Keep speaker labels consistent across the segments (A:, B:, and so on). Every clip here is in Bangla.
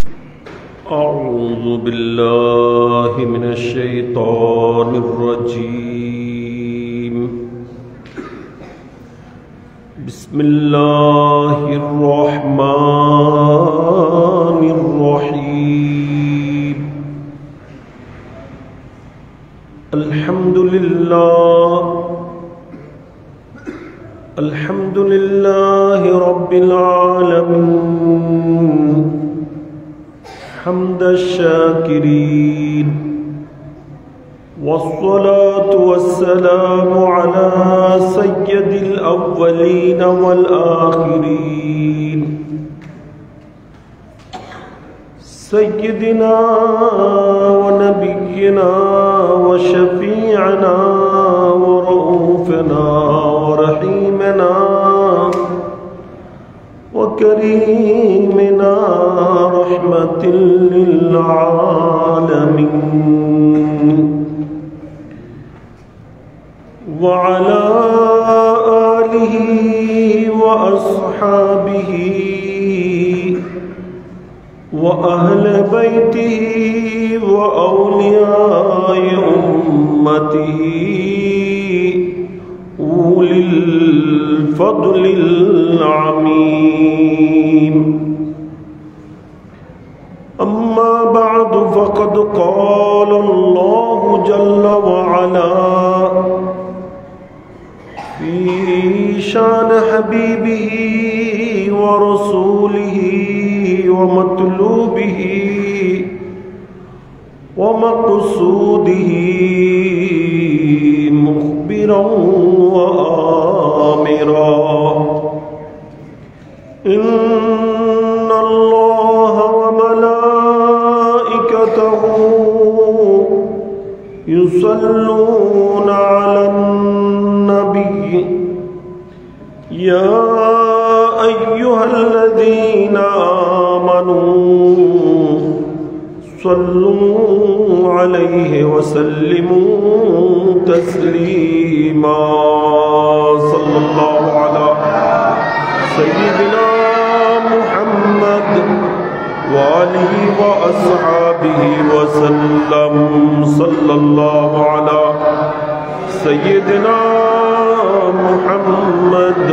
A: أعوذ بالله من الشيطان الرجيم. بسم الله الرحمن الرحيم. الحمد لله رب العالمين حمد الشاكرين، والصلاة والسلام على سيد الأولين والآخرين سيدنا ونبينا وشفيعنا ورؤوفنا ورحيمنا وكريمنا رحمة للعالمين، وعلى آله وأصحابه وأهل بيته وأولياء أمته أولي الفضل العميم. أما بعد، فقد قال الله جل وعلا في شان حبيبه ورسوله ومطلوبه ومقصوده مخبرا وآمرا: إن الله وملائكته يصلون على النبي يا أيها الذين آمنوا صلوا عليه وسلموا تسليما. صلى الله على سيدنا محمد وآله وأصحابه وسلم. صلى الله على سيدنا محمد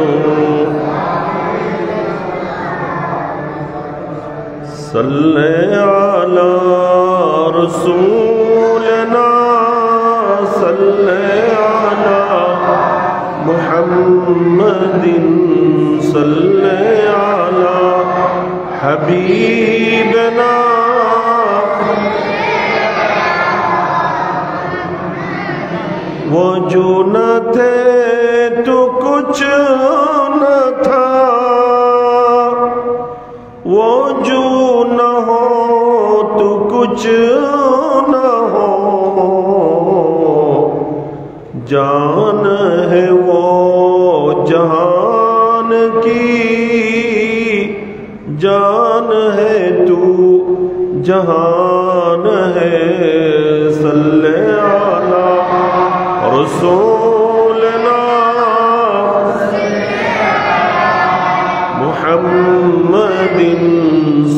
A: صلى على رسولنا صلى على محمد صلى على حبيبنا वो जो न थे तो कुछ न था, वो जो न हो तो कुछ न हो, जान है वो जहान की, जान है तू जहान है। सल्ले अला रसूलना मुहम्मदिन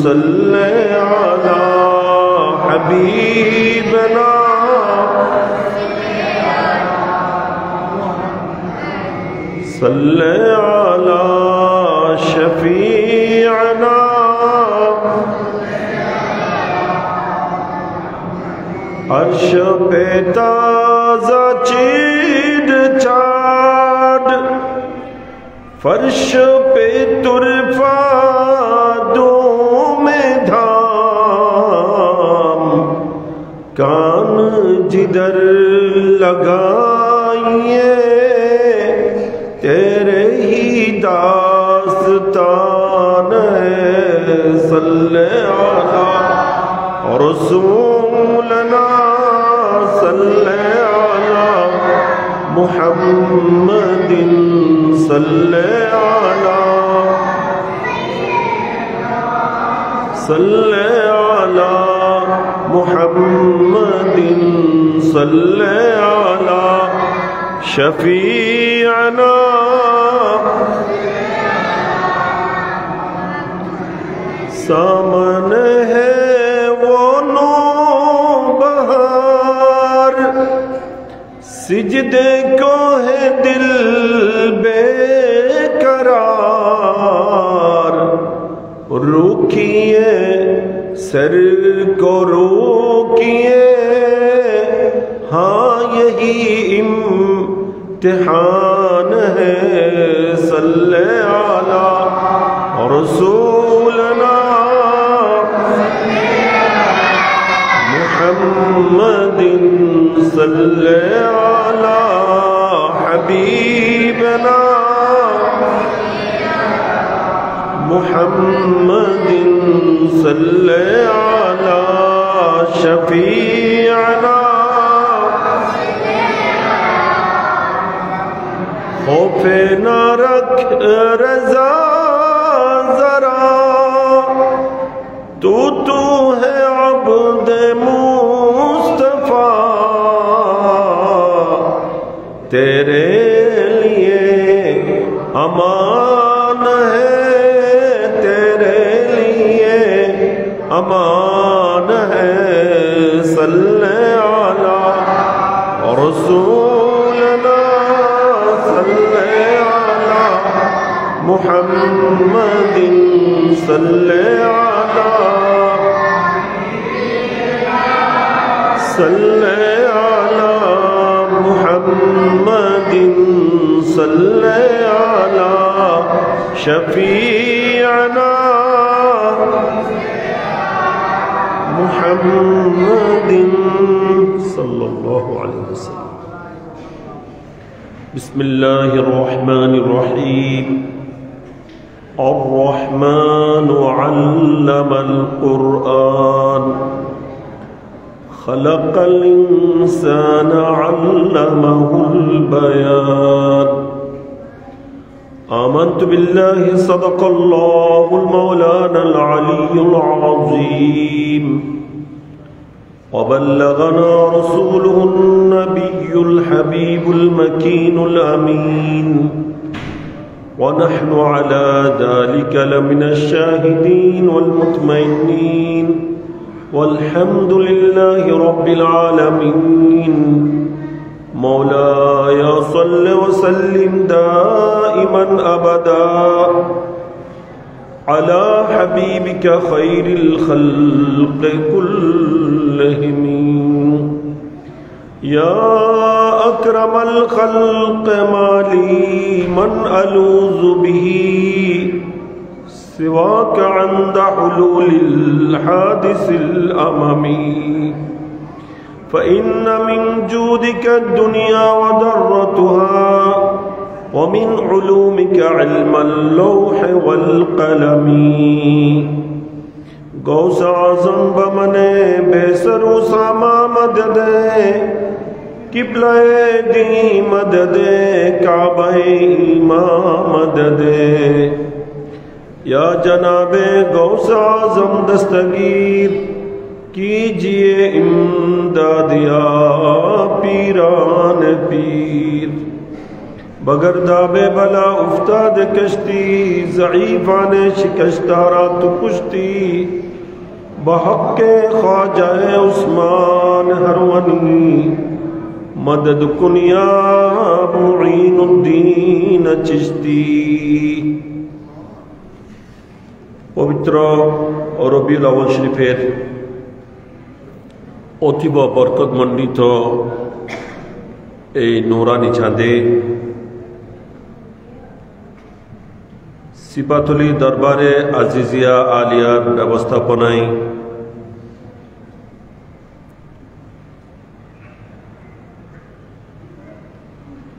A: सल्ले अला हबीबना सल्ले अला शफीअना। अर्श पे ताज़ा चीड़ चाड़, फर्श पे तुरफा दो में धाम, कान जिधर लगाइए तेरे ही दास्तान है। सल्ले अला रसूलना सल्ले अला मुहम्मदिन सल्ले अला मुहम्मदिन सल्ले अला शफीअना। सामने है सिजदे को है दिल बेकरार, रोकिए सर को रोकिए, हाँ यही इम्तिहान है। सल्ले अला रसूलना मुहम्मदिन, सल्ले अला हबीबना मुहम्मदिन, सल्ले अला शफीअना। खौफे न रख रज़ा ज़रा, तू है अब्द मुस्तफा, तेरे लिए अमान है, तेरे लिए अमान है। सल्ले अला रसूलना, सल्ले अला मुहम्मदिन, सल्ले अला, सल्ले अला मुहम्मदिन, सल्ले अला शफीअना मुहम्मदिन, सल्लल्लाहु अलैहि वसल्लम। बिस्मिल्लाहिर रहमानिर रहीम। अर्रहमानु अल्लमल कुरआन, खलक़ल इंसान अल्लमहुल बयान। आमन्तु बिल्लाहि सदक़ल्लाहुल मौलानल अलियुल अज़ीम, व बल्लगना रसूलुहुन नबियुल हबीबुल मकीनुल अमीन, व नहनु अला ज़ालिका लमिनश शाहिदीन वल मुतमइन्नीन, वल्हम्दुलिल्लाहि रब्बिल आलमीन। मौलाया सल्लि व सल्लिम दाइमन अबदा अला हबीबिका खैरिल खल्क़ि कुल्लिहिम। या अकरमल खल्क़ि माली मन अलूज़ु बिही, सिवाका अंद हुलूलिल हादिसिल अममी। फ़इन्न मिन जूदिका दुनिया व दर्रतुहा, व मिन उलूमिका इल्मल लौह वल क़लमी। गौस आज़म बमने बेसरू सामा मददे, किबले दी मददे, काबे इमाम मददे। या जनाबे गौस आज़म दस्तगीर, कीजिए इमदाद या पीरान पीर। बगर दाबे बला उफ्ताद कश्ती, ज़ईफ़ाने शिकस्तारा तो कुश्ती। बहक़्क़े ख्वाजा उस्मान हरवनी, मदद कुनिया मुईनुद्दीन चिश्ती। पवित्र रबिउल आव्वाल शरीफेर अतीब बरकतमंडित এই নুরানি চাঁদে সিপাতলি দরবারে আজিজিয়া আলিয়ার ব্যবস্থাপনায়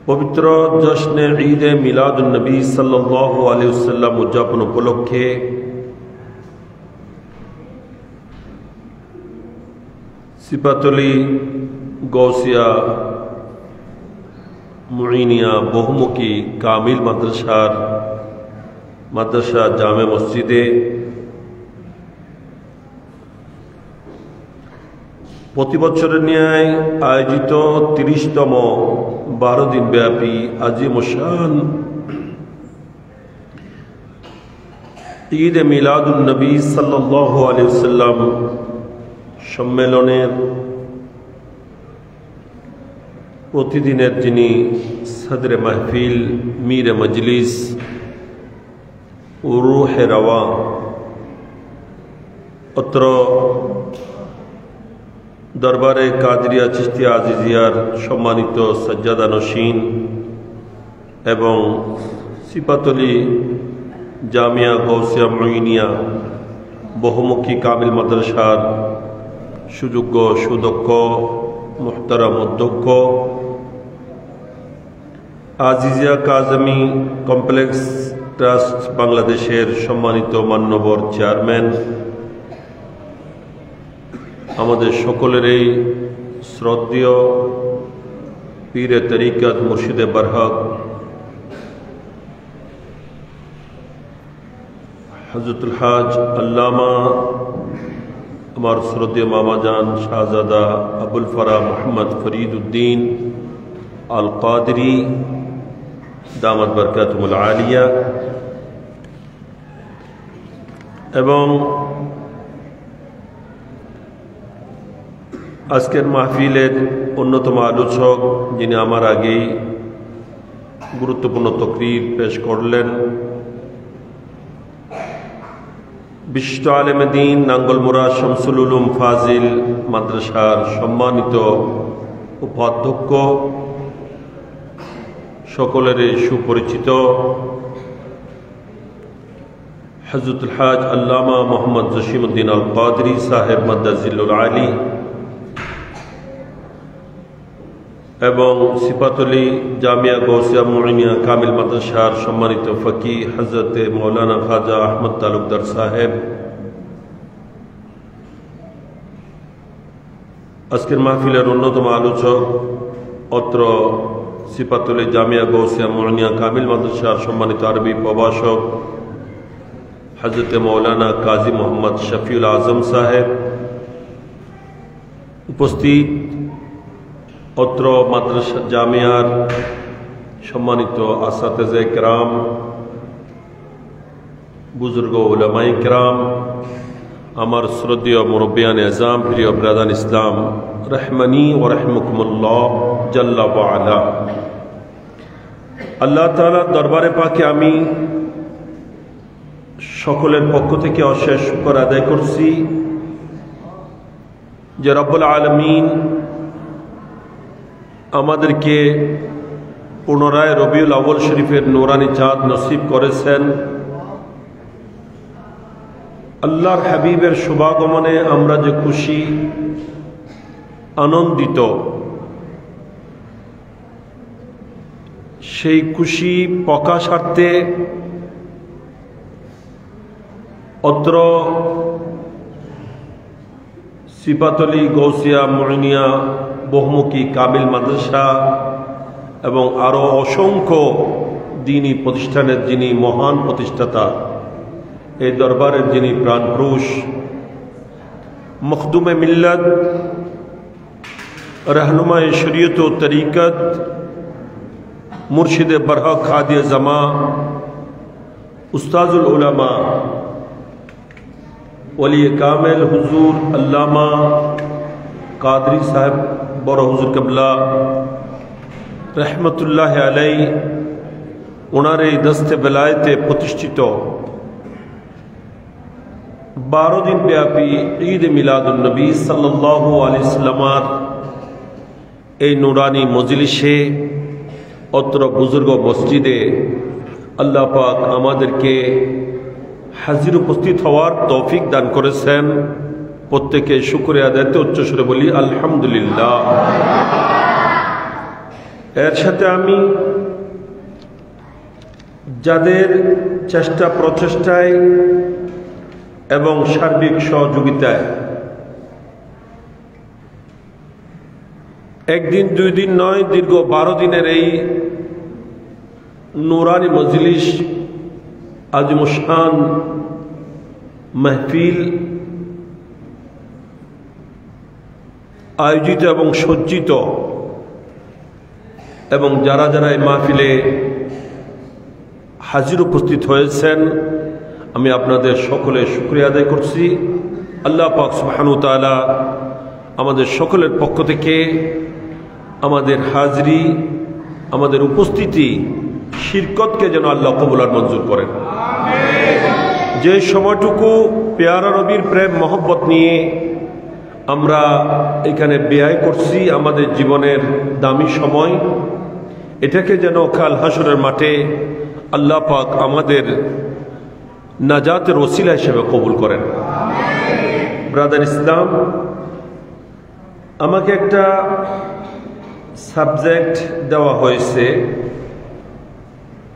A: পবিত্র জশ্নে ঈদে মিলাদুন নবী সাল্লাল্লাহু আলাইহি ওয়াসাল্লাম উদযাপন উপলক্ষে সিপাতলি গৌসিয়া মুইনিয়া বহুমুখী কামিল মাদ্রাসা জামে মসজিদে প্রতি বছরের ন্যায় আয়োজিত ৩০তম ১২ দিন ব্যাপী আজিমুশান ঈদ মিলাদুন নবী সাল্লাল্লাহু আলাইহি ওয়াসাল্লাম সম্মেলনের প্রতিদিনের যিনি সদরে মাহফিল, মীর মজলিস, রূহে রওয়া, অত্র দরবারে কাদরিয়া চিশতিয়া আজিজিয়ার সম্মানিত সজ্জাদা নশীন এবং সিপাতলি জামিয়া গৌসিয়া মুইনিয়া বহুমুখী কামিল মাদ্রাসার সুযোগ্য সুদক্ষ মুহতারাম অধ্যক্ষ, আজিজিয়া কাজমি কমপ্লেক্স ট্রাস্ট বাংলাদেশের সম্মানিত মান্যবর চেয়ারম্যান, আমাদের সকলেরই শ্রদ্ধেয় পীরে তরিকত মুর্শিদে বরহক হযরতুল হাজ আল্লামা আমার শ্রদ্ধেয় মামাজান শাহজাদা আবুল ফরা মোহাম্মদ ফরিদ উদ্দিন আল কাদরি দামাত বরকাতুল আলিয়া এবং আজকের মাহফিলের অন্যতম আলোচক যিনি আমার আগেই গুরুত্বপূর্ণ তকরির পেশ করলেন, বিশিষ্ট আলেমে দ্বীন নাঙ্গলমোড়া শামসুল উলুম ফাজিল মাদ্রাসার সম্মানিত উপাধ্যক্ষ, সকলেরই সুপরিচিত হযরতুল হাজ আল্লামা মোহাম্মদ জসিমউদ্দিন আল কাদরি সাহেব মাদ্দাজিল্লুল আলী এবং সিপাতলি জামিয়া গৌসিয়া মুইনিয়া কামিল মাদ্রাসার সম্মানিত ফকি হযরতে মৌলানা খাজা আহমদ তালুকদার সাহেব, আজকের মাহফিলের অন্যতম আলোচক অত্র সিপাতলি জামিয়া গৌসিয়া মুইনিয়া কামিল মাদ্রাসার সম্মানিত আরবি প্রভাষক হযরতে মৌলানা কাজী মোহাম্মদ শফিউল আজম সাহেব, উপস্থিত অত্র মাদ্রাসা জামিয়ার সম্মানিত আসাতেজে কেরাম, বুজুর্গ উলামায়ে কেরাম, আমার শ্রদ্ধেয় মুরব্বিয়ান আজম, প্রিয় ব্রাদান ইসলাম, রহমানি ও রহমুকুমুল্লাহ জাল্লা ওয়া আলা। আল্লাহ তাআলার দরবারে পাকে আমি সকলের পক্ষ থেকে অশেষ শুকর আদায় করছি যে রব্বুল আলামিন আমাদেরকে পুনরায় রবিউল আউয়াল শরীফের নূরানি চাঁদ নসিব করেছেন। আল্লাহর হাবিবের শুভাগমনে আমরা যে খুশি আনন্দিত, সেই খুশি প্রকাশার্থে অত্র সিপাতলি গৌসিয়া মুইনিয়া বহুমুখী কামিল মাদ্রাসা এবং আরও অসংখ্য দ্বীনী প্রতিষ্ঠানের যিনি মহান প্রতিষ্ঠাতা, এই দরবারের যিনি প্রাণপুরুষ, মখদুমে মিল্লাত, रहनुमाए शरीयत व तरीक़त, मुर्शिद बरहक खादिय ज़मा, उस्ताजुल उलमा, वली कामिल हुजूर अल्लामा कादरी साहब बड़ हुजूर कबला रहमतुल्लाह अलैहि उनार এই দস্তে বেলায়েতে প্রতিষ্ঠিত 12 দিন ব্যাপী ঈদ মিলাদুন নবী সাল্লাল্লাহু আলাইহি ওয়াসাল্লামের এই নুরানি মজলিসে অত্র বুজুর্গ মসজিদে আল্লাহ পাক আমাদেরকে হাজির উপস্থিত হওয়ার তৌফিক দান করেছেন। প্রত্যেকে শুকরিয়া আদায়তে উচ্চ সুরে বলি আলহামদুলিল্লাহ। এর সাথে আমি যাদের চেষ্টা প্রচেষ্টায় এবং সার্বিক সহযোগিতায় একদিন দুই দিন নয়, দীর্ঘ 12 দিনের এই নুরানি মজলিস আজিমুশান মাহফিল আয়োজিত এবং সজ্জিত, এবং যারা যারা এই মাহফিলে হাজির উপস্থিত হয়েছেন, আমি আপনাদের সকলের শুকরিয়া আদায় করছি। আল্লাহ পাক সুবহানাহু ওয়া তাআলা আমাদের সকলের পক্ষ থেকে আমাদের হাজরি, আমাদের উপস্থিতি, শিরকতকে যেন আল্লাহ কবুল আর মঞ্জুর করেন। যে সময়টুকু পেয়ারা নবীর প্রেম মহব্বত নিয়ে আমরা এখানে ব্যয় করছি, আমাদের জীবনের দামি সময়, এটাকে যেন কাল হাসরের মাঠে আল্লাহ পাক আমাদের নাজাতের ওসিলা হিসেবে কবুল করেন। ব্রাদার ইসলাম, আমাকে একটা সাবজেক্ট দেওয়া হয়েছে,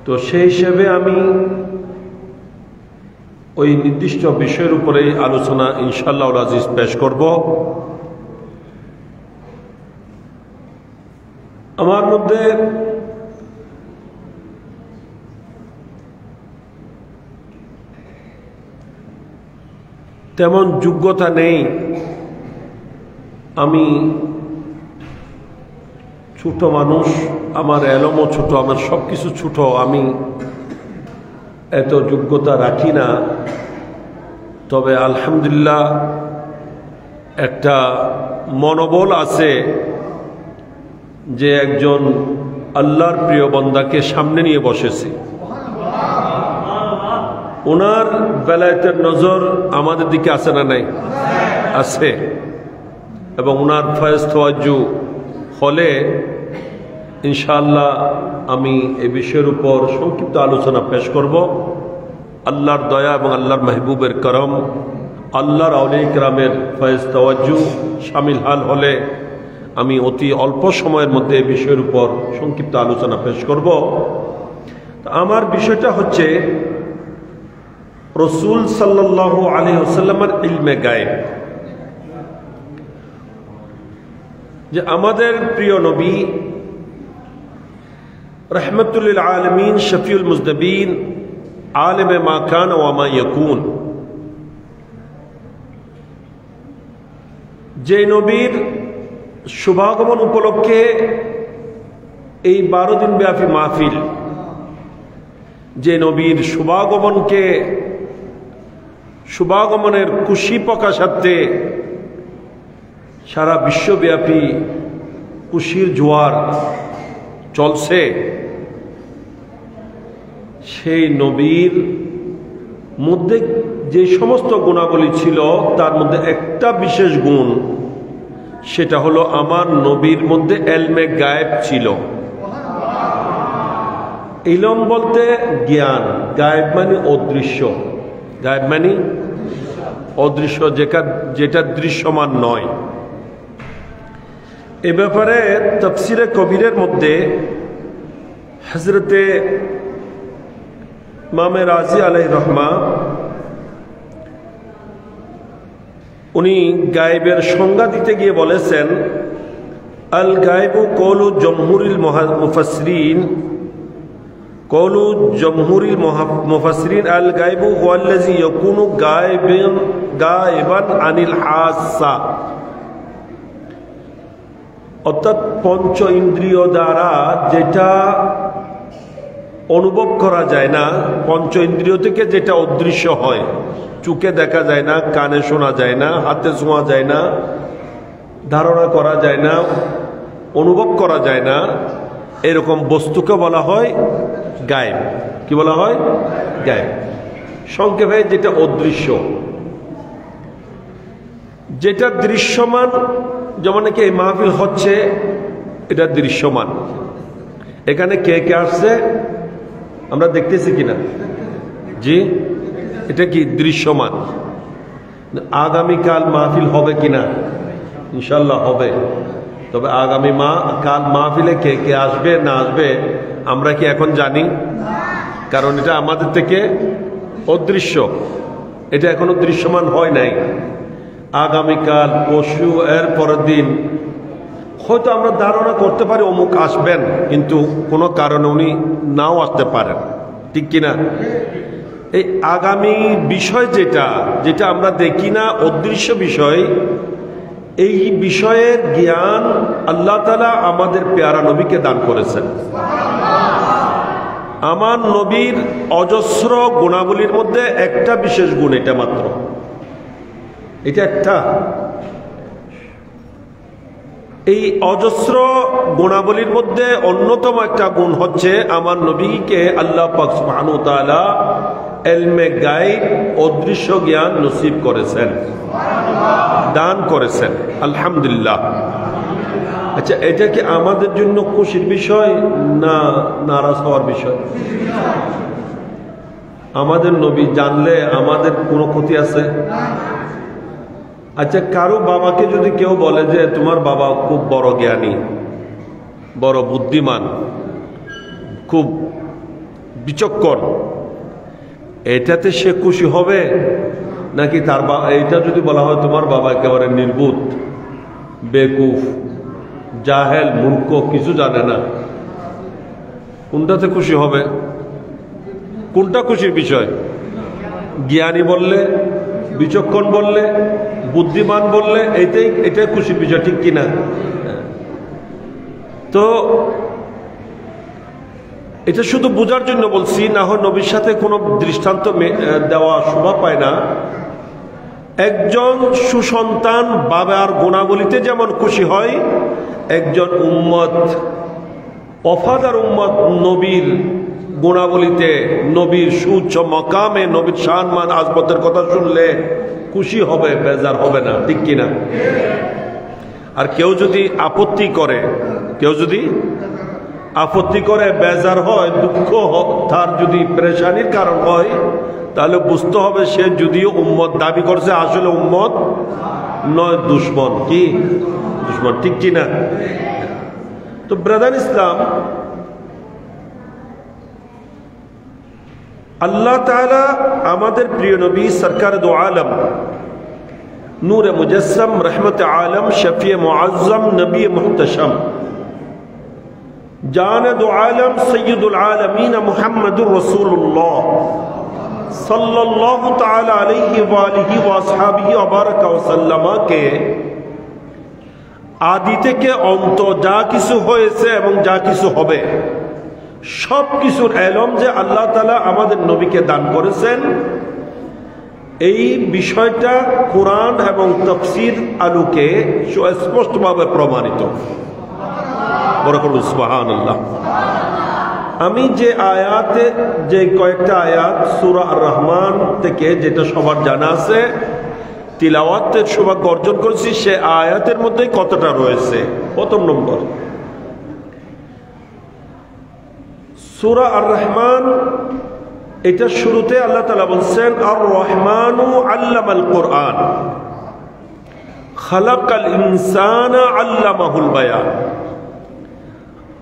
A: তো সেই হিসেবে আমি ওই নির্দিষ্ট বিষয়ের উপরে আলোচনা ইনশাআল্লাহ আজিজ পেশ করব। আমার মধ্যে তেমন যোগ্যতা নেই, আমি ছোট মানুষ, আমার এলমও ছোট, আমার সব কিছু ছোট, আমি এত যোগ্যতা রাখি না। তবে আলহামদুলিল্লাহ একটা মনোবল আছে যে একজন আল্লাহর প্রিয় বান্দাকে সামনে নিয়ে বসেছি, ওনার বেলায়েতের নজর আমাদের দিকে আছে না নাই? আছে। এবং ওনার ফয়েজ তোয়াজ্জু হলে ইনশাআল্লাহ আমি এই বিষয়ের উপর সংক্ষিপ্ত আলোচনা পেশ করব। আল্লাহর দয়া এবং আল্লাহর মাহবুবের করম, আল্লাহর আউলিয়া কিরামের ফয়েজ তোয়াজ্জু শামিল হাল হলে আমি অতি অল্প সময়ের মধ্যে এই বিষয়ের উপর সংক্ষিপ্ত আলোচনা পেশ করব। আমার বিষয়টা হচ্ছে রাসূল সাল্লাল্লাহু আলাইহি ওয়াসাল্লামের ইলমে গায়েব। যে আমাদের প্রিয় নবী রহমতুল লিল আলামিন, শফিউল মুজনবিন, আলিমে মা কান ওয়া মা ইয়াকুন, যে নবীর শুভাগমন উপলক্ষে এই 12 দিন ব্যাপী মাহফিল, যে নবীর শুভাগমনের খুশি প্রকাশার্থে সারা বিশ্বব্যাপী খুশির জোয়ার চলছে, সেই নবীর মধ্যে যে সমস্ত গুণাবলী ছিল তার মধ্যে একটা বিশেষ গুণ, সেটা হলো আমার নবীর মধ্যে এলমে গায়েব ছিল। ইলম বলতে জ্ঞান, গায়েব মানে অদৃশ্য, গায়েব মানে অদৃশ্য, যেটা দৃশ্যমান নয়। এ ব্যাপারে তাফসিরে কবিরের মধ্যে হযরতে ইমামে রাজি আলাইহির রহমা উনি গায়েবের সংজ্ঞা দিতে গিয়ে বলেছেন, আল গায়েবু কওলু জমহুরিল মুফাসসিরিন, কওলু জমহুরিল মুফাসসিরিন আল গায়েবু হুয়াল্লাযী ইয়াকুনু গায়েবান আনিল হাসা, অর্থাৎ পঞ্চ ইন্দ্রিয় দ্বারা যেটা অনুভব করা যায় না, পঞ্চ ইন্দ্রিয় থেকে যেটা অদৃশ্য হয়, চোখে দেখা যায় না, কানে শোনা যায় না, হাতে ছোঁয়া যায় না, ধারণা করা যায় না, অনুভব করা যায় না, এরকম বস্তুকে বলা হয় গায়েব। কি বলা হয়? গায়েব। সংক্ষেপে যেটা অদৃশ্য, যেটা দৃশ্যমান, যেমন কি এই মাহফিল হচ্ছে, এটা দৃশ্যমান। এখানে কে কে আসছে আমরা দেখতেছি কিনা? জি, এটা কি দৃশ্যমান। আগামীকাল মাহফিল হবে কিনা? ইনশাল্লাহ হবে। তবে কাল মাহফিলে কে কে আসবে না আসবে আমরা কি এখন জানি? কারণ এটা আমাদের থেকে অদৃশ্য, এটা এখনো দৃশ্যমান হয় নাই। আগামীকাল, পরশু, এর পরের দিন হয়তো আমরা ধারণা করতে পারি অমুক আসবেন, কিন্তু কোনো কারণে উনি নাও আসতে পারেন, ঠিক কিনা? এই আগামী বিষয় যেটা আমরা দেখি না, অদৃশ্য বিষয়, এই বিষয়ের জ্ঞান আল্লাহ তাআলা আমাদের পেয়ারা নবীকে দান করেছেন। আমার নবীর অজস্র গুণাবলীর মধ্যে একটা বিশেষ গুণ, এটা মাত্র, এটা একটা। এই অজস্র গুণাবলীর মধ্যে অন্যতম একটা গুণ হচ্ছে আমার নবীকে আল্লাহ পাক সুবহানাহু ওয়া তাআলা ইলমে গায়ব অদৃশ্য জ্ঞান নসিব করেছেন, দান করেছেন। আলহামদুলিল্লাহ। আচ্ছা, এটা কি আমাদের জন্য খুশির বিষয় না নারাজ হওয়ার বিষয়? আমাদের নবী জানলে আমাদের কোনো ক্ষতি আছে? আচ্ছা, কারো বাবাকে যদি কেউ বলে যে তোমার বাবা খুব বড় জ্ঞানী, বড় বুদ্ধিমান, খুব বিচক্ষণ, এটাতে সে খুশি হবে? নাকি তার এইটা যদি বলা হয় তোমার বাবা একেবারে নির্বুধ, বেকুফ, জাহেল, মূর্খ, কিছু জানে না, কোনটাতে খুশি হবে? কোনটা খুশির বিষয়? জ্ঞানী বললে, বিচক্ষণ বললে, বুদ্ধিমান বললে এটাই খুশির বিষয়, ঠিক কিনা? তো এটা শুধু বোঝার জন্য বলছি, না হয় নবীর সাথে কোনো দৃষ্টান্ত দেওয়া শোভা পায় না। একজন সুসন্তান বাবার গুণাবলীতে যেমন খুশি হয়, একজন উম্মত, ওফাদার উম্মত নবীর গুণাবলীতে, নবীর সুউচ্চ মকামে, নবীর সম্মান আজমতের কথা শুনলে খুশি হবে, বেজার হবে না, ঠিক কিনা? আর কেউ যদি আপত্তি করে, বেজার হয়, দুঃখ তার যদি পেরেশানির কারণ হয়, তাহলে বুঝতে হবে সে যদিও উম্মত দাবি করছে, আসলে উম্মত নয়, দুশ্মন। কি দুশ্মন, ঠিক কিনা? তো ব্রাদার ইসলাম, আল্লাহ তাআলা আমাদের প্রিয় নবী সরকার দু আলম, নূরে মুজাসসাম, রহমতে আলম, শফিয়ে মুআজ্জম, নবী মুহতাশম, জান দু আলম, সৈয়দুল আলমিন মুহাম্মদুর রাসূলুল্লাহ সাল্লাল্লাহু তাআলা আলাইহি ওয়া আলিহি ওয়া আসহাবিহি ওয়া বারাকা ওয়া সাল্লামাকে আদি থেকে অন্ত যা কিছু হয়েছে এবং যা কিছু হবে সব কিছুর ইলম যে আল্লাহ তাআলা আমাদের নবীকে দান করেছেন, এই বিষয়টা কুরআন এবং তাফসীর আলোকে সুস্পষ্টভাবে প্রমাণিত। বড় করে সুবহানাল্লাহ। আমি যে আয়াতে, যে কয়েকটা আয়াত সূরা আর রহমান থেকে, যেটা সবার জানা আছে, তিলাওয়াতের সৌভাগ্য অর্জন করেছি, সে আয়াতের মধ্যে কতটা রয়েছে? প্রথম নম্বর, সূরা আর রহমান, এটা শুরুতে আল্লাহ তাআলা বলছেন আর রহমানু আল্লামাল কুরআন খালাকাল ইনসানা আল্লামাহুল বায়ান।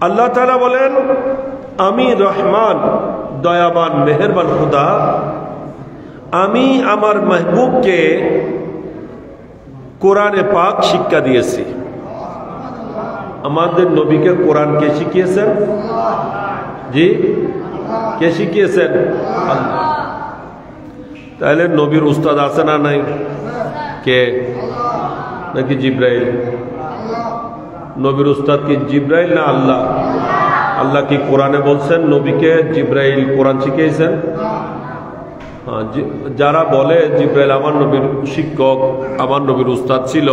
A: আল্লাহ তাআলা বলেন, আমি রহমান, দয়াবান, মেহেরবান খোদা, আমি আমার মাহবুবকে কোরআনে পাক শিক্ষা দিয়েছি। আমাদের নবীকে কোরআন কে শিখিয়েছেন? জি, কে শিখিয়েছেন? আল্লাহ। তাহলে নবীর উস্তাদ আছে না নাই? কে? নাকি জিব্রাইল? নবীর উস্তাদ কি জিব্রাইল না আল্লাহ? আল্লাহ কি কোরআনে বলছেন নবীকে জিব্রাইল কোরআন শিখিয়েছেন? যারা বলে জিব্রাইল আমার নবীর শিক্ষক, আমার নবীর উস্তাদ ছিল,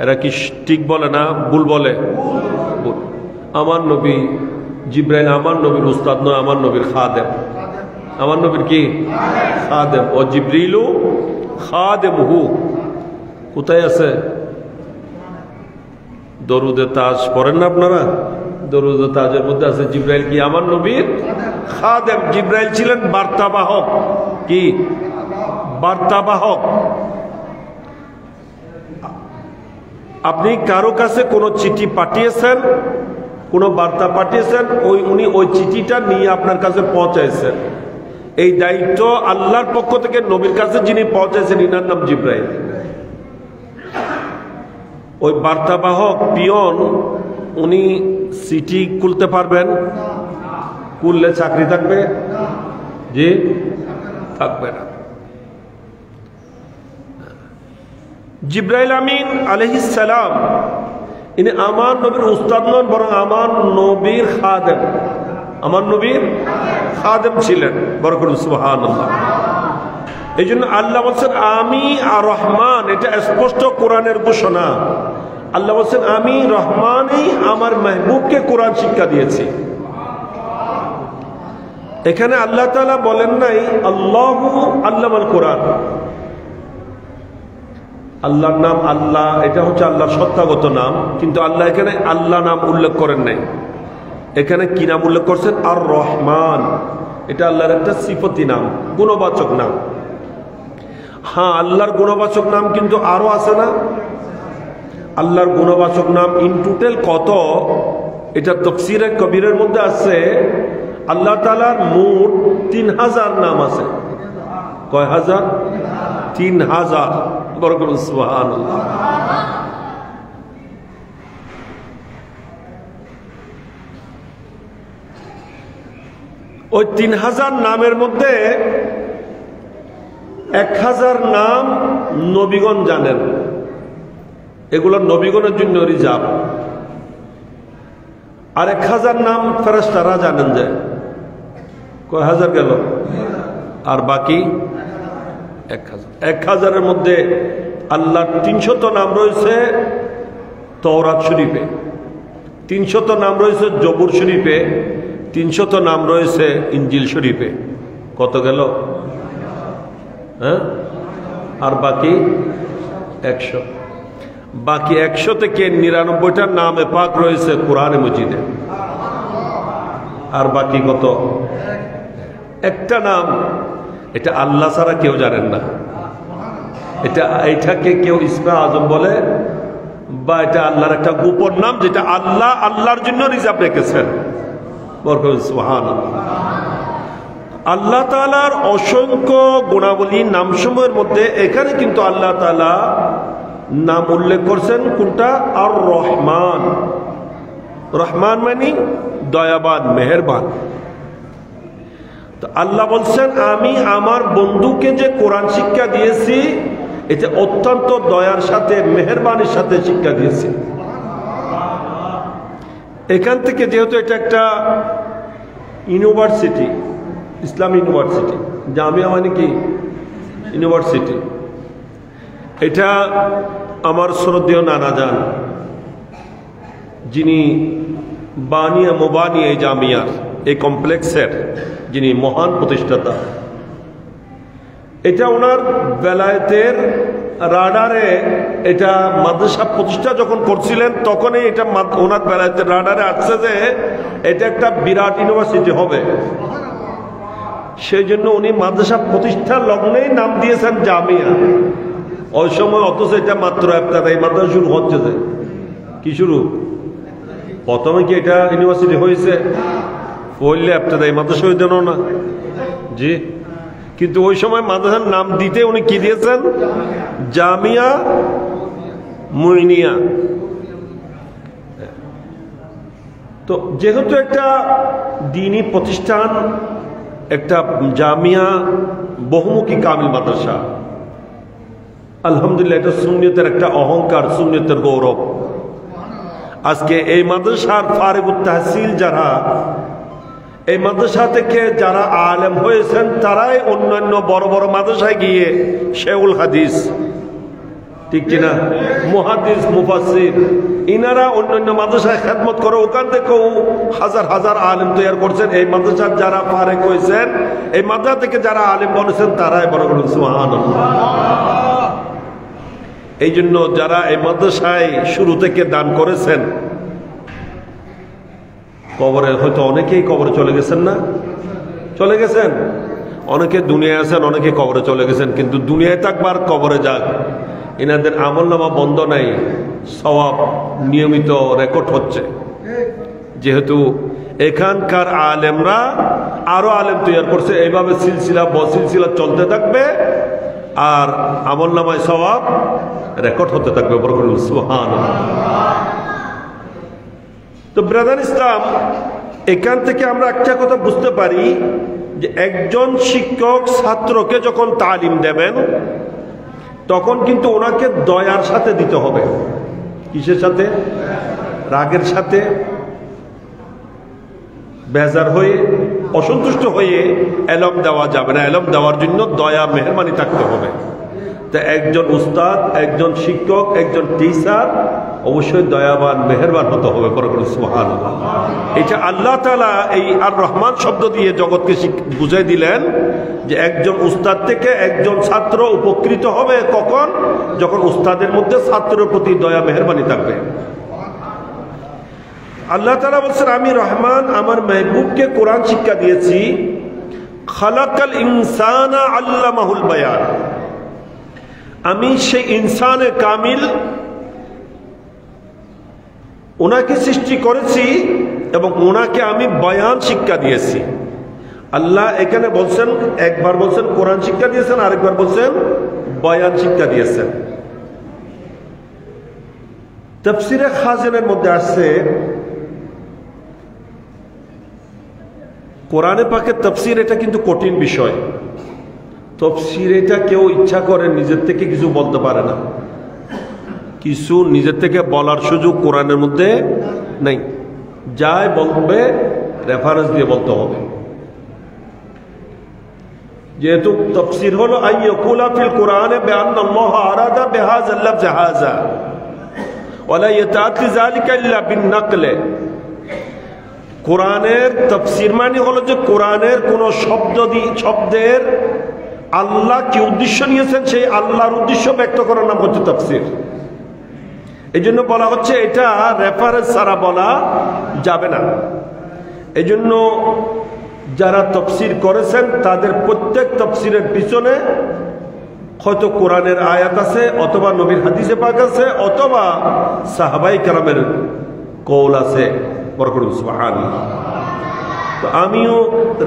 A: এরা কি ঠিক বলে না ভুল বলে? আমার নবী জিব্রাইল আমার নবীর উস্তাদ নয়, আমার নবীর খাদেম। আমার নবীর কি? খাদেম। ও জিব্রিলু খাদেমহু। কোথায় আছে? দরুদে তাজ পড়েন না আপনারা? দরুদে তাজের মধ্যে আছে জিব্রাইল কি আমার নবীর খাদেম। জিব্রাইল ছিলেন বার্তাবাহক। কি বার্তাবাহক? আপনি কারো কাছে কোনো চিঠি পাঠিয়েছেন, কোনো বার্তা পাঠিয়েছেন, উনি ওই চিঠিটা নিয়ে আপনার কাছে পৌঁছাইছেন। এই দায়িত্ব আল্লাহর পক্ষ থেকে নবীর কাছে যিনি পৌঁছাইছেন, ইনার নাম জিব্রাইল। ওই বার্তাবাহক পিয়ন, উনি চিঠি খুলতে পারবেন? খুললে চাকরি থাকবে? জি, থাকবে না। জিব্রাইল আমিন আলাইহিস সালাম, ইনি আমার নবীর উস্তাদ নন, বরং আমার নবীর খাদেম। আমার নবীর খাদেম ছিলেন। বরকত সুবহানাল্লাহ। এই জন্য আল্লাহ বলছেন আমি আর রহমান, এটা স্পষ্ট কোরআনের ঘোষণা। আল্লাহ বলছেন আমি রহমানই আমার মেহবুবকে কোরআন শিক্ষা দিয়েছি। এখানে আল্লাহ তাআলা বলেন নাই আল্লাহু আল্লামাল কোরআন। আল্লাহর নাম আল্লাহ, এটা হচ্ছে আল্লাহর সত্তাগত নাম, কিন্তু আল্লাহ এখানে আল্লাহ নাম উল্লেখ করেন নাই। এখানে কি নাম উল্লেখ করছেন? আর রহমান। এটা আল্লাহর একটা সিফতি নাম, গুণবাচক নাম। হ্যাঁ, আল্লাহর গুণবাচক নাম কিন্তু আরো আছে না? আল্লাহর গুণবাচক নাম ইন টোটাল কত? এটা তাফসীরে কবিরের মধ্যে আছে আল্লাহ তাআলার মোট 3000 নাম আছে। কয় হাজার? 3000। বরকত সুবহানাল্লাহ। ওই 3000 নামের মধ্যে 1000 নাম নবীগণ জানেন, এগুলো নবীগণের জন্য রিজার্ভ। আর 1000 নাম ফেরেশতারা জানেন। যে কয় হাজার গেল? আর বাকি 1000-এর মধ্যে আল্লাহর 300 নাম রয়েছে তাওরাত শরীফে, 300 নাম রয়েছে জবুর শরীফে, 300 নাম রয়েছে ইনজিল শরীফে। কত গেল? হ্যাঁ, আর বাকি 100। বাকি 100 থেকে 99টা নামে পাক রয়েছে কোরআনে মজিদে। আর বাকি কত? একটা নাম, এটা আল্লাহ ছাড়া কেউ জানেন না। এটাকে কেউ ইসমে আজম বলে, বা এটা আল্লাহর একটা গোপন নাম, যেটা আল্লাহ আল্লাহর জন্য রিজার্ভ রেখেছেন। সুবহানাল্লাহ। আল্লাহ তাআলার অসংখ্য গুণাবলী নামসমূহের মধ্যে এখানে কিন্তু আল্লাহ তাআলা নাম উল্লেখ করছেন কোনটা? আর রহমান। রহমান মানে দয়াবান, মেহেরবান। তো আল্লাহ বলছেন আমি আমার বন্ধুকে যে কোরআন শিক্ষা দিয়েছি, এটা অত্যন্ত দয়ার সাথে, মেহেরবানির সাথে শিক্ষা দিয়েছি। এখান থেকে যেহেতু এটা একটা ইউনিভার্সিটি, ইসলাম ইউনিভার্সিটি, জামিয়া মানে কি? ইউনিভার্সিটি। এটা আমার শ্রদ্ধেয় নানা যান, যিনি বানিয়া মোবানিয়া এই জামিয়ার, এই কমপ্লেক্সের যিনি মহান প্রতিষ্ঠাতা, এটা ওনার বেলায়েতের রাডারে, এটা মাদ্রাসা প্রতিষ্ঠা যখন করছিলেন তখনই এটা ওনার বেলায়েতের রাডারে আসছে যে এটা একটা বিরাট ইউনিভার্সিটি হবে। সেই জন্য উনি মাদ্রাসা প্রতিষ্ঠার লগ্নেই নাম দিয়েছেন জামিয়া। ওই সময় অথচ এটা মাত্র একটা, এই মাদ্রাসা শুরু হচ্ছে যে কি শুরু? প্রথমে কি এটা ইউনিভার্সিটি হয়েছে? পড়লে একটা এই মাদ্রাসা হয়ে যেন না জি। কিন্তু ওই সময় মাদ্রাসার নাম দিতে উনি কি দিয়েছেন? জামিয়া মুইনিয়া। তো যেহেতু একটা দ্বীনি প্রতিষ্ঠান, একটা জামিয়া বহুমুখী কামিল মাদ্রাসা, আলহামদুলিল্লাহ এটা সুন্নিয়তের একটা অহংকার, সুন্নিয়তের গৌরব। আজকে এই মাদ্রাসার ফারিগুত তাহসিল যারা, এই মাদ্রাসা থেকে যারা আলেম হয়েছেন, তারাই অন্যান্য বড় বড় মাদ্রাসায় গিয়ে শেখুল হাদিস, ঠিক কিনা, মুহাদ্দিস, মুফাসসির, ইনারা অন্যান্য মাদ্রাসায় খেদমত করে ওখান থেকেও হাজার হাজার আলেম তৈরি করছেন। এই মাদ্রাসার যারা ফারেক হয়েছেন, এই মাদ্রাসা থেকে যারা আলেম বলেছেন, তারাই বড় বড় সুবহানাল্লাহ। এই জন্য যারা এই মাদ্রাসায় শুরু থেকে দান করেছেন, কবরে হয়তো অনেকেই কবরে চলে গেছেন, না চলে গেছেন? অনেকে দুনিয়ায় আছেন, অনেকে কবরে চলে গেছেন। কিন্তু দুনিয়ায় থাকবার, কবরে যাক, এনাদের আমলনামা বন্ধ নাই, সওয়াব নিয়মিত রেকর্ড হচ্ছে। যেহেতু এখানকার আলেমরা আরো আলেম তৈরি করছে, এইভাবে সিলসিলা বসিলসিলা চলতে থাকবে, আর আমলনামায় সওয়াব রেকর্ড হতে থাকবে। বরকত সুবহানাল্লাহ। তো ব্রাদার ইসলাম, এখান থেকে আমরা একটা কথা বুঝতে পারি যে একজন শিক্ষক ছাত্রকে যখন তালিম দেবেন, তখন কিন্তু ওনাকে দয়ার সাথে দিতে হবে। কিসের সাথে? রাগের সাথে, বেজার হয়ে, অসন্তুষ্ট হয়ে এলম দেওয়া যাবে না। এলম দেওয়ার জন্য দয়া, মেহেরবানি থাকতে হবে। তা একজন উস্তাদ, একজন শিক্ষক, একজন টিচার অবশ্যই দয়াবান মেহেরবান হতে হবে। সুবহানাল্লাহ। এটা আল্লাহ তাআলা এই আর রহমান শব্দ দিয়ে জগৎকে বুঝাই দিলেন যে একজন উস্তাদ থেকে একজন ছাত্র উপকৃত হবে কখন? যখন উস্তাদের মধ্যে ছাত্রের প্রতি দয়া মেহেরবানি থাকবে। আল্লাহ তাআলা বলছেন, আমি রহমান আমার মেহবুবকে কোরআন শিক্ষা দিয়েছি। খালাকাল ইনসানা আল্লামাহুল বায়ান, আমি সেই ইনসানে কামিল ওনাকে সৃষ্টি করেছি এবং ওনাকে আমি বয়ান শিক্ষা দিয়েছি। আল্লাহ এখানে বলছেন, একবার বলছেন কোরআন শিক্ষা দিয়েছেন, আরেকবার বলছেন বয়ান শিক্ষা দিয়েছেন। তাফসীরে খাজিনের মধ্যে আসছে, কোরআনে পাকের তাফসীর এটা কিন্তু কঠিন বিষয়। তাফসীর এটা কেউ ইচ্ছা করে নিজের থেকে কিছু বলতে পারে না, কিছু নিজের থেকে বলার সুযোগ কোরআনের মধ্যে নেই। যাই বলবে রেফারেন্স দিয়ে বলতে হবে। যেহেতু তাফসীর হলো আইয়াকুলা ফিল কোরআনে বিআন্নাল্লাহ আরাদা বিহাযাল লাফজ হাযা ওয়ালা ইয়াতাআতি যালিকা ইল্লা বিন-নাকল। কোরআনের তাফসীর মানে হলো যে কোরআনের কোন শব্দের আল্লাহ কি উদ্দেশ্য নিয়েছেন সেই আল্লাহর উদ্দেশ্য ব্যক্ত করার নাম হচ্ছে তাফসীর। এই জন্য বলা হচ্ছে এটা রেফারেন্স ছাড়া বলা যাবে না। এই জন্য যারা তাফসীর করেছেন তাদের প্রত্যেক তাফসীরের পিছনে হয়তো কোরআনের আয়াত আছে, অথবা নবীর হাদিসে পাক আছে, অথবা সাহাবায়ে কেরামের কওল আছে। বরকতুল্লাহ সুবহানাল্লাহ। তো আমিও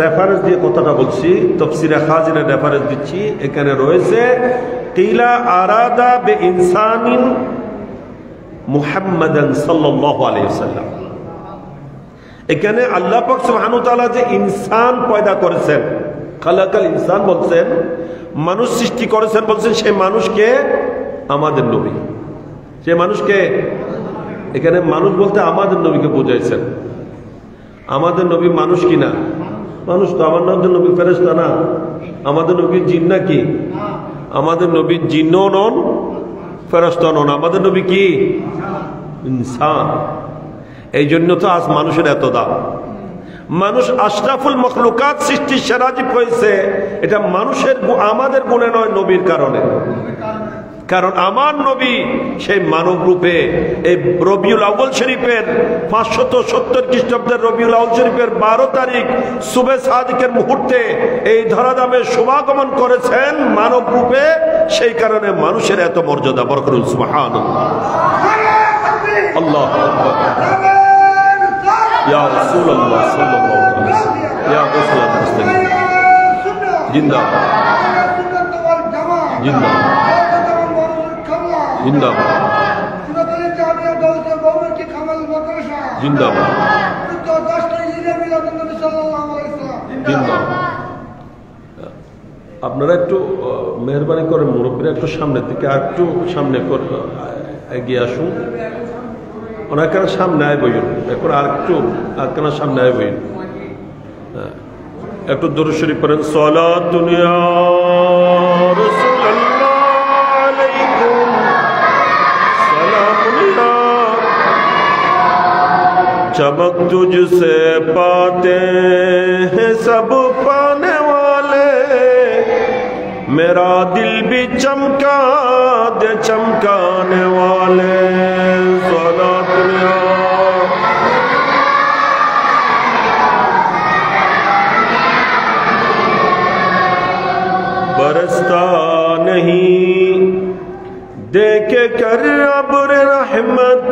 A: রেফারেন্স দিয়ে কথাটা বলছি, তাফসীরে খাজিনের রেফারেন্স দিচ্ছি। এখানে রয়েছে কিলা আরাদা বে ইনসানিন মুহাম্মাদান সাল্লাল্লাহু আলাইহি ওয়াসাল্লাম। এখানে আল্লাহ পাক সুবহানাহু ওয়া তাআলা যে ইনসান পয়দা করেছেন, খালাকাল ইনসান বলছেন, মানুষ সৃষ্টি করেছেন বলছেন, সেই মানুষকে আমাদের নবী। সেই মানুষকে এখানে মানুষ বলতে আমাদের নবীকে বোঝাইছেন। আমাদের নবী মানুষ কি না? মানুষ তো। আমাদের নবী ফেরেশতা না? আমাদের নবী জিন নাকি? আমাদের নবী জিনও নন, ফেরেশতা নন। আমাদের নবী কি? ইনসান। এই জন্য তো আজ মানুষের এত দাম। মানুষ আশরাফুল মখলুকাত, সৃষ্টির সেরা জীব হয়েছে। এটা মানুষের আমাদের গুণে নয়, নবীর কারণে। কারণ আমার নবী সেই মানব রূপে এই রবিউল আউয়াল শরীফের 570 খ্রিস্টাব্দের রবিউল আউয়াল শরীফের 12 তারিখ সুবে সাদিকের মুহূর্তে এই ধরাধামে শুভাগমন করেছেন মানব রূপে। সেই কারণে মানুষের এত মর্যাদা। বরকতুল্লাহ সুবহানাল্লাহ। আল্লাহু আকবার। ইয়া রাসূলুল্লাহ সাল্লাল্লাহু আলাইহি ওয়াসাল্লাম, ইয়া রাসূলুল্লাহ মুস্তাকিম। জিন্দাবাদ, জিন্দাবাদ, জিন্দাবাদ, জিন্দাবাদ, জিন্দাবাদ। আপনারা একটু মেহরবানি করে মুরব্বীরা একটু সামনের দিকে আর একটু সামনে এগিয়ে আসুন। অনেকখানে সামনে আয় বইন, এখন আর একটু সামনে আয় বইন। একটু দরুদ শরীফ পড়েন। সালাতুন ইয়া রাসূলুল্লাহ আলাইকুম, সালামুন ইয়া चमक तुझसे पाते हैं सब पाने वाले, मेरा दिल भी चमका दे चमकाने वाले। बरसता नहीं देखे कर अब्र रहमत,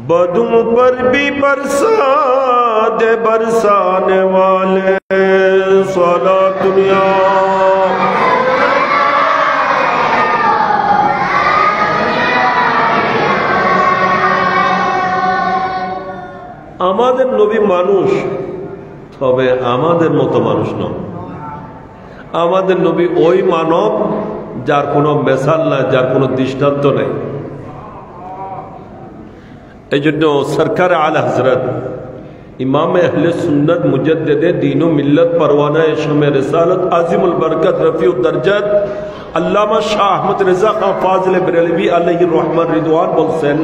A: बदुम पर भी बरसा दे बरसाने वाले। सलातुन या আমাদের নবী মানুষ, তবে আমাদের মতো মানুষ নয়। আমাদের নবী ওই মানব যার কোনো মেসাল নাই, যার কোনো দৃষ্টান্ত নেই। এই জন্য সরকার আলা হজরত ইমাম আহলে সুন্নত মুজদ্দিদে দ্বীন ও মিল্লত পরওয়ানা শামে রিসালত আজিমুল বরকত রফিউদ দরজাত আল্লামা শাহ আহমদ রেজা খান ফাজিল বেরেলভী আলাইহির রহমান রিদওয়ান বলছেন,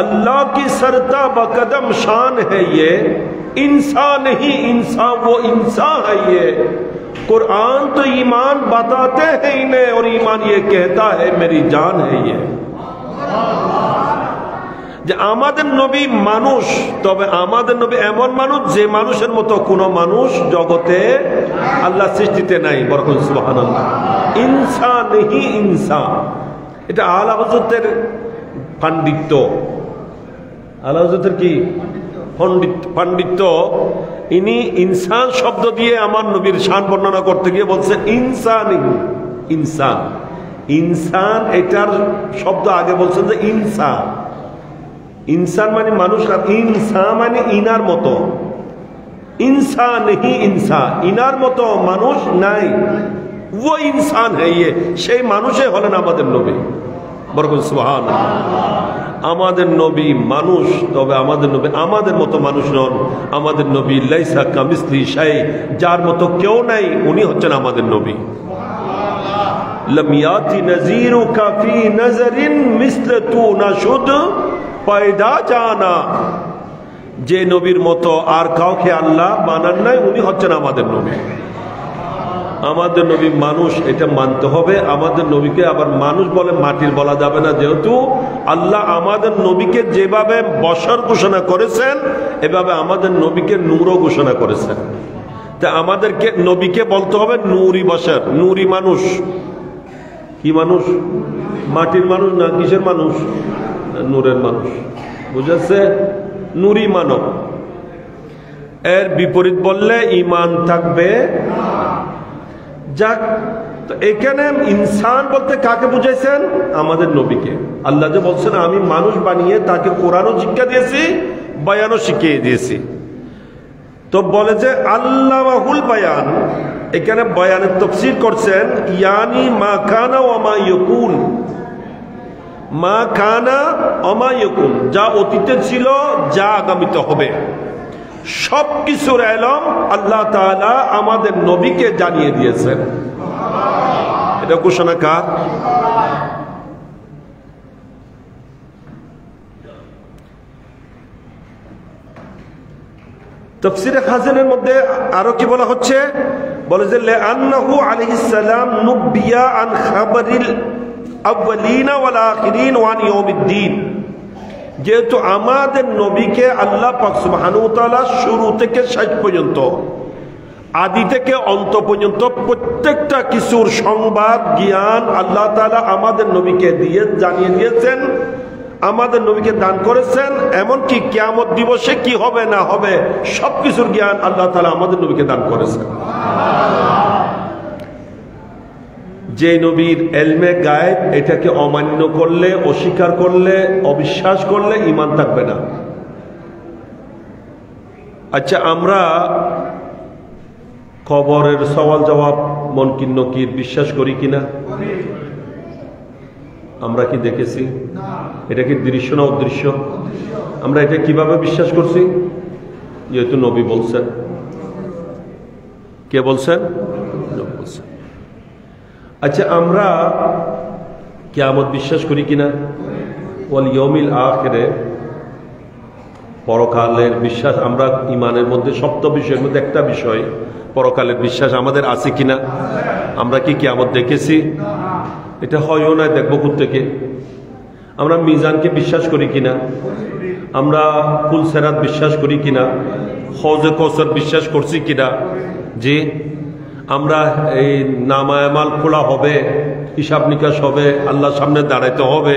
A: अल्लाह की सरता बकदम शान है ये, इंसान नहीं इंसान वो इंसान है ये। कुरान तो ईमान बताते हैं इन्हें और ईमान ये कहता है मेरी जान है ये। যে আমাদের নবী মানুষ, তবে আমাদের নবী এমন মানুষ যে মানুষের মতো কোনো মানুষ জগতে আল্লাহ সৃষ্টিতে নাই। বরকত সুবহানাল্লাহ। ইনসান হি ইনসান, এটা আলা হযরতের পাণ্ডিত্য। আলা হযরতের কি পাণ্ডিত্য। ইনি ইনসান শব্দ দিয়ে আমার নবীর শান বর্ণনা করতে গিয়ে বলছেন ইনসান ইনসান। ইনসান এটার শব্দ আগে বলছেন যে ইনসান। ইনসান মানে মানুষ, ইনসান মানে ইনার মতো। ইনসান হি ইনসান, ইনার মতো মানুষ নাই। ও ইনসান হ্যাঁ, সেই মানুষে হলেন আমাদের নবী। বরকত সুবহানাল্লাহ। আমাদের নবী মানুষ, তবে আমাদের নবী আমাদের মতো মানুষ নন। আমাদের নবী লাইসা কামিসলি শাই, যার মতো কেউ নাই, উনি হচ্ছেন আমাদের নবী। লাম ইয়াতি নাযীরুকা ফি নাযরিন মিসল তু নাশুদ পয়দা জানা। যে নবীর মতো আর কাউকে আল্লাহ বানান নাই, উনি হচ্ছেন আমাদের নবী। আমাদের নবী মানুষ, এটা মানতে হবে। আমাদের নবীকে আবার মানুষ বলে মাটির বলা যাবে না, যেহেতু আল্লাহ আমাদের নবীকে যেভাবে বশর ঘোষণা করেছেন, এভাবে আমাদের নবীকে নূরও ঘোষণা করেছেন। তা আমাদেরকে নবীকে বলতে হবে নূরি বশর, নূরি মানুষ। কি মানুষ? মাটির মানুষ না, কিসের মানুষ? নূরের মানুষ। বুঝেছে? নূরি মানব। এর বিপরীত বললে ঈমান থাকবে। যাক, তো এখানে ইনসান বলতে কাকে বুঝাইছেন? আমাদের নবীকে। আল্লাহ যে বলছেন আমি মানুষ বানিয়ে তাকে কোরআনও শিক্ষা দিয়েছি, বয়ানও শিখিয়ে দিয়েছি। তো বলে যে আল্লামাহুল বায়ান, এখানে বয়ানের তাফসীর করছেন ইয়ানি মা কানা ওয়া মা ইয়াকুন। মা কানা ওয়া মা ইয়াকুন, যা অতীতে ছিল, যা আগামীতে হবে, সব কিছুর ইলম আল্লাহ তাআলা আমাদের নবীকে জানিয়ে দিয়েছেন। এটা ঘোষণা কার? তাফসীরে খাজানের মধ্যে আরো কি বলা হচ্ছে? বলে যে লিআন্নাহু আলাইহিস সালাম নুবিয়া আন খাবারিল আউয়ালিনা ওয়াল আখিরিন ওয়া আন ইয়াউমিদ্দিন। যেহেতু আমাদের নবীকে আল্লাহ পাক সুবহানাহু ওয়া তাআলা শুরু থেকে শেষ পর্যন্ত, আদি থেকে অন্ত পর্যন্ত প্রত্যেকটা কিছুর সংবাদ জ্ঞান আল্লাহ তাআলা আমাদের নবীকে দিয়ে জানিয়ে দিয়েছেন, আমাদের নবীকে দান করেছেন। এমনকি কিয়ামত দিবসে কি হবে না হবে সবকিছুর জ্ঞান আল্লাহ তাআলা আমাদের নবীকে দান করেছেন। যে নবীর এলমে গায়েব, এটাকে অমান্য করলে, অস্বীকার করলে, অবিশ্বাস করলে ঈমান থাকবে না। আচ্ছা, আমরা কবরের সওয়াল জবাব, মুনকির নকির বিশ্বাস করি কিনা? আমরা কি দেখেছি? এটা কি দৃশ্য না অদৃশ্য? আমরা এটা কিভাবে বিশ্বাস করছি? যেহেতু নবী বলছেন। কে বলছেন? নবী বলছেন। আচ্ছা, আমরা কিয়ামত বিশ্বাস করি কিনা? ওয়াল ইয়াউমিল আখিরে, পরকালের বিশ্বাস। আমরা ঈমানের মধ্যে সপ্ত বিষয়ের মধ্যে একটা বিষয় পরকালের বিশ্বাস আমাদের আছে কিনা? আমরা কি কিয়ামত দেখেছি? এটা হয়ও না, দেখবো কোত্থেকে? আমরা মিজানকে বিশ্বাস করি কিনা? আমরা ফুল সেরাত বিশ্বাস করি কিনা? হৌজে কৌসর বিশ্বাস করছি কিনা? জি। আমরা এই নামায়ামাল খোলা হবে, হিসাব নিকাশ হবে, আল্লাহর সামনে দাঁড়াইতে হবে,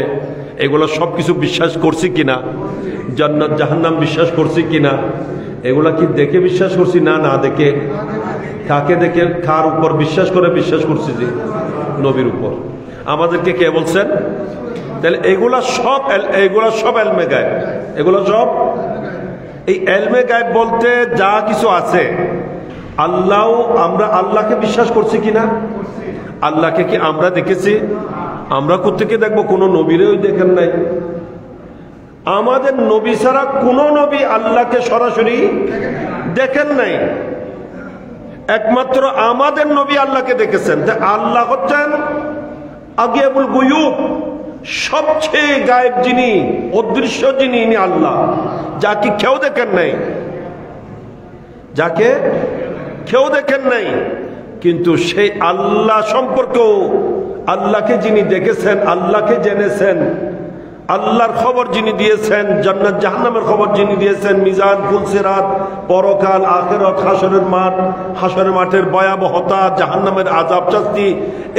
A: এগুলো সব কিছু বিশ্বাস করছি কিনা? জান্নাত জাহান্নাম বিশ্বাস করছি কিনা? এগুলা কি দেখে বিশ্বাস করছি না না দেখে? কাকে দেখে, কার উপর বিশ্বাস করে বিশ্বাস করছি? যে নবীর উপর। আমাদেরকে কে বলছেন? তাহলে এগুলা সব এলমে গায়েব। এগুলো সব এই এলমে গায়েব বলতে যা কিছু আছে, আল্লাহ, আমরা আল্লাহকে বিশ্বাস করছি কিনা? আল্লাহকে কি আমরা দেখেছি? আমরা কোত্থেকে দেখবো? কোনো নবীরেও দেখেন নাই। আমাদের নবী ছাড়া কোন নবী আল্লাহকে সরাসরি দেখেন নাই। একমাত্র আমাদের নবী আল্লাহকে দেখেছেন। আল্লাহ হচ্ছেন আগিয়াবুল গুয়ুব, সবচেয়ে গায়েব যিনি, অদৃশ্য যিনি, ইনি আল্লাহ, যাকে কেউ দেখেন নাই, যাকে কেউ দেখেন নাই। কিন্তু সেই আল্লাহ সম্পর্কেও, আল্লাহকে যিনি দেখেছেন, আল্লাহকে জেনেছেন, আল্লাহর খবর যিনি দিয়েছেন, জান্নাত জাহান্নামের খবর যিনি দিয়েছেন, মিজান, ফুলসিরাত, পরকাল, আখিরাত, হাসরের মাঠ, হাসরের মাঠের ভয়াবহতা, জাহান্নামের আযাব শাস্তি,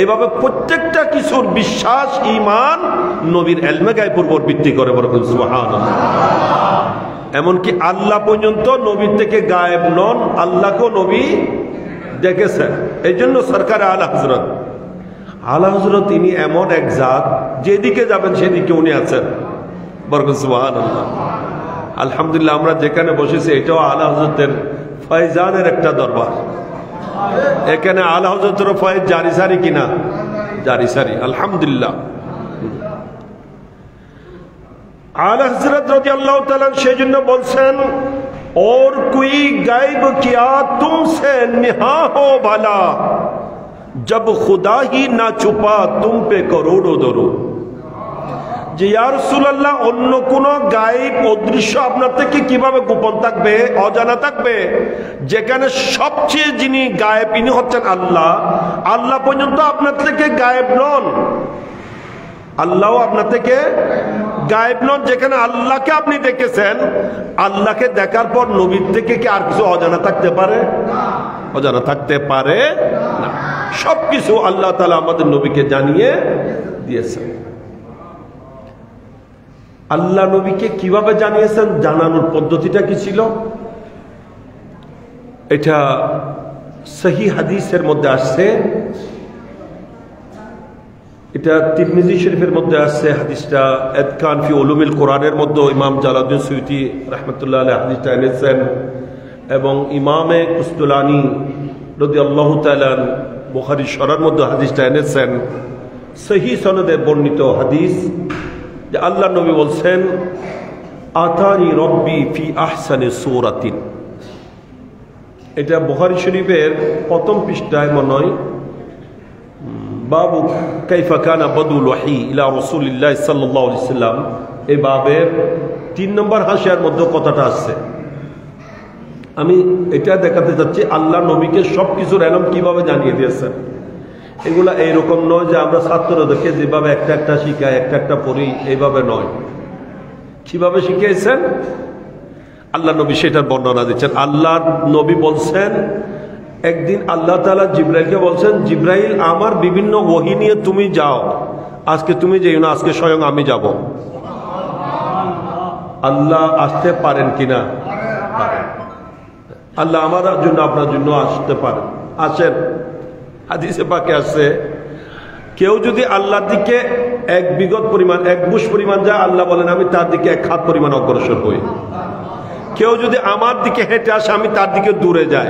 A: এভাবে প্রত্যেকটা কিছুর বিশ্বাস, ঈমান নবীর ইলমে গায়বের উপর ভিত্তি করে। বলুন সুবহানাল্লাহ। এমনকি আল্লাহ পর্যন্ত নবীর থেকে গায়েব নন, আল্লাহকেও নবী দেখেছেন। এই জন্য সরকার আলা হযরত তিনি এমন এক জাত, যেদিকে যাবেন সেদিকে উনি আছেন। বরকত সুবহানাল্লাহ। আলহামদুলিল্লাহ, আমরা যেখানে বসেছি এটাও আলা হযরতের ফয়জানের একটা দরবার। এখানে আলা হযরতের ফয়েজ জারি সারি কিনা? জারি সারি, আলহামদুলিল্লাহ। आला हजरत रज़ियल्लाहु ताला সেই জন্য বলছেন, और कोई गायब किया तुमसे निहा हो भला, जब खुदा ही ना छुपा तुम पे करोड़ों दरूद। যে ইয়া রাসূলুল্লাহ, অন্য কোন গায়েব অদৃশ্য আপনার থেকে কিভাবে গোপন থাকবে, অজানা থাকবে, যেখানে সবচেয়ে যিনি গায়েব ইনি হচ্ছেন আল্লাহ। আল্লাহ পর্যন্ত আপনার থেকে গায়েব নন, আল্লাহও আপনার থেকে গায়েব নন। যেখানে আল্লাহকে আপনি দেখেছেন, আল্লাহকে দেখার পর নবীর থেকে কি আর কিছু অজানা থাকতে পারে? অজানা থাকতে পারে না। সবকিছু আল্লাহ তাআলা আমাদের নবীকে জানিয়ে দিয়েছেন। আল্লাহ নবীকে কিভাবে জানিয়েছেন, জানানোর পদ্ধতিটা কি ছিল? এটা সহিহ হাদিসের মধ্যে আসছে, এটা তিরমিজি শরীফের মধ্যে আসছে। হাদিসটা ইতকান ফি উলুমিল কোরআনের মধ্যে ইমাম জালালউদ্দিন সুয়ুতি রাহমাতুল্লাহ আলাইহি হাদিসটা এনেছেন, এবং ইমামে কুস্তুলানি রাদিয়াল্লাহু তাআলা বুখারী শরহের মধ্যে হাদিসটা এনেছেন। সহিহ সনদে বর্ণিত হাদিস, যে আল্লাহ নবী বলছেন, আতানি রব্বি ফি আহসানি সূরাতিন। এটা বুখারী শরীফের প্রথম পৃষ্ঠায় মনে হয়, বাবু কাইফা কানা বদুল ওয়াহি ইলা রাসূলিল্লাহ সাল্লাল্লাহু আলাইহি ওয়াসাল্লাম, এই বাবের 3 নম্বর হাসিয়ার মধ্যে কথাটা আছে। আমি এটা দেখাতে চাচ্ছি আল্লাহ নবীকে সবকিছুর ইলম কিভাবে জানিয়ে দিয়েছেন। এগুলা এইরকম নয় যে আমরা ছাত্রদেরকে যেভাবে একটা একটা শিখাই, একটা একটা পড়ি, এইভাবে নয়। কিভাবে শিখিয়েছেন আল্লাহ নবী সেটার বর্ণনা দিচ্ছেন। আল্লাহ নবী বলছেন, একদিন আল্লাহ তাআলা জিবরাইলকে বলছেন, জিবরাইল, আমার বিভিন্ন ওহী নিয়ে তুমি যাও, আজকে তুমি যেও না, আজকে স্বয়ং আমি যাব। আল্লাহ আসতে পারেন কিনা? পারেন। আল্লাহ আমার জন্য আপনার জন্য আসতে পারেন, আসেন। হাদিসে পাকে আসছে, কেউ যদি আল্লাহর দিকে এক বিগত পরিমাণ, এক বুশ পরিমাণ যায়, আল্লাহ বলেন আমি তার দিকে এক হাত পরিমাণ অগ্রসর হই। কেউ যদি আমার দিকে হেঁটে আসে, আমি তার দিকে দূরে যাই।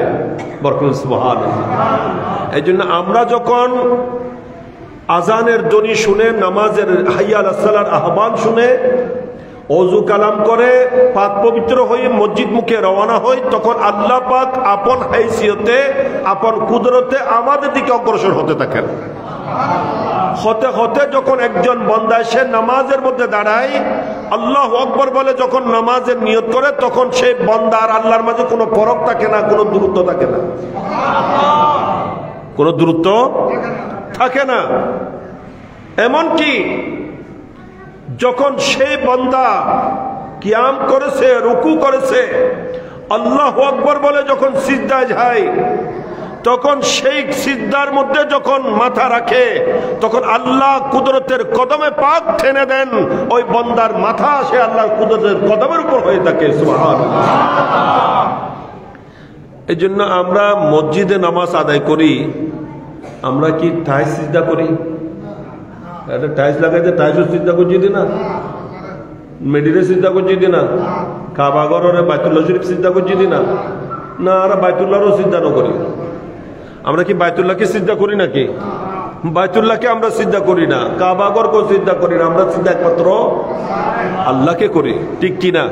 A: বরকত সুবহানাল্লাহ। এই জন্য আমরা যখন আজানের ধ্বনি শুনে, নামাজের হাইয়া আলাস সালার আহ্বান শুনে, ওযু কালাম করে পাক পবিত্র হয়ে মসজিদ মুখে রওনা হই, তখন আল্লাহ পাক আপন হাইসিয়তে, আপন কুদরতে আমাদের দিকে অগ্রসর হতে থাকেন। হতে হতে যখন একজন বান্দা এসে নামাজের মধ্যে দাঁড়ায়, আল্লাহু আকবার বলে যখন নামাজের নিয়ত করে, তখন সেই বান্দা আর আল্লাহর মাঝে কোনো ফরক থাকে না, কোনো দূরত্ব থাকে না, কোনো দূরত্ব থাকে না। এমনকি যখন সেই বান্দা কিয়াম করেছে, রুকু করেছে, আল্লাহু আকবার বলে যখন সিজদায় যায়, তখন সেই সিজদার মধ্যে যখন মাথা রাখে, তখন আল্লাহ কুদরতের কদমে পাক টেনে দেন, ওই বান্দার মাথা সে আল্লাহর কুদরতের কদমের উপর হয়ে থাকে। সুবহানাল্লাহ। এই জন্য আমরা মসজিদে নামাজ আদায় করি, আমরা কি টাইস সিজদা করি? একটা টাইস লাগাইতে টাইসও সিজদা করছি না, মেডিরে সিজদা করছি না, কাবা ঘরে বাইতুল্লাহ শরীফ সিজদা করছি না, না আমরা বাইতুল্লাহরও সিজদা না করি। আমরা কি বাইতুল্লাহকে সিজদা করি নাকি? বাইতুল্লাহকে আমরা সিজদা করি না, কাবা ঘরকেও সিজদা করি না, আমরা সিজদা একমাত্র আল্লাহকে করি। ঠিক কি না?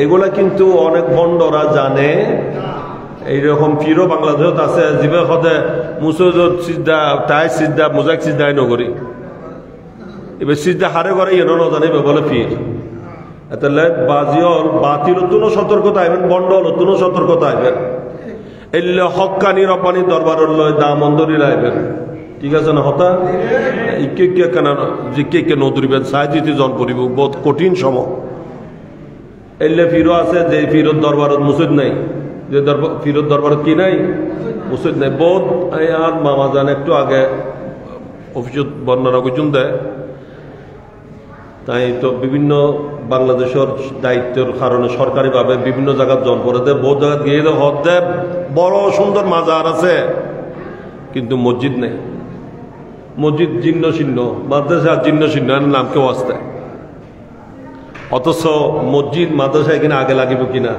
A: এগুলা কিন্তু অনেক ভণ্ডরা জানে এইরকম পীরও বাংলাদেশত আছে যিবে সদে মুসুদত সিদ্ধা তাই সিদ্ধা মোজাক সিদ্ধাই নগরী এবার সিদ্ধা হারে করে এনো নজানিবে বলে পীর এতালে বাজিয়ল বাতিলতুনও সতর্কতা আইবেন বন্ডলতুনও সতর্কতা আইবেন এলে হক্কানি রব্বানি দরবারের লয় দাম অন্দরি লাইবেন ঠিক আছে না হতা ইকে কেন জিকে নদরিবেন সাহায্যতে জন করিব বহুত কঠিন সময় এলে ফিরো আছে যে ফিরত দরবারত মুসুদ নাই যে ফিরত দরবারত কি নাই মুসুদ নাই বহুত আর মামা জান একটু আগে অফিসত বর্ণনা করছেন দেয় তাই তো বিভিন্ন বাংলাদেশের দায়িত্বের কারণে সরকারিভাবে বিভিন্ন জায়গায় জন করে দেয় বহু জায়গায় গিয়ে হদ দেয় বড় সুন্দর মাজার আছে কিন্তু মসজিদ নেই মসজিদ জীর্ণ শীর্ণ মাদ্রাসা জীর্ণ শীর্ণ নাম কেউ আসতে অথচ মসজিদ মাদ্রাসা এখানে আগে লাগিব কিনা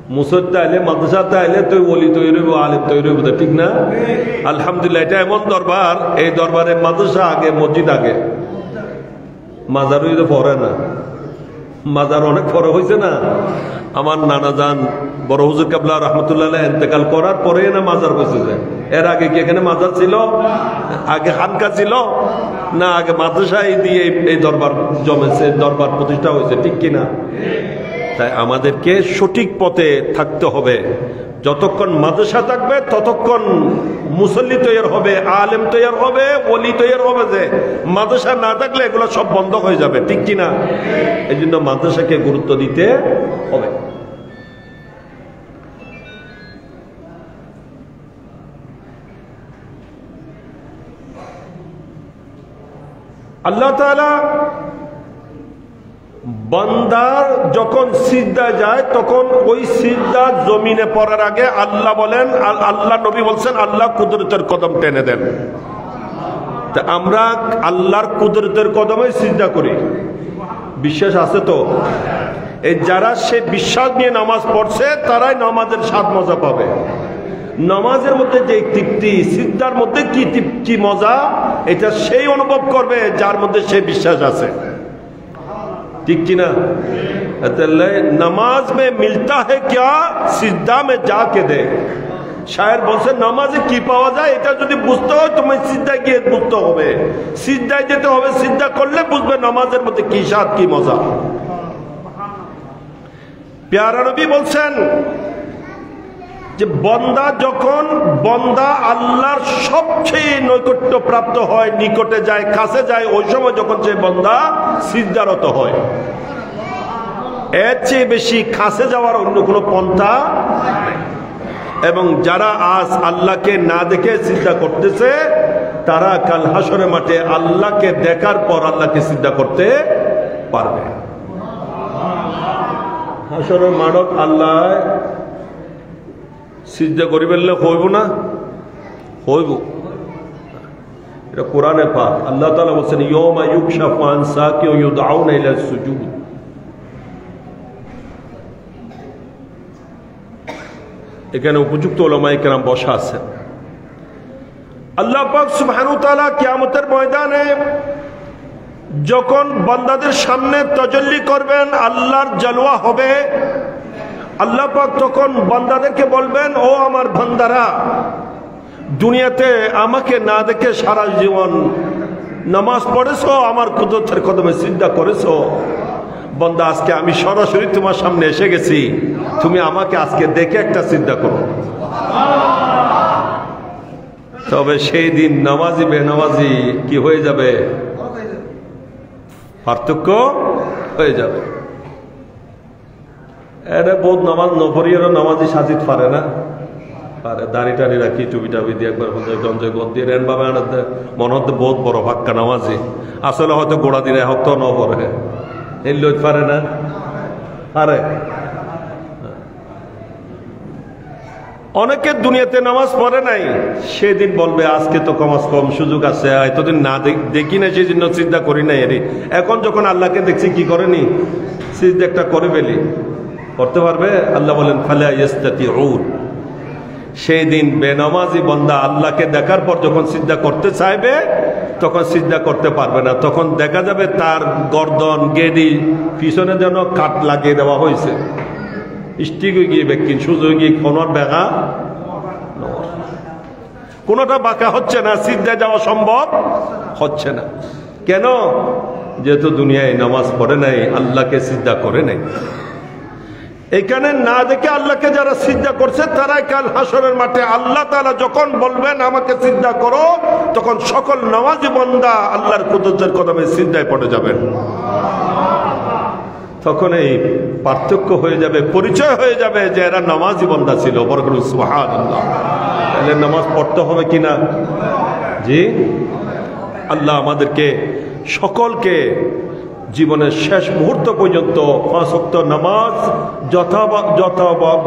A: মুসজিদ আইলে মাদ্রাসাতে আইলে তুই ওলি তৈরি হইব আলেম তৈরি হইব ঠিক না আলহামদুলিল্লাহ এটা এমন দরবার এই দরবারে মাদ্রাসা আগে মসজিদ আগে মাজারই তো পড়ে না মাজার অনেক পরে হয়েছে না আমার নানা যান বড় হুজুর কাবলা রহমতুল্লাহ ইন্তেকাল করার পরে না মাজার হয়েছে যে এর আগে কি এখানে মাজার ছিল আগে খানকা ছিল না আগে মাদ্রাসায় দিয়ে এই দরবার জমেছে দরবার প্রতিষ্ঠা হয়েছে ঠিক কিনা তাই আমাদেরকে সঠিক পথে থাকতে হবে যতক্ষণ মাদ্রাসা থাকবে ততক্ষণ মুসল্লি তৈরি হবে আলেম তৈরি হবে ওলি তৈরি হবে যে মাদ্রাসা না থাকলে এগুলো সব বন্ধ হয়ে যাবে ঠিক কিনা এই জন্য মাদ্রাসাকে গুরুত্ব দিতে হবে আল্লাহ তাআলা বান্দার যখন সিজদা যায় তখন ওই সিজদা জমিনে পড়ার আগে আল্লাহ বলেন আল্লাহ নবী বলছেন আল্লাহ কুদরতের কদম টেনে দেন তা আমরা আল্লাহর কুদরতের কদমে সিজদা করি বিশ্বাস আছে তো এই যারা সে বিশ্বাস নিয়ে নামাজ পড়ছে তারাই নামাজের স্বাদ মজা পাবে নামাজের মধ্যে যে তৃপ্তি সিজদার মধ্যে কি মজা এটা সেই অনুভব করবে যার মধ্যে সে বিশ্বাস আছে ठीक की ना नमाज में मिलता है क्या सिजदा में जाके दे शायर বলছে নামাজে কি পাওয়া যায় এটা যদি বুঝতে হয় তুমি সিজদায় গিয়ে বুঝতে হবে সিজদায় যেতে হবে সিজদা করলে বুঝবে নামাজের মধ্যে কি স্বাদ কি মজা প্যারা নবী বলছেন যে বান্দা যখন বান্দা আল্লাহর সবচেয়ে নৈকট্য প্রাপ্ত হয় নিকটে যায় কাছে যায় ওই সময় যখন সে বান্দা সিজদারত হয় এর চেয়ে বেশি কাছে যাওয়ার অন্য কোনো পন্থা এবং যারা আজ আল্লাহকে না দেখে সিজদা করতেছে তারা কাল হাসরের মাঠে আল্লাহকে দেখার পর আল্লাহকে সিজদা করতে পারবে হাসরের মাঠত আল্লাহ সিজদা করি ফেললে হইব না হইব এটা কোরআনে পাক আল্লাহ তাআলা বলেন ইয়াউমা ইউকশাফু আন সাকি ওয়া ইউদআউনা ইলা সুজুদ এখানে উপযুক্ত উলামায়ে কেরাম বসা আছেন আল্লাহ পাক সুবহানাহু ওয়া তাআলা কিয়ামতের ময়দানে যখন বান্দাদের সামনে তাজাল্লি করবেন আল্লাহর জালওয়া হবে আল্লাহ পাক তখন বান্দাদেরকে বলবেন ও আমার বান্দারা দুনিয়াতে আমাকে না দেখে সারা জীবন নামাজ পড়েছো আমার কুদরতের কদমে সিজদা করেছো বান্দা আজকে আমি সরাসরি তোমার সামনে এসে গেছি তুমি আমাকে আজকে দেখে একটা সিজদা করো তবে সেই দিন নামাজি বেনামাজি কি হয়ে যাবে পার্থক্য হয়ে যাবে এটা বহুত নামাজ নপরিয়েরও নামাজি সাজিত পারে না পারে দাড়ি টাড়ি রাখি টুপি টাপি দিয়ে একবার জঞ্জয় গদ দিয়ে রেন বাবা মনে হতে বহুত বড় ফাক্কা নামাজি আসলে হয়তো গোড়া দিনে হক তো নপরে এই লোক পারে না পারে অনেকে দুনিয়াতে নামাজ পড়ে নাই সেদিন বলবে আজকে তো কমাস কম সুযোগ আছে এতদিন না দেখি না সেই জন্য চিন্তা করি নাই এর এখন যখন আল্লাহকে দেখছি কি করেনি সিজদা একটা করে ফেলি করতে পারবে আল্লাহ বলেন ফালা ইয়াস্তাতিউন সেই দিন বেনামাজি বান্দা আল্লাহকে দেখার পর যখন সিজদা করতে চাইবে তখন সিজদা করতে পারবে না তখন দেখা যাবে তার গর্দন গেডি পিছনে যেন কাট লাগিয়ে দেওয়া হয়েছে স্টিক হয়ে গিয়ে বেকিন সুজ হয়ে গিয়ে কোনোর বেগা কোনোটা বাঁকা হচ্ছে না, সিদ্ধা যাওয়া সম্ভব হচ্ছে না। কেন? যেহেতু দুনিয়ায় নামাজ পড়ে নাই, আল্লাহকে সিদ্ধা করে নাই। এখানে না দেখে আল্লাহকে যারা সিদ্ধা করছে তারাই কাল হাসরের মাঠে আল্লাহ তাআলা যখন বলবেন আমাকে সিদ্ধা করো, তখন সকল নামাজি বান্দা আল্লাহর কুদরতের কদমে সিজদায় পড়ে যাবেন। তখন এই পার্থক্য হয়ে যাবে, পরিচয় হয়ে যাবে যে এরা নামাজি বান্দা ছিল। বড় করে সুবহানাল্লাহ। তাহলে নামাজ পড়তে হবে কিনা? জি। আল্লাহ আমাদেরকে সকলকে জীবনের শেষ মুহূর্ত পর্যন্ত 5 ওয়াক্ত নামাজ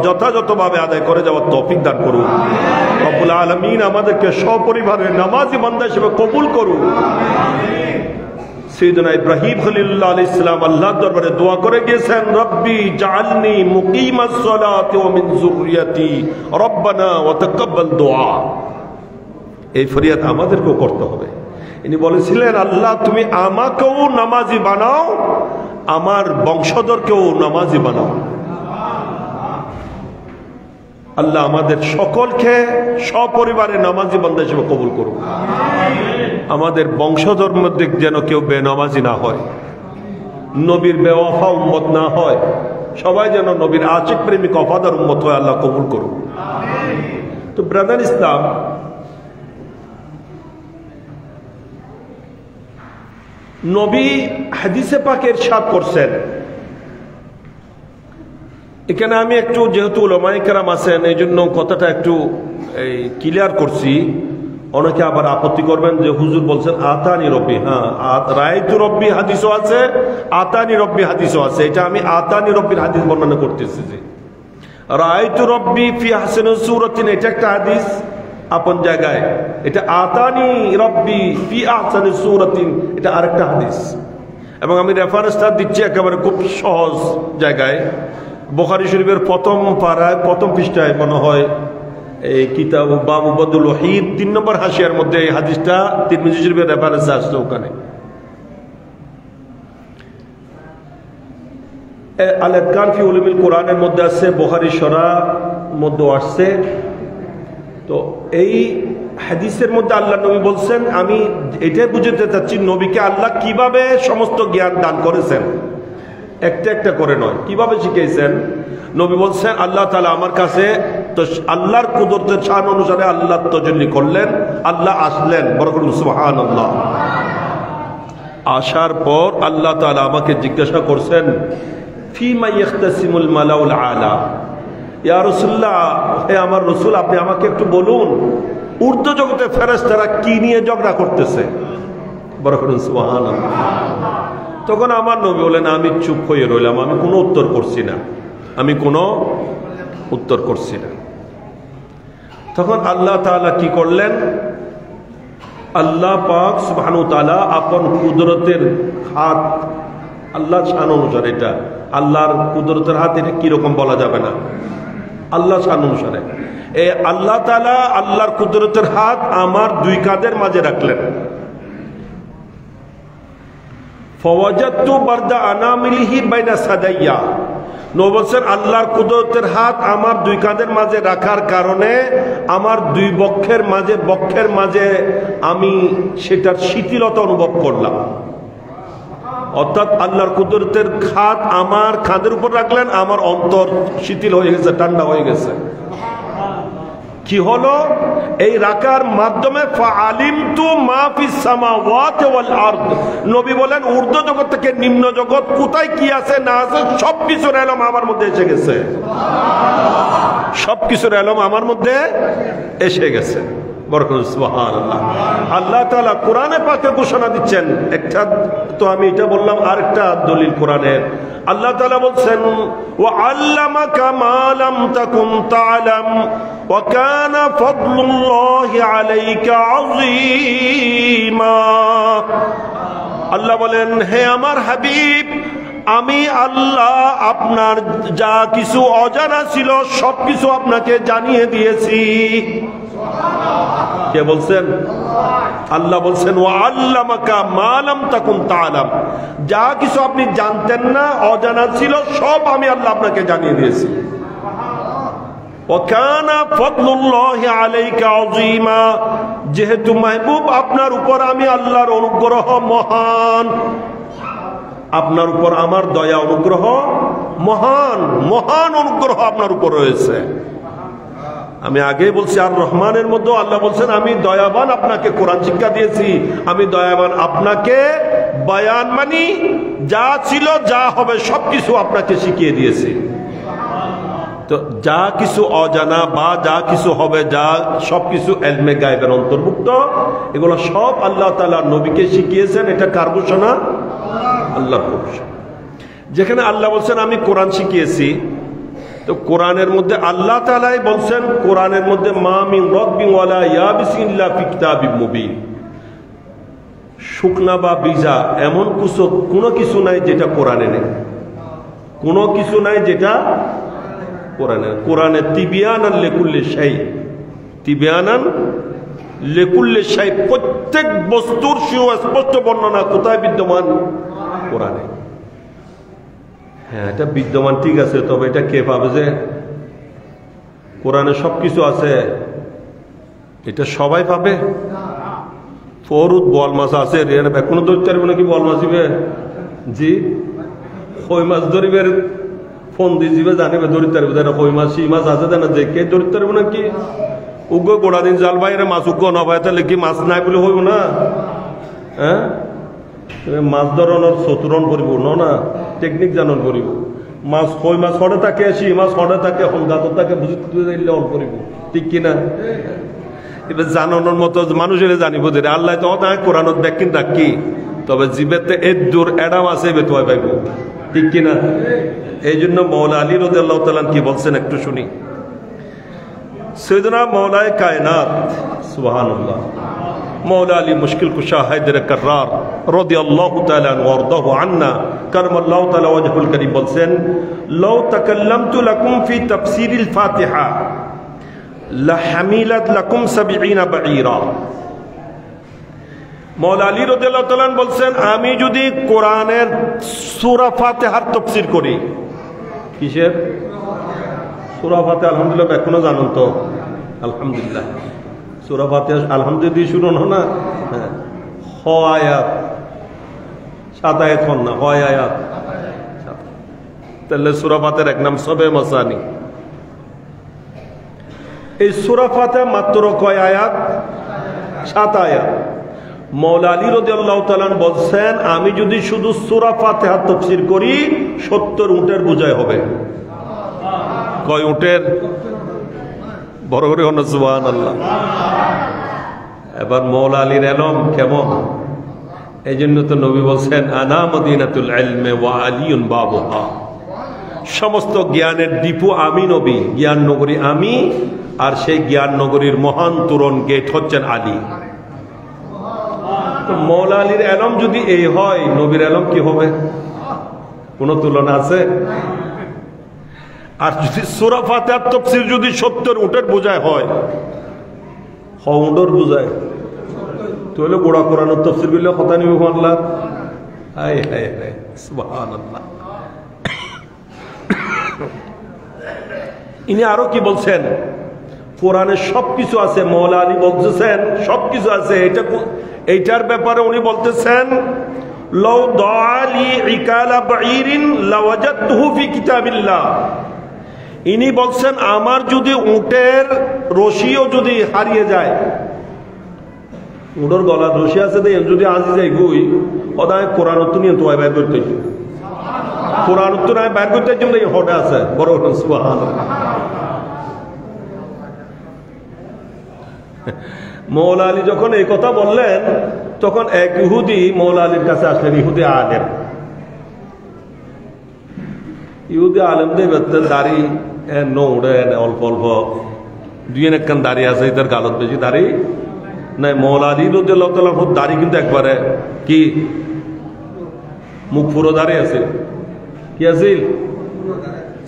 A: যথাযথভাবে আদায় করে যাওয়ার তৌফিক দান করুন। রব্বুল আলামিন আমাদেরকে সপরিবারে নামাজি বান্দা হিসেবে কবুল করুন। সাইয়েদনা ইব্রাহিম খলিলুল্লাহ আলাইহিস সালাম আল্লাহর দরবারে দোয়া করে গিয়েছেন, রব্বি জাআলনি মুকিমাস সালাতি ওয়া মিন যুররিয়াতি রব্বানা ওয়া তাকাব্বাল দুআ। এই ফরিয়াদ আমাদেরকেও করতে হবে। ইনি বলেছিলেন, আল্লাহ তুমি আমাকেও নামাজি বানাও, আমার বংশধরকেও নামাজি বানাও। আল্লাহ আমাদের সকলকে সপরিবারে নামাজি বান্দা হিসেবে কবুল করুন। আমাদের বংশধর মধ্যে যেন কেউ বেনামাজি না হয়, নবীর বেওয়াফা উম্মত না হয়, সবাই যেন নবীর আশিক প্রেমিক ওফাদার উম্মত হয়। আল্লাহ কবুল করুন। তো ব্রাদার ইসলাম, নবী হাদিসে পাকে ইরশাদ করছেন, এখানে আমি একটু যেহেতু উলামায়ে কেরাম আছেন এই জন্য কথাটা একটু ক্লিয়ার করছি। অনেকে আবার আপত্তি করবেন যে হুজুর বলছেন আতানি রব্বি। হ্যাঁ, রায়তু রব্বি হাদিসও আছে, আতানি রব্বি হাদিসও আছে। এটা আমি আতানি রব্বির হাদিস বর্ণনা করতেছি। যে রায়তু রব্বি ফি হাসানিস সূরাতিন, এটা একটা হাদিস আপন জায়গায়। এটা আতানি রব্বি ফি আহসানিস সূরাতিন, এটা আরেকটা হাদিস। এবং আমি রেফারেন্সটা দিচ্ছি একেবারে খুব সহজ জায়গায়। বুখারী শরীফের প্রথম পারায় প্রথম পৃষ্ঠায় মনে হয় এই কিতাব বাবু বদুল ওয়াহিদ 3 নম্বর হাসিয়ার মধ্যে এই হাদিসটা তিরমিজি শরীফের রেফারেন্স আসছে। ওখানে আল ইতকান ফি উলুমিল কোরআনের মধ্যে আছে, বুখারী শরা মধ্যে আসছে। তো এই হাদিসের মধ্যে আল্লাহ নবী বলছেন, আমি এটাই বুঝতে চাচ্ছি নবীকে আল্লাহ কিভাবে সমস্ত জ্ঞান দান করেছেন, একটা একটা করে নয়, কিভাবে শিখিয়েছেন। নবী বলছেন আল্লাহ তাআলা আমার কাছে, তো আল্লাহর কুদরতের শান অনুসারে আল্লাহ তাজাল্লি করলেন, আল্লাহ আসলেন। বড় করে সুবহানাল্লাহ। আসার পর আল্লাহ তাআলা আমাকে জিজ্ঞাসা করছেন, ফিমা ইয়াখতাসিমুল মালাউল আলা, ইয়া রাসূলুল্লাহ, হে আমার রাসূল আপনি আমাকে একটু বলুন ঊর্ধ্ব জগতে ফেরেশতারা কি নিয়ে ঝগড়া করতেছে। বড় করে সুবহানাল্লাহ। তখন আমার নবী বলেন, আমি চুপ হয়ে রইলাম, আমি কোনো উত্তর করছি না, আমি কোনো উত্তর করছি না। তখন আল্লাহ তাআলা কি করলেন, আল্লাহ পাক সুবহানাহু ওয়া তাআলা আপন কুদরতের হাত, আল্লাহর শান অনুসারে, এটা আল্লাহর কুদরতের হাত, এটা কিরকম বলা যাবে না, আল্লাহর শান অনুসারে এই আল্লাহ তাআলা আল্লাহর কুদরতের হাত আমার 2 কাঁধের মাঝে রাখলেন। ফাওয়াজাতু বারদা আনামিলিহি বাইনা সাদাইয়া, নবী বলছেন আল্লাহর কুদরতের হাত আমার 2 কাঁধের মাঝে রাখার কারণে আমার 2 বক্ষের মাঝে আমি সেটার শিথিলতা অনুভব করলাম। অর্থাৎ আল্লাহর কুদরতের হাত আমার কাঁধের উপর রাখলেন, আমার অন্তর শিথিল হয়ে গেছে, ঠান্ডা হয়ে গেছে। কি হলো? এই রাখার মাধ্যমে ফাআলিমতু মা ফিস সামাওয়াতি ওয়াল আরদ, নবী বলেন ঊর্ধ্ব জগৎ থেকে নিম্ন জগৎ কোথায় কি আছে না আছে সবকিছুর ইলম আমার মধ্যে এসে গেছে। সবকিছুর ইলম আমার মধ্যে এসে গেছে। বরকত সুবহানাল্লাহ। আল্লাহ তাআলা কোরআনে পাকে ঘোষণা দিচ্ছেন, একটা তো আমি এটা বললাম, আরেকটা দলিল কোরআনের। আল্লাহ তাআলা বলছেন, ওয়া আল্লামাকা মা লাম তাকুন তা'লাম ওয়া কানা ফাদলুল্লাহি আলাইকা আযীমা। আল্লাহ বলেন, হে আমার হাবিব, আমি আল্লাহ আপনার যা কিছু অজানা ছিল সবকিছু আপনাকে জানিয়ে দিয়েছি। কে বলছেন? আল্লাহ বলছেন, ওয়া আল্লামাকা মা লাম তাকুন তা'লাম, যা কিছু আপনি জানতেন না, অজানা ছিল, সব আমি আল্লাহ আপনাকে জানিয়ে দিয়েছি। ওয়াকানা ফাদলুল্লাহি আলাইকা আযীমা, যেহেতু মাহবুব আপনার উপর আমি আল্লাহর অনুগ্রহ মহান, আপনার উপর আমার দয়া অনুগ্রহ মহান, মহান অনুগ্রহ আপনার উপর রয়েছে। আমি আগেই বলছি আর রহমানের মধ্যে আল্লাহ বলছেন আমি দয়াবান, আপনাকে কোরআন শিক্ষা দিয়েছি, আমি দয়াবান আপনাকে বয়ান মানি যা ছিল যা হবে সবকিছু আপনাকে শিখিয়ে দিয়েছি। তো যা কিছু অজানা বা যা কিছু হবে, যা সবকিছু ইলমে গায়বের অন্তর্ভুক্ত, এগুলো সব আল্লাহ তাআলা নবীকে শিখিয়েছেন। এটা কার ঘোষণা? আল্লাহর ঘোষণা। যেখানে আল্লাহ বলছেন আমি কোরআন শিখিয়েছি, তো কোরআনের মধ্যে আল্লাহ তাআলাই বলছেন কোরআনের মধ্যে মা মিন রাব্বিন ওয়ালা ইয়াবিসিন ইল্লা ফি কিতাবিম মুবিন, শুকনা বা বীজা এমন কোনো কিছু নাই যেটা কোরআনে নেই, কোনো কিছু নাই যেটা কোরআনে। কোরআনে তিবিয়ানান লিকুল্লি শাই, তিবিয়ানান লিকুল্লি শাই, প্রত্যেক বস্তুর সুস্পষ্ট বর্ণনা কোথায় বিদ্যমান? কোরআনে। হ্যাঁ, এটা বিদ্যমান ঠিক আছে, তবে এটা কে পাবে যে কোরআনে সবকিছু আছে? এটা সবাই পাবে? ফরুদ বল মাছ আছে, কোনো ধরতে পারবে নাকি? বল মাছ দিবে জি, কই মাছ ধরিবে ফোন দিয়ে দিবে, জানিবে ধরতে পারবে না। কই মাছ সেই মাছ আছে জানা, যে কে ধরতে পারবে নাকি? উগ্র গোড়া দিন জাল বাইরে মাছ উগ্র না পায়, তাহলে কি মাছ নাই বলে হইব না? হ্যাঁ, মাছ ধরানোর চতুরণ করিব না, টেকনিক জানন করিব। মাছ কই মাছ হরে থাকে, সেই মাছ হরে থাকে, গাতর থাকে, বুঝতে দিলে অন করিব, ঠিক কিনা? এবার জানানোর মতো মানুষের জানিব যে আল্লাহ তো কোরআনত দেখেন রাখি, তবে জীবেতে এর দূর এডাম আছে বেতোয় পাইব, ঠিক কিনা? এই জন্য মৌলা আলী রাদিয়াল্লাহু তাআলা কি বলছেন একটু শুনি। সৈয়দনা মৌলায়ে কায়নাত সুবহানাল্লাহ, মৌলা আলী মুশকিল কুশা হায়দার কাররার রাদিয়াল্লাহু তাআলা আনহু ওয়ারদাহু আন্না কাররামাল্লাহু তাআলা ওয়াজহুল কারীম বলছেন, লাউ তাকাল্লামতু লাকুম ফি তাফসিরিল ফাতিহা লাহামিলাত লাকুম ৭০ বাঈরা। মৌলা আলী রাদিয়াল্লাহু তাআলা বলছেন, আমি যদি কোরআনের সূরা ফাতিহার তাফসীর করি, কিসের সূরা ফাতিহা? আলহামদুলিল্লাহ এখনো জানেন তো? আলহামদুলিল্লাহ সূরা ফাতিহা আলহামদুলিল্লাহ শুরু না? হ্যাঁ, হ আয়াত ৭ আয়াত হন না, হয় আয়াত। তাহলে সূরা ফাতিহার এক নাম সবে মাসানি। এই সূরা ফাতিহা মাত্র কয় আয়াত? ৭ আয়াত। মৌলা আলী রাদিয়াল্লাহু তাআলা বলছেন, আমি যদি শুধু সূরা ফাতিহা তাফসীর করি ৭০ উটের বোঝাই হবে। কয় উটের? বড় করে হন সুবহানাল্লাহ। এবার মৌলা আলীর ইলম কেমন? এই জন্য তো নবী বলছেন, আনা মদিনাতুল ইলমি ওয়া আলিয়ুন বাবুহা, সমস্ত জ্ঞানের ডিপো আমি নবী, জ্ঞান নগরী আমি, আর সেই জ্ঞান নগরীর মহান তোরণ গেট হচ্ছেন আলী। তো মৌলা আলীর ইলম যদি এই হয়, নবীর ইলম কি হবে? কোনো তুলনা আছে? আর যদি সূরা ফাতিহার তাফসীর যদি ৭০ উটের বোঝায় হয়, উটের বোঝায়, তাহলে গোড়া কোরআনের তাফসীর করলে কথা নিব আল্লাহ। হায় হায় হায় সুবহানাল্লাহ। ইনি আরো কি বলছেন? কোরআনে সবকিছু আছে, মৌলা আলী বলতেছেন সবকিছু আছে। এইটার ব্যাপারে উনি বলতেছেন, লাউ দাআলি ইকালা বাঈরিন লাওয়াজাদতুহু ফি কিতাবিল্লাহ। ইনি বলছেন, আমার যদি উটের রশিও যদি হারিয়ে যায়, উটের গলার রশি আছে যদি আজি যাই গুই, ওদায় কোরআন তো নিয়ে তো বাইর করতে, কোরআন তো নাই বাইর করতে জন্য হটে আছে। বড় সুবহানাল্লাহ। মৌলা আলী যখন এই কথা বললেন, তখন এক ইহুদি মৌলা আলীর কাছে আসলেন। ইহুদি আলেম, ইহুদি আলেমদের দাড়ি নৌড়ে অল্প অল্প দুই একখান দাড়ি আছে, এদের গালত বেশি দাড়ি নাই। মৌলা আলী রাদিয়াল্লাহু তাআলা দাড়ি কিন্তু একবারে কি মুখ পুরো দাড়ি আছে, কি আছিল?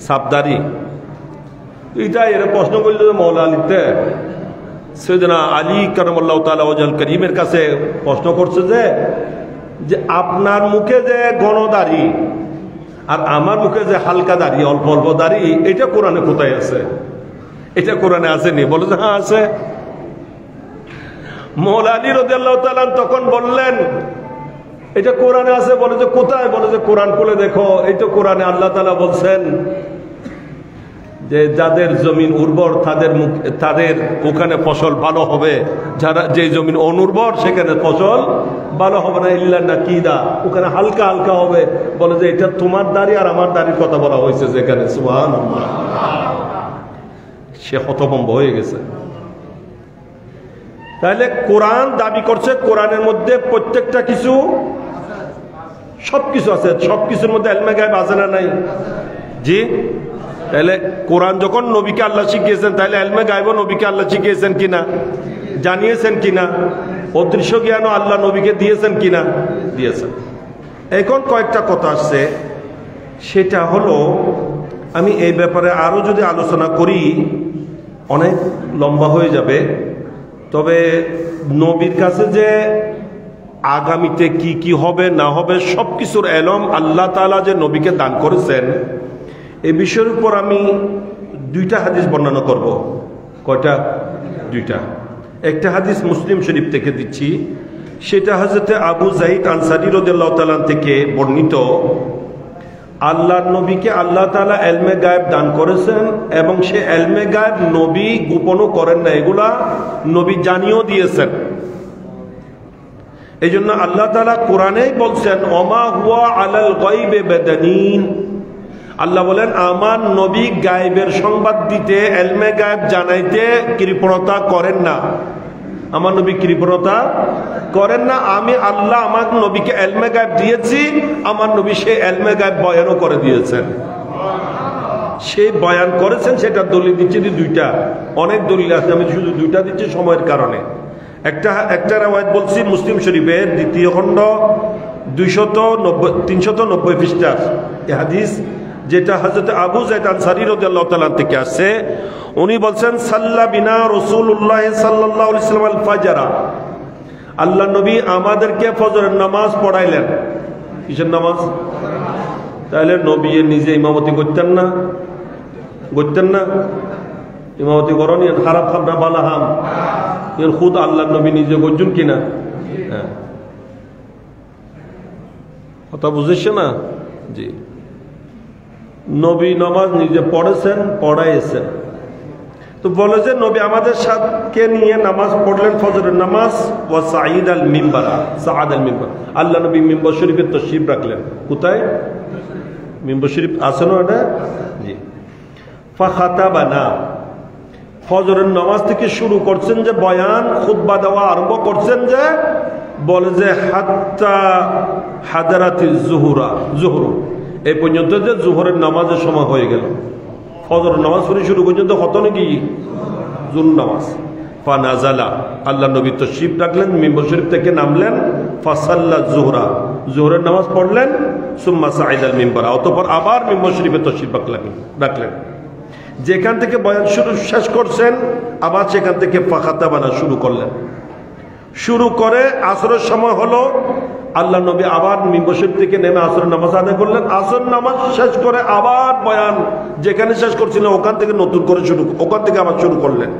A: সাপ দাড়ি। এটা এরা প্রশ্ন করল যে মৌলা আলীতে সৈয়দনা আলী কারামাল্লাহু তাআলা ওয়াজহুল কারীমের কাছে প্রশ্ন করছে যে আপনার মুখে যে ঘন দাড়ি আর আমার মুখে যে হালকা দাড়ি, অল্প অল্প দাড়ি, এটা কোরআনে কোথায় আছে? এটা কোরআনে আসেনি? বলে যে হ্যাঁ আছে। মৌলা আলী রাদিয়াল্লাহু তাআলা তখন বললেন এটা কোরআনে আছে। বলে যে কোথায়? বলে যে কোরআন খুলে দেখো, এই তো কোরআনে আল্লাহ তাআলা বলছেন যে যাদের জমিন উর্বর তাদের ওখানে ফসল ভালো হবে, যারা যে জমিন অনুর্বর সেখানে ফসল ভালো হবে না। ইল্লা নাকিদা, ওখানে হালকা হালকা হবে। বলে যে এটা তোমার দাড়ি আর আমার দাড়ির কথা বলা হয়েছে যেখানে। সুবহানাল্লাহ। সে হতভম্ব হয়ে গেছে। তাহলে কোরআন দাবি করছে কোরআনের মধ্যে প্রত্যেকটা কিছু, সবকিছু আছে। সবকিছুর মধ্যে ইলমে গায়ব আছে না নাই? জি। তাহলে কোরআন যখন নবীকে আল্লাহ শিখিয়েছেন, তাহলে ইলমে গায়ব নবীকে আল্লাহ শিখিয়েছেন কিনা, জানিয়েছেন কিনা? অদৃশ্য জ্ঞানও আল্লাহ নবীকে দিয়েছেন কিনা? দিয়েছেন। এখন কয়েকটা কথা আসছে, সেটা হলো আমি এই ব্যাপারে আরো যদি আলোচনা করি অনেক লম্বা হয়ে যাবে। তবে নবীর কাছে যে আগামীতে কি কি হবে না হবে সবকিছুর এলম আল্লাহ তাআলা যে নবীকে দান করেছেন, এই বিষয়ের উপর আমি দুইটা হাদিস বর্ণনা করব। কয়টা? দুইটা। একটা হাদিস মুসলিম শরীফ থেকে দিচ্ছি, সেটা হযরত আবু যায়েদ আনসারী রাদিয়াল্লাহু তাআলা থেকে বর্ণিত। আল্লাহর নবীকে আল্লাহ তাআলা ইলমে গায়ব দান করেছেন এবং সে ইলমে গায়ব নবী গোপনও করেন না, এগুলা নবী জানিয়েও দিয়েছেন। এই জন্য আল্লাহ তাআলা কোরআনেই বলছেন ওমা হুয়া আলাল গায়বে বিদানীন। আল্লাহ বলেন আমার নবী গায়বের সংবাদ দিতে, ইলমে গায়ব জানাইতে কৃপণতা করেন না। আমার নবী কৃপণতা করেন না। আমি আল্লাহ আমার নবীকে ইলমে গায়ব দিয়েছি, আমার নবী সে ইলমে গায়ব বয়ানও করে দিয়েছেন। সে বয়ান করেছেন, সেটা দলিল দিচ্ছি দুইটা। অনেক দলিল আছে, আমি শুধু দুইটা দিচ্ছি সময়ের কারণে। একটা রাওয়ায়াত বলছি মুসলিম শরীফের দ্বিতীয় খণ্ড 390 পৃষ্ঠার হাদিস, যেটা হযরত আবু যায়েদ আনসারী রাদিয়াল্লাহু তাআলা থেকে আসছে। উনি বলছেন সাল্লা বিনা রাসূলুল্লাহ সাল্লাল্লাহু আলাইহি ওয়াসাল্লাম আল ফাজরা। আল্লাহ নবী আমাদেরকে ফজরের নামাজ পড়াইলেন। কিসের নামাজ? তাহলে নবী নিজে ইমামতি করতেন না? করতেন না? ইমামতি করেন খারাপ খাম না বালা হাম? এর খুদ আল্লাহ নবী নিজে করছেন কিনা? হ্যাঁ, কথা বুঝেছে না? জি। নবী নামাজ নিজে পড়েছেন, পড়াইছেন। তো বলে যে নবী আমাদের সাথে নিয়ে নামাজ পড়লেন, ফজরের নামাজ। ওয়া সাঈদ আল মিম্বার, সাআদ আল মিম্বার। আল্লাহ নবী মিম্বার শরীফে তশরিফ রাখলেন। কোথায়? মিম্বার শরীফ আছে না এটা? জি। ফাখাতাবানা, ফজরের নামাজ থেকে শুরু করছেন যে বয়ান, খুতবা দেওয়া আরম্ভ করছেন যে বলে যে হাত্তা হাদারাতিজ জুহর, এই পর্যন্ত যে জোহরের নামাজের সময় হয়ে গেল। ফজরের নামাজ পড়ে শুরু পর্যন্ত কত নাকি জুহর নামাজ। ফানাজালা, আল্লাহ নবী তশরিফ রাখলেন, মিম্বার শরীফ থেকে নামলেন। ফাসাল্লা জোহরা, জোহরের নামাজ পড়লেন। সুম্মা সাঈদাল মিম্বার, অতঃপর আবার মিম্বার শরীফে তশরিফ রাখলেন। যেখান থেকে বয়ান শেষ করছেন আবার সেখান থেকে ফাখাতাবানা শুরু করলেন। শুরু করে আসরের সময় হলো, আল্লাহ নবী আবার মিম্বার শরীফ থেকে নেমে আসরের নামাজ আদায় করলেন। আসর নামাজ শেষ করে আবার বয়ান যেখানে শেষ করছিলেন ওখান থেকে নতুন করে ওখান থেকে আবার শুরু করলেন।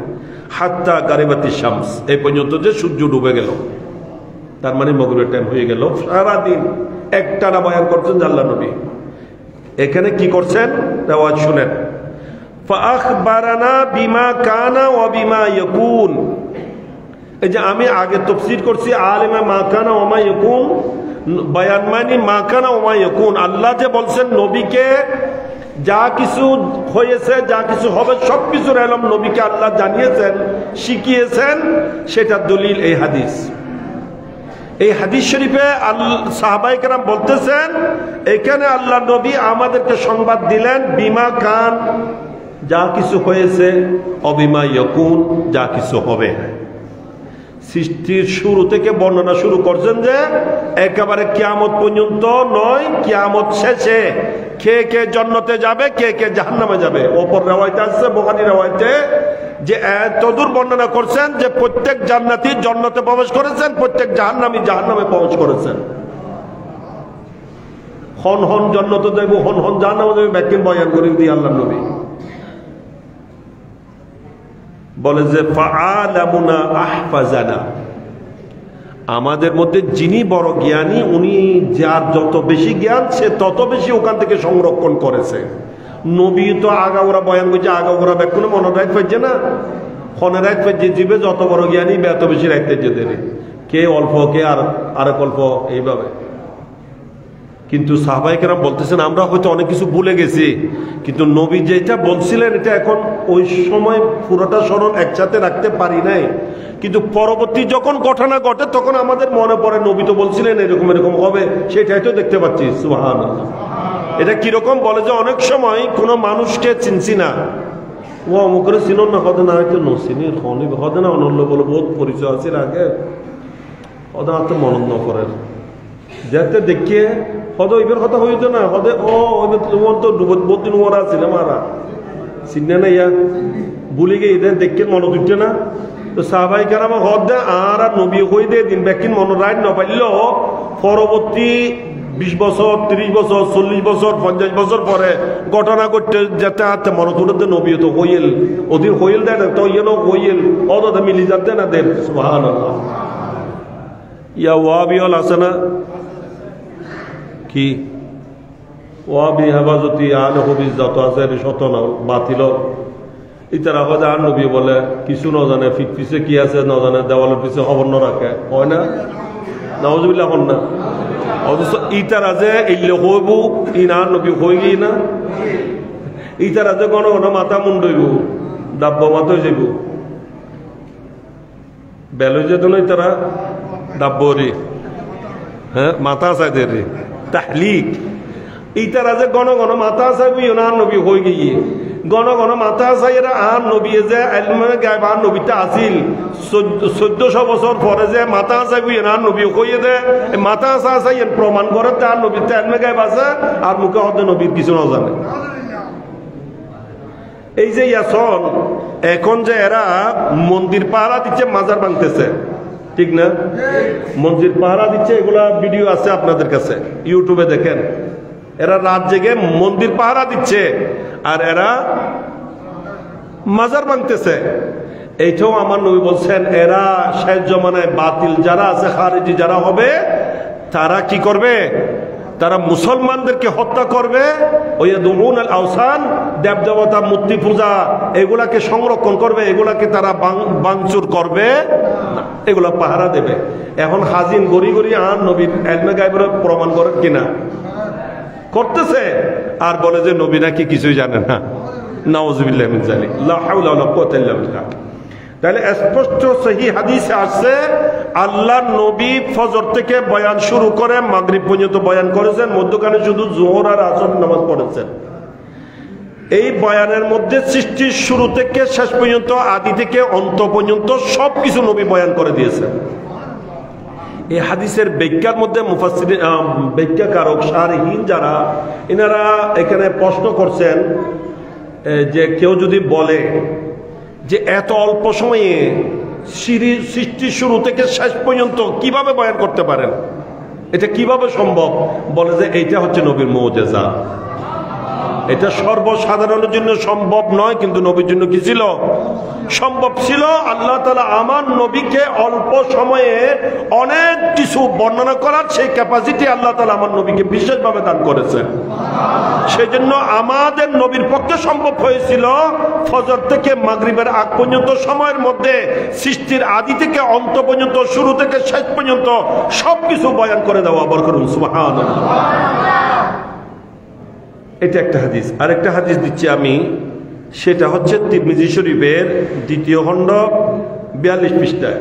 A: হাত্তা গারিবাতি শামস, এই পর্যন্ত যে সূর্য ডুবে গেল, তার মানে মাগরিবের টাইম হয়ে গেল। সারাদিন একটানা বয়ান করছেন আল্লাহ নবী। এখানে কি করছেন রেওয়াজ শুনেন। ফাআখবারানা বিমা কানা ওয়া বিমা ইয়াকুন। এই যে আমি আগে তাফসীর করছি আলিমা মা কানা ওয়া মা ইয়াকুন, বয়ান মানে মা কানা ওয়া মা ইয়াকুন। আল্লাহ যে বলছেন নবীকে যা কিছু হয়েছে, যা কিছু হবে সবকিছুর ইলম নবীকে আল্লাহ জানিয়েছেন, শিখিয়েছেন, সেটা দলিল এই হাদিস। এই হাদিস শরীফে সাহাবায়ে কেরাম বলতেছেন এখানে আল্লাহ নবী আমাদেরকে সংবাদ দিলেন বিমা কান, যা কিছু হয়েছে, অবিমা ইয়াকুন, যা কিছু হবে। সৃষ্টির শুরু থেকে বর্ণনা শুরু করছেন যে একেবারে কিয়ামত পর্যন্ত নয়, কিয়ামত শেষে কে কে জান্নাতে যাবে, কে কে জাহান্নামে যাবে। ওপর রাওয়ায়াতে আছে, বুখারী রাওয়ায়াতে, যে এতদূর বর্ণনা করছেন যে প্রত্যেক জান্নাতি জান্নাতে প্রবেশ করেছেন, প্রত্যেক জাহান্নামী জাহান্নামে প্রবেশ করেছেন। হন হন জান্নাতে যাইব, হন হন জাহান্নামে যাইব, ব্যাখ্যা বয়ান করে দিয়ে আল্লাহ নবী। বলে যে ফাআলামুনা আহফাজানা, আমাদের মধ্যে যিনি বড় জ্ঞানী, উনি যার যত বেশি জ্ঞান সে তত বেশি ওখান থেকে সংরক্ষণ করেছে। নবী তো আগাগোড়া বয়ান করছে, আগাগোড়া ব্যাকুনে মনে রাইত পাইছে না, ফোনে রাইত পাইছে, জীবে যত বড় জ্ঞানী এত বেশি রাইতে যেতে, কে অল্প কে আরেক অল্প এইভাবে। কিন্তু সাহাবায়ে কেরাম বলতেছেন আমরা হয়তো অনেক কিছু ভুলে গেছি, কিন্তু নবী যেটা বলছিলেন এটা এখন ওই সময় পুরোটা স্মরণ একসাথে রাখতে পারি নাই, কিন্তু পরবর্তী যখন ঘটনা ঘটে তখন আমাদের মনে পড়ে নবী তো বলছিলেন এরকম এরকম হবে, সেটাই তো দেখতে পাচ্ছি। সুবহানাল্লাহ। এটা কিরকম বলে যে অনেক সময় কোনো মানুষকে চিনছি না, ও অমুকের চিনন না, হদে না হয়তো নচিনি হদে না অনল্য বলে বহুত পরিচয় আছে আগে, হদে আর তো মনন ন করেন যাতে দেখিয়ে হদে ওইবার কথা হইতো না, হদে ও তোমার তো বদিন ওরা ছিল মারা চিনে না, ইয়া ভুলে গিয়ে এদের দেখে মনে দিচ্ছে না। তো সাহাবায়ে কেরাম হদ দে আর নবী হই দে দিন ব্যাকিন মনে রায় না পাইলেও পরবর্তী 20 বছর 30 বছর 40 বছর 50 বছর পরে ঘটনা করতে যেতে হাতে মনে তুলতে নবী তো হইল ওদিন হইল দেয় না, তো ইয়েন হইল অত মিলি যাতে না দেন। সুবহানাল্লাহ। ইয়া ওয়াবিয়ল আছে না কি, ওয়াবি হেফাজতি আল হবিজ যত আছে শত না বাতিল, ইতারা হজে আর নবী বলে কিছু ন জানে, ফিট পিছে কি আছে ন জানে, দেওয়ালের পিছে খবর ন রাখে, হয় না? নাউজুবিল্লাহ হন না। অথচ ইতারা যে ইল্লে হইব ইনার নবী হয়ে গিয়ে না, ইতারা যে ঘন ঘন মাথা মুন্ডইব, ডাব্ব মাথা হয়ে যাইব, বেল যেত না তারা ডাব্বরি, হ্যাঁ মাথা চাইতে রে তাহলিক, ইতারা যে ঘন ঘন মাথা চাইব ইনার নবী হয়ে গিয়ে, ঘন ঘন মাথা চাইরা আর নবী যে এলমে গায়ব আর নবীটা আসিল 1400 বছর পরে যে মাথা চাইব ইনার নবী হয়ে দে, মাথা চাই প্রমাণ করে তার নবীটা এলমে গায়ব আছে আর মুখে হতে নবীর কিছু না জানে। এই যে ইয়াসন এখন যে এরা মন্দির পাহারা দিচ্ছে, মাজার ভাঙতেছে, ঠিক না? মন্দির পাহারা দিচ্ছে, এগুলা ভিডিও আছে আপনাদের কাছে, ইউটিউবে দেখেন। এরা রাত জেগে মন্দির পাহারা দিচ্ছে আর এরা মাজার ভাঙতেছে। এইটাও আমার নবী বলছেন এরা শেষ জমানায় বাতিল যারা আছে, খারিজি যারা হবে, তারা কি করবে? তারা মুসলমানদেরকে হত্যা করবে, ওই দুউন আল আওসান দেবদেবতা মূর্তি পূজা এগুলাকে সংরক্ষণ করবে, এগুলাকে তারা ভাঙচুর করবে, এগুলা পাহারা দেবে। এখন হাজিন গড়ি গড়ি আর নবীর এলমে গায়বের প্রমাণ করেন কিনা? করতেছে আর বলে যে নবী নাকি কিছুই জানে না। নাউজুবিল্লাহি মিন যালিক, লা হাওলা ওয়ালা কুওয়াতা ইল্লা বিল্লাহ। তাহলে স্পষ্ট সহিহ হাদিসে আসছে আল্লাহর নবী ফজর থেকে বয়ান শুরু করে মাগরিব পর্যন্ত বয়ান করেছেন, মধ্যখানে শুধু যোহর আর আসর নামাজ পড়েছেন। এই বয়ানের মধ্যে সৃষ্টির শুরু থেকে শেষ পর্যন্ত, আদি থেকে অন্ত পর্যন্ত সবকিছু নবী বয়ান করে দিয়েছেন। এই হাদিসের ব্যাখ্যার মধ্যে মুফাসসিরিন ব্যাখ্যাকারক শারহীন যারা, এনারা এখানে প্রশ্ন করছেন যে কেউ যদি বলে যে এত অল্প সময়ে সৃষ্টির শুরু থেকে শেষ পর্যন্ত কিভাবে বয়ান করতে পারেন, এটা কিভাবে সম্ভব? বলে যে এইটা হচ্ছে নবীর মুজিজা, এটা সর্বসাধারণের জন্য সম্ভব নয়, কিন্তু নবীর জন্য কি ছিল? সম্ভব ছিল। আল্লাহ তাআলা আমার নবীকে অল্প সময়ে অনেক কিছু বর্ণনা করার সেই ক্যাপাসিটি আল্লাহ তাআলা আমার নবীকে বিশেষভাবে দান করেছেন। সেই জন্য আমাদের নবীর পক্ষে সম্ভব হয়েছিল ফজর থেকে মাগরিবের আগ পর্যন্ত সময়ের মধ্যে সৃষ্টির আদি থেকে অন্ত পর্যন্ত, শুরু থেকে শেষ পর্যন্ত সবকিছু বয়ান করে দেওয়া। বরকত সুবহানাল্লাহ। এটা একটা হাদিস। আরেকটা হাদিস দিচ্ছি আমি, সেটা হচ্ছে তিরমিজি শরীফের 2য় খণ্ড 42 পৃষ্ঠায়।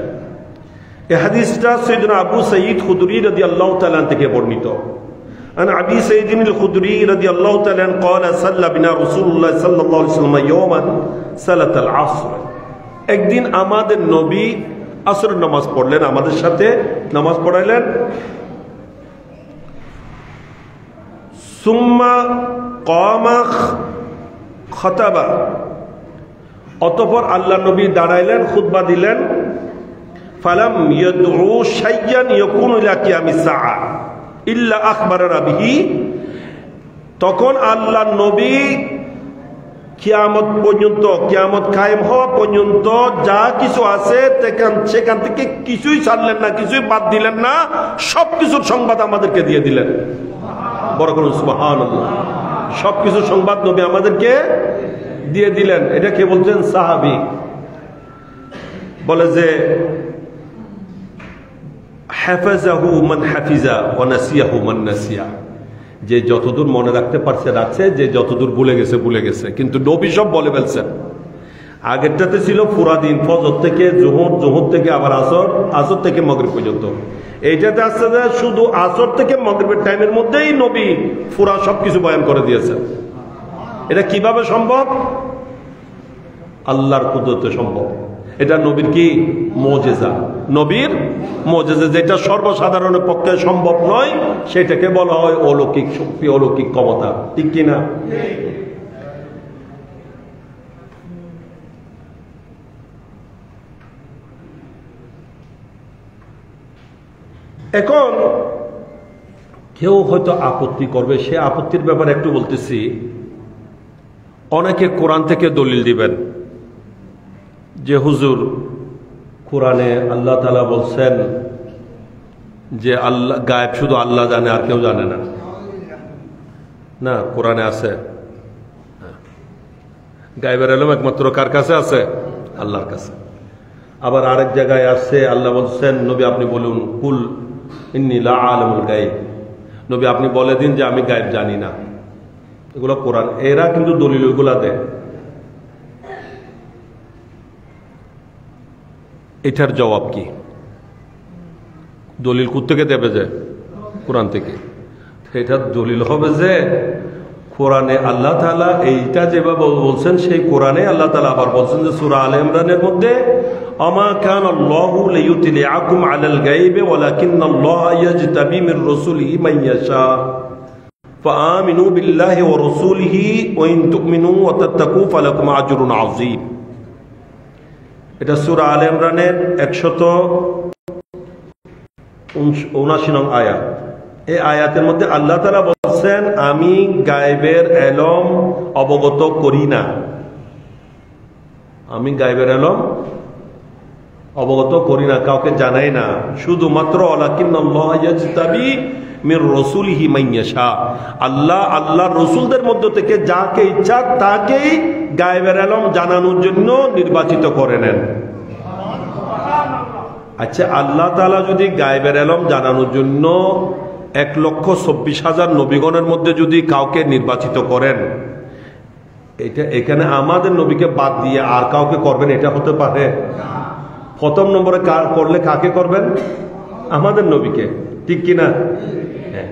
A: এই হাদিসটা সাইয়েদনা আবু সাঈদ খুদরি রাদিয়াল্লাহু তাআলা থেকে বর্ণিত। আন আবি সাঈদ আল খুদরি রাদিয়াল্লাহু তাআলা قال صلى بنا رسول الله صلى الله عليه وسلم يوما صلاه العصر। একদিন আমাদের নবী আসরের নামাজ পড়লেন, আমাদের সাথে নামাজ পড়াইলেন। সুম্মা কামা খতাবা, অতঃপর আল্লাহ নবী দাঁড়াইলেন, খুতবা দিলেন। ফালাম ইয়াদউ শাইয়ান ইয়াকুনু ইলা কিয়ামিস সাআ ইল্লা আখবারা বিহি। তখন আল্লাহ নবী কিয়ামত পর্যন্ত, কিয়ামত কায়েম হওয়া পর্যন্ত যা কিছু আছে সেখান থেকে কিছুই ছাড়লেন না, কিছুই বাদ দিলেন না, সবকিছুর সংবাদ আমাদেরকে দিয়ে দিলেন। বড় করুন সুবহানাল্লাহ। সবকিছুর সংবাদ নবী আমাদেরকে দিয়ে দিলেন। এটা কে বলছেন? সাহাবী। বলে যে হাফাজাহু মান হাফিজা ওয়া নাসিয়াহু মান নাসিয়া, যে যতদূর মনে রাখতে পারছে রাখছে, যে যতদূর ভুলে গেছে ভুলে গেছে। কিন্তু নবী সব বলে ফেলছেন। আগেরটাতে ছিল পুরা দিন, ফজর থেকে জোহর, জোহর থেকে আবার আসর, আসর থেকে মাগরিব পর্যন্ত। এইটাতে আসছে যে শুধু আসর থেকে মাগরিবের টাইমের মধ্যেই নবী পুরা সবকিছু বয়ান করে দিয়েছেন। এটা কিভাবে সম্ভব? আল্লাহর কুদরতে সম্ভব। এটা নবীর কি মুজিজা, নবীর মুজিজা, যেটা সর্বসাধারণের পক্ষে সম্ভব নয়, সেটাকে বলা হয় অলৌকিক শক্তি, অলৌকিক ক্ষমতা। ঠিক কিনা? এখন কেউ হয়তো আপত্তি করবে, সে আপত্তির ব্যাপারে একটু বলতেছি। অনেকে কোরআন থেকে দলিল দিবেন যে হুজুর, কোরআনে আল্লাহ তাআলা বলছেন যে আল্লাহ গায়েব শুধু আল্লাহ জানে, আর কেউ জানে না। না, কোরআনে আছে গায়েবের ইলম একমাত্র কার কাছে আছে? আল্লাহর কাছে। আবার আরেক জায়গায় আছে আল্লাহ বলছেন, নবী আপনি বলুন, কুল ইন্নী লা আলামুল গায়ব, নবী আপনি বলে দিন যে আমি গায়েব জানি না। এগুলো কোরআন। এরা কিন্তু দলিল ওইগুলা দেয়। এটার জবাব কি? দলিল কোত্থেকে দেবে? যে কোরআন থেকে। এটার দলিল হবে যে কোরআনে আল্লাহ তাআলা এইটা যেভাবে বলছেন, সেই কোরআনে আল্লাহ তাআলা আবার বলছেন যে সূরা আলে ইমরানের মধ্যে, আমা কানা আল্লাহু লিয়ুতলিআকুম আলাল গায়বি ওয়ালাকিন্নাল্লাহা ইয়াজতাবি মির রাসূলিহি মান ইয়াশা ফাআমিনু বিল্লাহি ওয়া রাসূলিহি ওয়া ইন তুমিনু ওয়া তাত্তাকু ফালাকুম আজরুন আযীম। এটা সূরা আলে ইমরানের 179 নং আয়াত। এই আয়াতের মধ্যে আল্লাহ তাআলা বলছেন, আমি গায়েবের ইলম অবগত করি না, আমি গায়েবের ইলম অবগত করি না, কাউকে জানাই না। শুধুমাত্র ওয়ালাকিন্নাল্লাহা ইয়াজতাবি মির রাসূলিহি মান ইয়াশা, আল্লাহ আল্লাহর রাসূলদের মধ্য থেকে যাকে ইচ্ছা তাকেই গায়েবের ইলম জানানোর জন্য নির্বাচিত করে নেন। আচ্ছা, আল্লাহ তাআলা যদি গায়েবের ইলম জানানোর জন্য 1,24,000 নবীগণের মধ্যে যদি কাউকে নির্বাচিত করেন, এটা এখানে আমাদের নবীকে বাদ দিয়ে আর কাউকে করবেন? এটা হতে পারে? প্রথম নম্বরে করলে কাকে করবেন? আমাদের নবীকে। ঠিক কিনা? হ্যাঁ।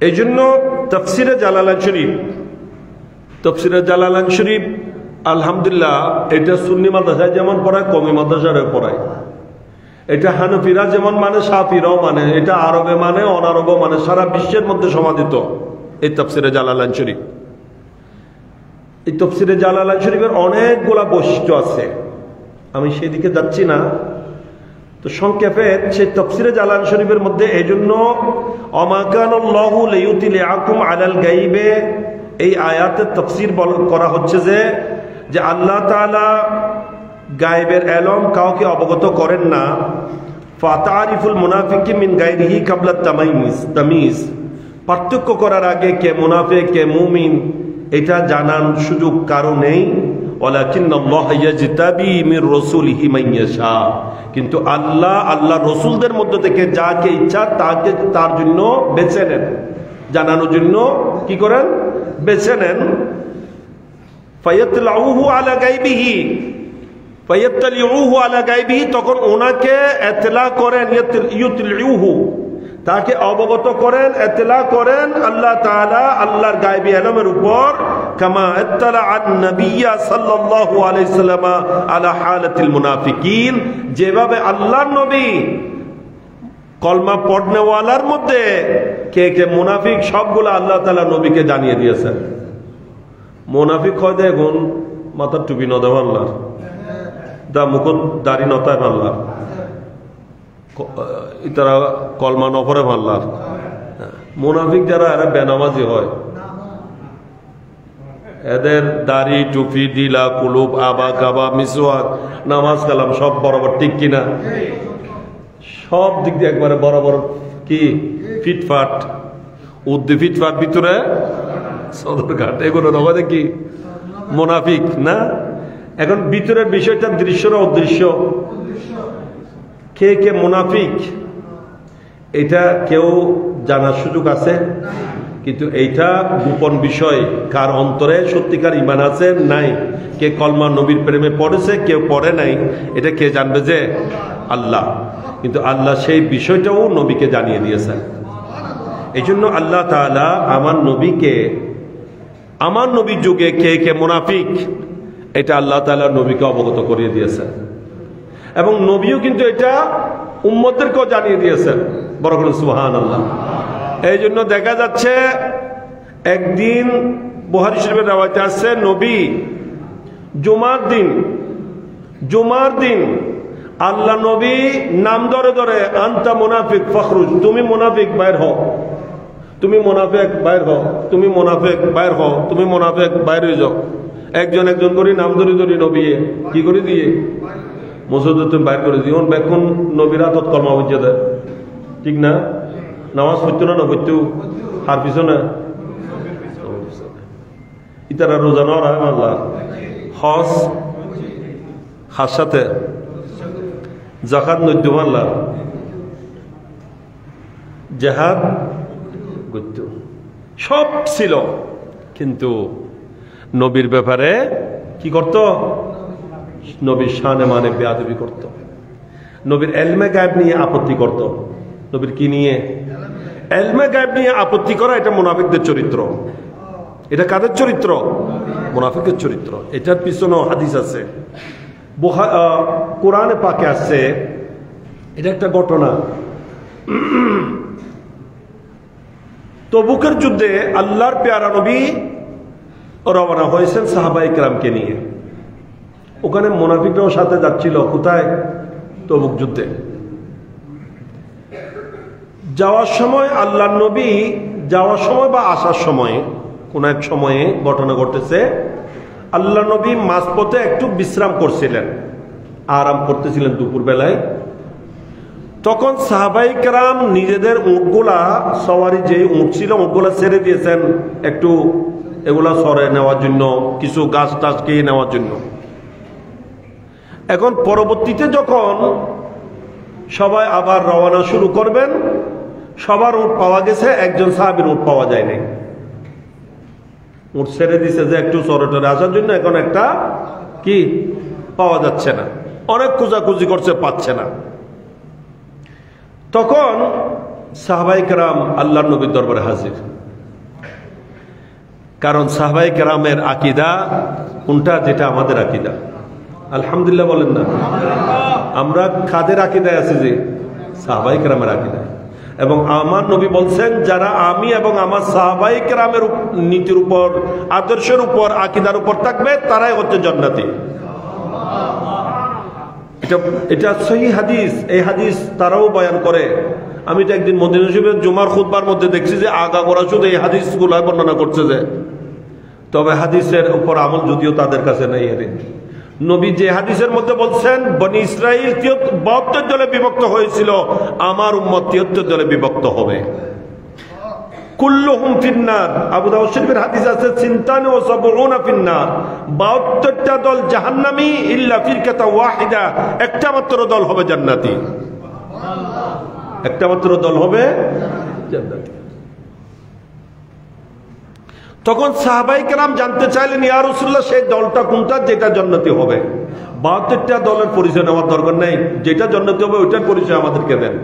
A: এই জন্য তাফসিরে জালালাইন শরীফ, তাফসিরে জালালাইন শরীফ আলহামদুলিল্লাহ, এটা সুন্নি মাদ্রাসায় যেমন পড়ায়, কওমি মাদ্রাসায় পড়ায়। এটা হানাফিরা যেমন মানে, শাফিরাও মানে, এটা আরবে মানে, অনারবও মানে, সারা বিশ্বের মধ্যে সমাদিত এই তাফসিরে জালালাইন শরীফ। এই তাফসিরে জালালাইন শরীফের অনেকগুলা বৈশিষ্ট্য আছে, আমি সেদিকে যাচ্ছি না। তো সংক্ষেপে সেই তাফসিরে জালালাইন শরীফের মধ্যে এই জন্য ওমা কানাল্লাহু লিয়ুতলিআকুম আলাল গায়বে, এই আয়াতের তাফসির করা হচ্ছে যে আল্লাহ তাআলা গায়েবের ইলম কাউকে অবগত করেন না। ফাতারিফুল মুনাফিকি মিন গায়রিহি ক্বাবলা তামিজ, পার্থক্য করার আগে কে মুনাফিক কে মুমিন এটা জানার সুযোগ কারো নেই। ওয়ালাকিন্নাল্লাহা ইয়াজতাবি মির রাসূলিহি মান ইয়াশা, কিন্তু আল্লাহ আল্লাহর রাসূলদের মধ্য থেকে যাকে ইচ্ছা তাকে তার জন্য বেছে নেন, জানানোর জন্য কি করেন? বেছে নেন। ফায়াতলাউহু আলা গায়বিহি, ফায়াতলিউহু আলা গায়বিহি, তখন ওনাকে ইতলা করেন, ইউতলিউহু তাকে অবগত করেন, ইতলা করেন আল্লাহ তাআলা আল্লাহর গায়বী ইলমের উপর। কামা ইত্তালা আন নবিয়্যা সাল্লাল্লাহু আলাইহি সাল্লাম আলা হালাতিল মুনাফিকিন, যেভাবে আল্লাহর নবী কলমা পড়নেওয়ালার মধ্যে কে কে মুনাফিক সবগুলো আল্লাহ তাআলা নবীকে জানিয়ে দিয়েছেন। মুনাফিক হয় দেখুন মাথার টুপি নদাব আল্লাহর, দা মুকুট দাড়ি নতায় আল্লাহর, তারা কলমা নপরে মারলার। মুনাফিক যারা এরা বেনামাজি হয়, এদের দাড়ি টুপি দিলা কুলুপ আবা কাবা মিসওয়াক নামাজ কালাম সব বরাবর, ঠিক কিনা? সব দিক দিয়ে একবারে বরাবর, কি ফিটফাট, উদ্দি ফিটফাট, ভিতরে সদরঘাট, এগুলো নবাদে কি মুনাফিক না? এখন ভিতরের বিষয়টা দৃশ্য না অদৃশ্য? কে কে মুনাফিক এটা কেউ জানার সুযোগ আছে, কিন্তু এইটা গোপন বিষয়। কার অন্তরে সত্যিকার ঈমান আছে নাই, কে কলমা নবীর প্রেমে পড়েছে কেউ পড়ে নাই, এটা কে জানবে? যে আল্লাহ। কিন্তু আল্লাহ সেই বিষয়টাও নবীকে জানিয়ে দিয়েছেন। এই জন্য আল্লাহ তাআলা আমার নবীকে, আমার নবীর যুগে কে কে মুনাফিক এটা আল্লাহ তাআলা নবীকে অবগত করিয়ে দিয়েছেন, এবং নবীও কিন্তু এটা উম্মতদেরকেও জানিয়ে দিয়েছেন। বড় করে সুবহানাল্লাহ। এই জন্য দেখা যাচ্ছে একদিন বুখারী শরীফের রাওয়ায়াতে আছে, নবী জুমার দিন আল্লাহ নবী নাম ধরে ধরে আনতা মুনাফিক ফখরুজ, তুমি মুনাফিক বাইর হও, তুমি মুনাফিক বাইর হও, তুমি মুনাফিক বাইর হও, তুমি মুনাফিক বাইর হয়ে যাও। একজন একজন করে নাম ধরে ধরে নবী কি করে দিয়ে মসজিদে তুমি বাইর করে দিও। এখন নবীর হাতত কলমা বুঝে দেয়, ঠিক না? নামাজ পড়তো না পড়তো, হার পিছনে ইতারা রোজা নেওয়ার হয় আল্লাহ, হজ হার সাথে জাকাত নৈদ্য মাল্লা, জেহাদ গদ্য সব ছিল, কিন্তু নবীর ব্যাপারে কি করত? নবীর শানে মানে বেয়াদবি করত, নবীর এলমে গায়েব নিয়ে আপত্তি করত। নবীর কি নিয়ে? এলমে গায়েব নিয়ে আপত্তি করা, এটা মুনাফিকদের চরিত্র। এটা কাদের চরিত্র? মুনাফিকের চরিত্র। এটার পিছনেও হাদিস আছে, কোরআনে পাকে আছে। এটা একটা ঘটনা, তবুকের যুদ্ধে আল্লাহর পেয়ারা নবী রওনা হয়েছেন সাহাবায়ে কেরামকে নিয়ে। ওখানে মুনাফিকরাও সাথে যাচ্ছিল। কোথায়? তবুক যুদ্ধে যাওয়ার সময় আল্লাহর নবী যাওয়ার সময় বা আসার সময় কোন এক সময়ে ঘটনা ঘটেছে, আল্লাহ নবী মাঝপথে একটু বিশ্রাম করছিলেন, আরাম করতেছিলেন দুপুর বেলায়। তখন সাহাবায়ে কেরাম নিজেদের উটগুলা, সওয়ারি যে উট ছিল উটগুলা ছেড়ে দিয়েছেন একটু এগুলা সরে নেওয়ার জন্য, কিছু গাছ টাছ খেয়ে নেওয়ার জন্য। এখন পরবর্তীতে যখন সবাই আবার রওনা শুরু করবেন, সবার উট পাওয়া গেছে, একজন সাহাবীর উট পাওয়া যায় নাই। উট ছেড়ে দিছে যে একটু সরে টরে আসার জন্য, এখন একটা কি পাওয়া যাচ্ছে না, অনেক খোঁজাখুঁজি করছে, পাচ্ছে না। তখন সাহাবায়ে কেরাম আল্লাহর নবীর দরবারে হাজির। কারণ সাহাবায়ে কেরামের আকীদা কোনটা? যেটা আমাদের আকীদা। আলহামদুলিল্লাহ বলেন না? আমরা কাদের আকীদায় আছি? যে সাহাবায়ে কেরামের আকীদায়। এবং আমার নবী বলছেন, যারা আমি এবং আমার সাহাবায়ে কেরামের নীতির উপর, আদর্শের উপর, আকীদার উপর থাকবে তারাই হচ্ছে জান্নাতি। এটা সহিহ হাদিস। এই হাদিস তারাও বয়ান করে। আমি তো একদিন মদিনা শরীফের জুমার খুতবার মধ্যে দেখছি যে আগাগোড়া শুধু এই হাদিসগুলো বর্ণনা করছে যে, তবে হাদিসের উপর আমল যদিও তাদের কাছে নেই। নবী যে হাদিসের মধ্যে বলছেন বনি ইসরাইল 72 দলে বিভক্ত হয়েছিল, আমার উম্মত 73 দলে বিভক্ত হবে। কুল্লুহুম ফিন্নার। আবু দাউদ শরীফের হাদিস আছে, সিনতান ওয়া সাবউনা ফিন্নার, 72টা দল জাহান্নামী, ইল্লা ফিরকাতা ওয়াহিদা, একটা মাত্র দল হবে জান্নাতি। একটা মাত্র দল হবে জান্নাতি। তখন সাহাবায়ে কেরাম জানতে চাইলেন, ইয়া রাসূলুল্লাহ, সেই দলটা কোনটা যেটা জান্নাতি হবে? 72টা দলের পরিচয় নেওয়ার দরকার নেই, যেটা জান্নাতি হবে ওইটার পরিচয় আমাদেরকে দেন।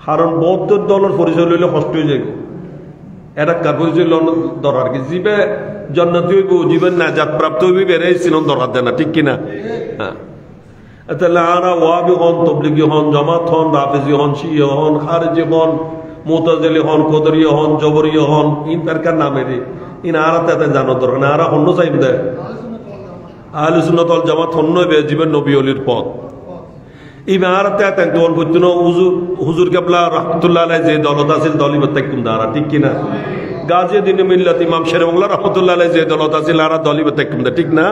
A: কারণ 72 দলের পরিচয় লইলে কষ্ট হয়ে যায়। এটা কার পরিচয় দরকার কি? জীবে জান্নাতি হইব, জীবের নাজাত প্রাপ্ত হইবে, বেড়ে সিনন দরকার দেয় না, ঠিক কিনা? হ্যাঁ। তাহলে আরা ওয়াবি হন, তবলিগি হন, জামাত হন, রাফেজি হন, শিয়া হন, খারেজি হন, মুতাজিলি হন, কদরিয়া হন, জবরিয়া হন, ইন তারকার নামেরই ইন আরা তাতে জানো দরকার না। আরা হন্য চাইব দেয় আহলে সুন্নাত ওয়াল জামাত হন্য হইবে জীবের নবী ওলির পথ। ইমারতে তেন দল বইতুন হুজুর কেবলা রহমতুল্লাহ আলাইহি যে দলত আছিল দলিব তাকুম দারা ঠিক কিনা গাজীউদ্দিন মিল্লাত ইমাম শের বাংলা রহমতুল্লাহ আলাইহি যে দলত আছিল আর দলিব তাকুম দা ঠিক না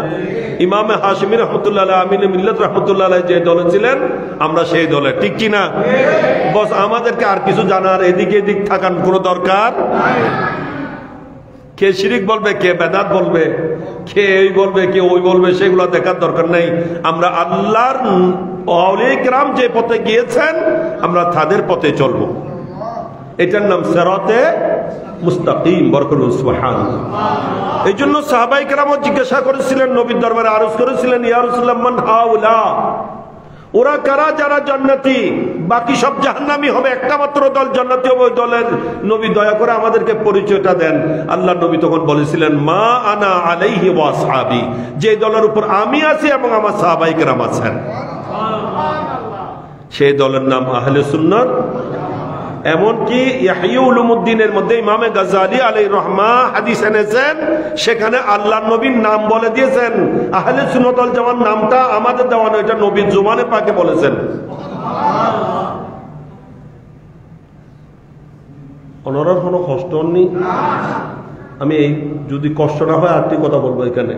A: ইমাম হাশিমি রহমতুল্লাহ আলাইহি আমিন মিল্লাত রহমতুল্লাহ আলাইহি যে দল ছিলেন আমরা সেই দলে ঠিক কিনা বস আমাদেরকে আর কিছু জানার এদিকে এদিক থাকার কোনো দরকার নাই কে শিরিক বলবে কে বেদাত বলবে কে এই বলবে কে ওই বলবে সেগুলো দেখার দরকার নেই আমরা আল্লাহর আউলিয়া কিরাম যে পথে গিয়েছেন আমরা তাদের পথে চলব এটার নাম সিরাতে মুস্তাকিম বরকত সুবহানাল্লাহ এইজন্য সাহাবায়ে কেরাম জিজ্ঞাসা করেছিলেন নবীর দরবারে আরজ করেছিলেন ইয়া রাসূলুল্লাহ মান হাউলা ওরা কারা যারা জান্নাতি বাকি সব জাহান্নামী হবে একটা মাত্র দল জান্নাতি হবে ওই দলের নবী দয়া করে আমাদেরকে পরিচয়টা দেন আল্লাহ নবী তখন বলেছিলেন মা আনা আলাইহি ওয়া আসহাবি যে দলের উপর আমি আছি এবং আমার সাহাবায়ে কেরাম আছেন সেই দলের নাম আহলে সুন্নাত এমনকি ইহয়া উলুমুদ্দিনের মধ্যে ইমাম গাজ্জালি আলাইহির রহমা হাদিস এনেছেন সেখানে আল্লাহর নবীর নাম বলে দিয়েছেন আহলে সুন্নাত ওয়াল জামাত নামটা আমাদের দেওয়া নয় এটা নবীর জুবানে পাকে বলেছেন সুবহানাল্লাহ ওনার কোনো কষ্ট নেই আমি এই যদি কষ্ট না হয় আরেকটি কথা বলবো এখানে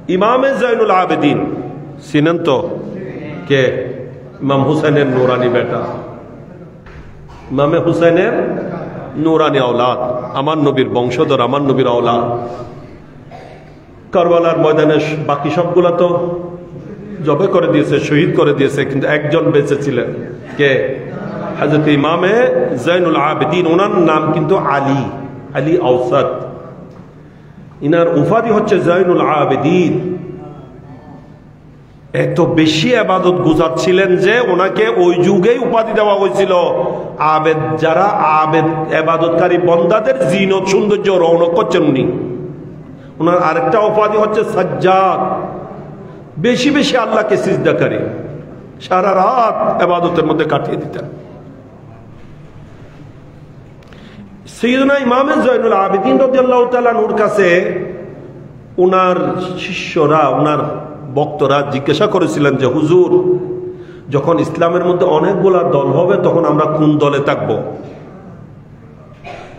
A: ইমামে জাইনুল আবেদিন চিনেন তো কে ইমাম হুসাইনের নুরানি বেটা ইমামে হুসাইনের নুরানি আওলাদ আমার নবীর বংশধর আমার নবীর আওলাদ কারবালার ময়দানে বাকি সবগুলা তো জবে করে দিয়েছে শহীদ করে দিয়েছে কিন্তু একজন বেঁচে ছিলেন কে হযরত ইমামে জাইনুল আবেদিন ওনার নাম কিন্তু আলী আলী আওসাদ ইনার উপাধি হচ্ছে জাইনুল আবেদিন এত বেশি ইবাদত গুজার ছিলেন যে ওনাকে ওই যুগেই উপাধি দেওয়া হয়েছিল আবেদ যারা আবেদ ইবাদতকারী বান্দাদের জিনত সৌন্দর্য রৌনক করছেন উনি ওনার আরেকটা উপাধি হচ্ছে সাজ্জাদ বেশি বেশি আল্লাহকে সিজদাকারী সারা রাত ইবাদতের মধ্যে কাটিয়ে দিতেন সাইয়্যিদুনা ইমাম জাইনুল আবেদিন রাদিয়াল্লাহু তাআলা নূর কাছে ওনার শিষ্যরা ওনার ভক্তরা জিজ্ঞাসা করেছিলেন যে হুজুর যখন ইসলামের মধ্যে অনেকগুলা দল হবে তখন আমরা কোন দলে থাকবো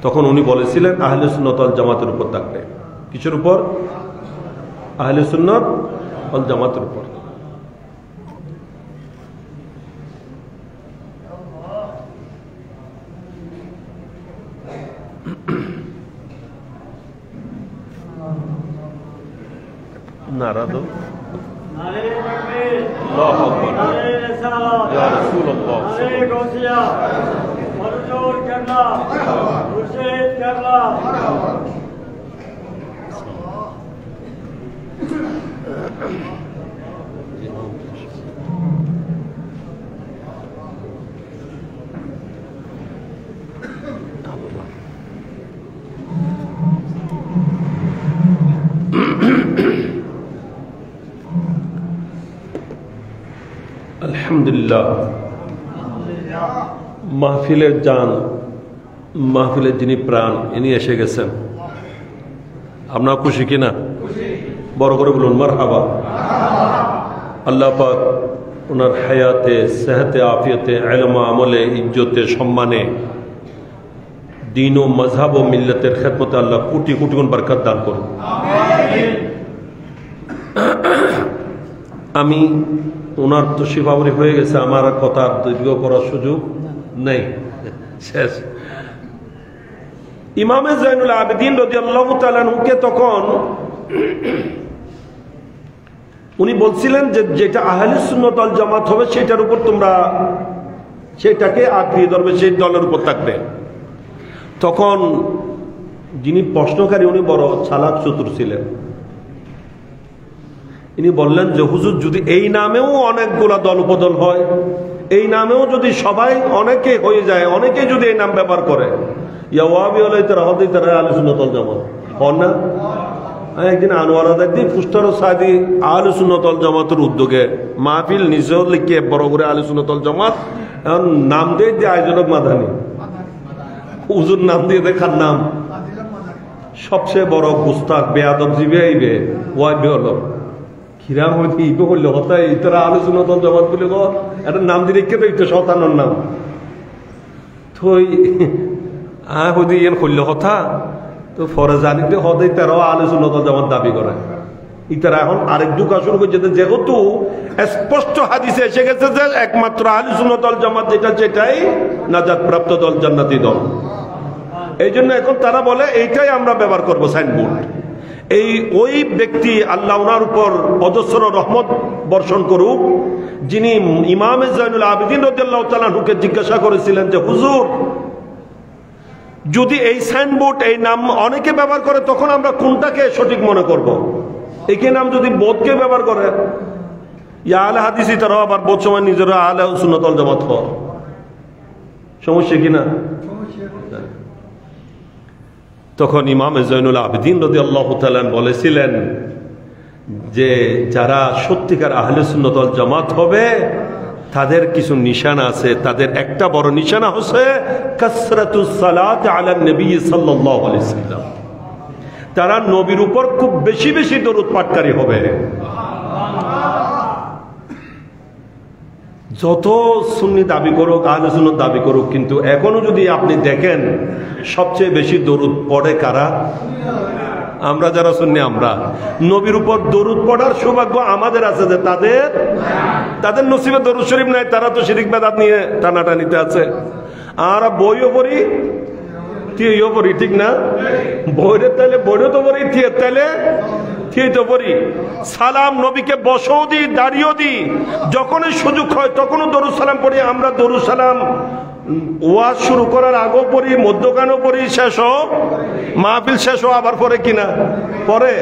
A: তখন উনি বলেছিলেন আহলে সুন্নাত ওয়াল জামাতের উপর থাকবে কিসের উপর আহলে সুন্নাত ওয়াল জামাতের উপর নারা দো আল্লাহু আকবার ইয়া রাসূলুল্লাহ আরে গৌসিয়া মরজুর করলা মুর্শিদ করলা আলহামদুলিল্লাহ মাহফিলের জান মাহফিলের যিনি প্রাণ ইনি এসে গেছেন আপনারা খুশি কিনা বড় করে বলুন মারহাবা আল্লাহ পাক ওনার হায়াতে সেহতে আফিয়তে ইলম আমলে ইজ্জতে সম্মানে দিন ও মজহাব ও মিল্লতের খেদমতে আল্লাহ কোটি কোটি গুণ বরকত দান করুন আমি ওনার তো শিফাবরি হয়ে গেছে আমার কথা দীর্ঘ করার সুযোগ নেই শেষ ইমামে জাইনুল আবেদিন রাদিয়াল্লাহু তাআলা আনহুকে তখন উনি বলছিলেন যে যেটা আহলে সুন্নাত ওয়াল জামাত হবে সেটার উপর তোমরা সেটাকে আঁকড়িয়ে ধরবে সেই দলের উপর থাকবে তখন যিনি প্রশ্নকারী উনি বড় চালাক চতুর ছিলেন ইনি বললেন যে হুজুর যদি এই নামেও অনেকগুলা দল উপদল হয় এই নামেও যদি সবাই অনেকে হয়ে যায় অনেকে যদি এই নাম ব্যবহার করে ইয়া ওয়াহাবি হলে তারা হতে তারা আহলে সুন্নাত ওয়াল জামাত হন না একদিন আনোয়ারা একদিন পুস্তার সাদি আহলে সুন্নাত ওয়াল জামাতের উদ্যোগে মাহফিল নিজেও লিখে বড় করে আহলে সুন্নাত ওয়াল জামাত এখন নাম দিয়ে যে আয়োজনক মাদানি হুজুর নাম দিয়ে দেখার নাম সবচেয়ে বড় গুস্তাখ বেয়াদব জিবে আইবে ওয়াহাবি হলো কিরাম হইতে ইগো করলে হতায় ইতারা আলোচনা দল জমাত বলে গো একটা নাম দিয়ে রেখে তো ইতো শতানোর নাম তো হইতে ইয়েন করলে কথা তো ফরে জানিতে হতে তারাও আলোচনা দল জমাত দাবি করে ইতারা এখন আরেক যুগ শুরু করছে যেহেতু স্পষ্ট হাদিসে এসে গেছে যে একমাত্র আহলে সুন্নাত ওয়াল জামাত যেটা সেটাই নাজাত প্রাপ্ত দল জান্নাতি দল এই জন্য এখন তারা বলে এইটাই আমরা ব্যবহার করব সাইনবোর্ড ওই ব্যক্তি আল্লাহ ওনার উপর অজস্র রহমত বর্ষণ করুক যিনি ইমাম জাইনুল আবেদিন রাদিয়াল্লাহু তাআলা আনহুকে জিজ্ঞাসা করেছিলেন যে হুজুর যদি এই সাইনবোর্ড এই নাম অনেকে ব্যবহার করে তখন আমরা কোনটাকে সঠিক মনে করব একই নাম যদি বোধকে ব্যবহার করে ইয়া আহলে হাদিসই তারাও আবার বোধ সময় নিজেরা আহলে সুন্নাত ওয়াল জামাত হয় সমস্যা কিনা তখন ইমাম জাইনুল আবেদিন রাদিয়াল্লাহু তাআলা বলেছিলেন যে যারা সত্যিকার আহলে সুন্নাত ওয়াল জামাত হবে তাদের কিছু নিশানা আছে তাদের একটা বড় নিশানা হচ্ছে কাসরাতুস সালাত আলা নবী সাল্লাল্লাহু আলাইহি ওয়াসাল্লাম তারা নবীর উপর খুব বেশি বেশি দরুদ পাঠকারী হবে যত সুন্নি দাবি করুক আহলে সুন্নাত দাবি করুক কিন্তু এখনো যদি আপনি দেখেন সবচেয়ে বেশি দরুদ পড়ে কারা আমরা যারা সুন্নি আমরা নবীর উপর দরুদ পড়ার সৌভাগ্য আমাদের আছে যে তাদের নসিবে দরুদ শরীফ নাই তারা তো শিরিক বেদাত নিয়ে টানাটানিতে আছে আর বইও পড়ি তিয়েও পড়ি ঠিক না বইরে তাইলে বইও তো পড়ি থিয়ে তাইলে থিয়ে তো পড়ি সালাম নবীকে বসও দিই দাঁড়িয়েও দিই যখনই সুযোগ হয় তখনও দরুদ সালাম পড়ি আমরা দরুদ সালাম ওয়াজ শুরু করার আগেও পড়ি মধ্যখানেও পড়ি শেষও মাহফিল শেষও আবার পরে কিনা পরে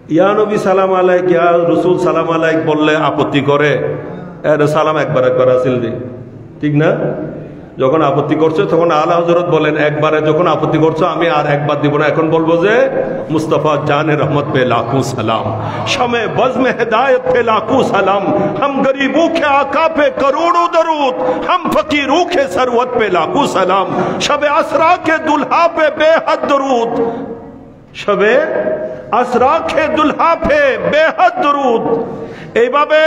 A: ইয়া নবী সালাম আলাইক ইয়া রাসূল সালাম আলাইক বললে আপত্তি করে সালাম একবার আসিল দি ঠিক না যখন আপত্তি করছে তখন আলা হযরত বলেন একবারে যখন আপত্তি করছো আমি আর একবার দিব না এখন বলবো যে মুস্তাফা জানে রহমত पे लाखों सलाम शमे बज़्म हिदायत पे लाखों सलाम हम गरीबों के आका पे करोड़ों दरूद हम फकीरों के सरवत पे लाखों सलाम शबे असरा के दुल्हा पे बेहद दरूद शबे असरा के दुल्हा पे बेहद दरूद এইভাবে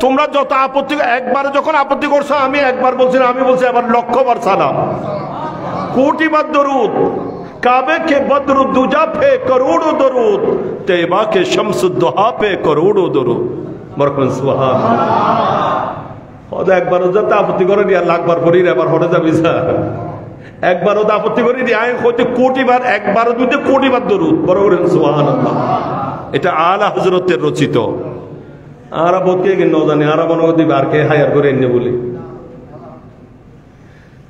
A: তোমরা যত আপত্তি একবারে যখন আপত্তি করছো আমি একবার বলছি না আমি বলছি আবার লক্ষবার সালাম কোটিবার দরুদ কাবে কে বদর দুজা पे करोड़ों दरूद तैबा के शम्स दुहा पे करोड़ों दरूद বরকত সুবহানাল্লাহ ওদা একবার যত আপত্তি করে দিয়া লাখবার পড়ি এবার হরে যাবি স্যার একবার ওদা আপত্তি করে দিয়া আই কইতে কোটিবার একবার দুইতে কোটিবার দরুদ বরকত সুবহানাল্লাহ এটা আলা হযরতের রচিত আরা বোধকে কেন জানি আরা মনে দিবে আর কে হায়ার করে এনে বলি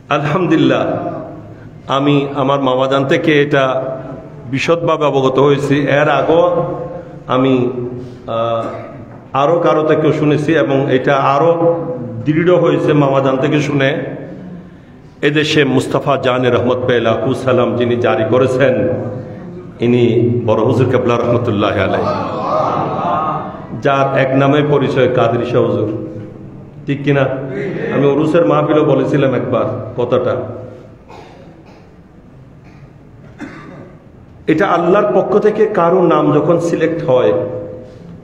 A: আলহামদুলিল্লাহ আমি আমার মামাজান থেকে এটা বিশদভাবে অবগত হয়েছি এর আগেও আমি আরো কারো থেকে শুনেছি এবং এটা আরো দৃঢ় হয়েছে মামাজান থেকে শুনে এদেশে মুস্তাফা জানে রহমত पे लाखों सलाम যিনি জারি করেছেন ইনি বড় হুজুর কেবলা রহমতুল্লাহ আলাইহি যার এক নামে পরিচয় কাদরি শাহ হুজুর ঠিক কিনা আমি উরুসের মাহফিলও বলেছিলাম একবার কথাটা এটা আল্লাহর পক্ষ থেকে কারো নাম যখন সিলেক্ট হয়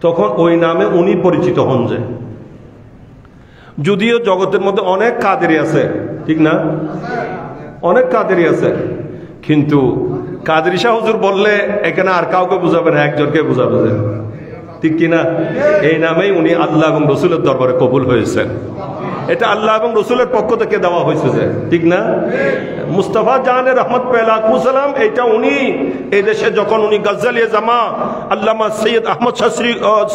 A: তখন ওই নামে উনি পরিচিত হন যে যদিও জগতের মধ্যে অনেক কাদেরি আছে ঠিক না অনেক কাদেরি আছে কিন্তু কাদরি শাহ হুজুর বললে এখানে আর কাউকে বুঝাবে না একজনকে বুঝাবে যে ঠিক কিনা এই নামেই উনি আল্লাহ এবং রসুলের দরবারে কবুল হয়েছেন এটা আল্লাহ এবং রসুলের পক্ষ থেকে দেওয়া হয়েছে যে ঠিক না মুস্তাফা জানে রহমত पे लाखों सलाम এটা উনি এই দেশে যখন উনি গজলিয়ে জামা আল্লামা সৈয়দ আহমদ শাস্ত্রী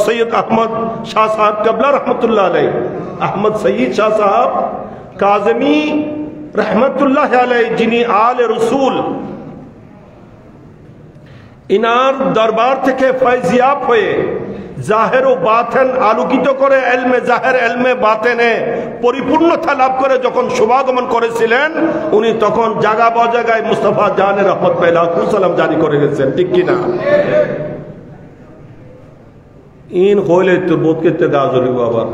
A: সৈয়দ আহমদ শাহ সাহেব কেবলা রহমতুল্লাহ আলাইহি আহমদ সৈয়দ শাহ সাহেব কাজেমি রহমতুল্লাহ আলাইহি যিনি আলে রসুল ইনার দরবার থেকে ফয়জিয়াব হয়ে জাহের ও বাতেন আলোকিত করে ইলমে জাহের ইলমে বাতেনে পরিপূর্ণতা লাভ করে যখন শুভাগমন করেছিলেন উনি তখন জায়গা বজাগায় মুস্তাফা জানে রহমত पे लाखों सलाम জারি করে গেছেন ঠিক কি না ইন হইলে তো বোধ করতে গাজরিব আবার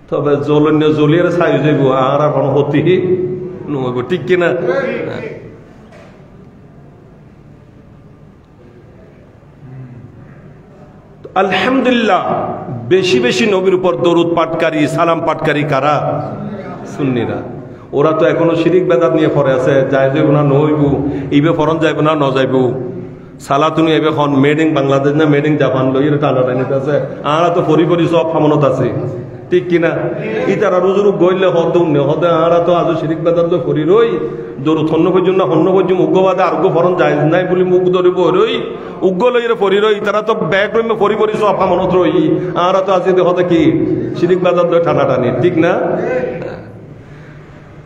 A: তবে জ্বলন্য জ্বলিয়ে ছাই যাইব আর এখন হতি নইব ঠিক কি না আলহামদুলিল্লাহ বেশি বেশি নবীর উপর দরুদ পাঠকারী সালাম পাঠকারী কারা? সুন্নিরা। ওরা তো এখনো শিরিক বেদাত নিয়ে পড়ে আছে, যাই যাইব না নইব, ইবে ফরন যাইব না ন যাইব, সালা তুমি এবে খন মেড ইন বাংলাদেশ না মেড ইন জাপান লইয়ের টানা টানিতে আছে, আরা তো পরি পরি সব সামনত আছে, ঠিক কিনা? ইতারা রুজুরু গইলে হদ হদে আরা তো আজ শিরিক বেদাত ফরি রই দরু হন্য পর্যন্ত হন্য পর্যন্ত উগ্রবাদে আর্গ ফরন যায় নাই বলি মুখ ধরিব রই উগ্র লইরে ফরি রই, তারা তো ব্যাগ রইমে ফরি ফরি সব সামনত রই, আরা তো আছে হতে কি শিরিক বেদাত টানা টানি, ঠিক না?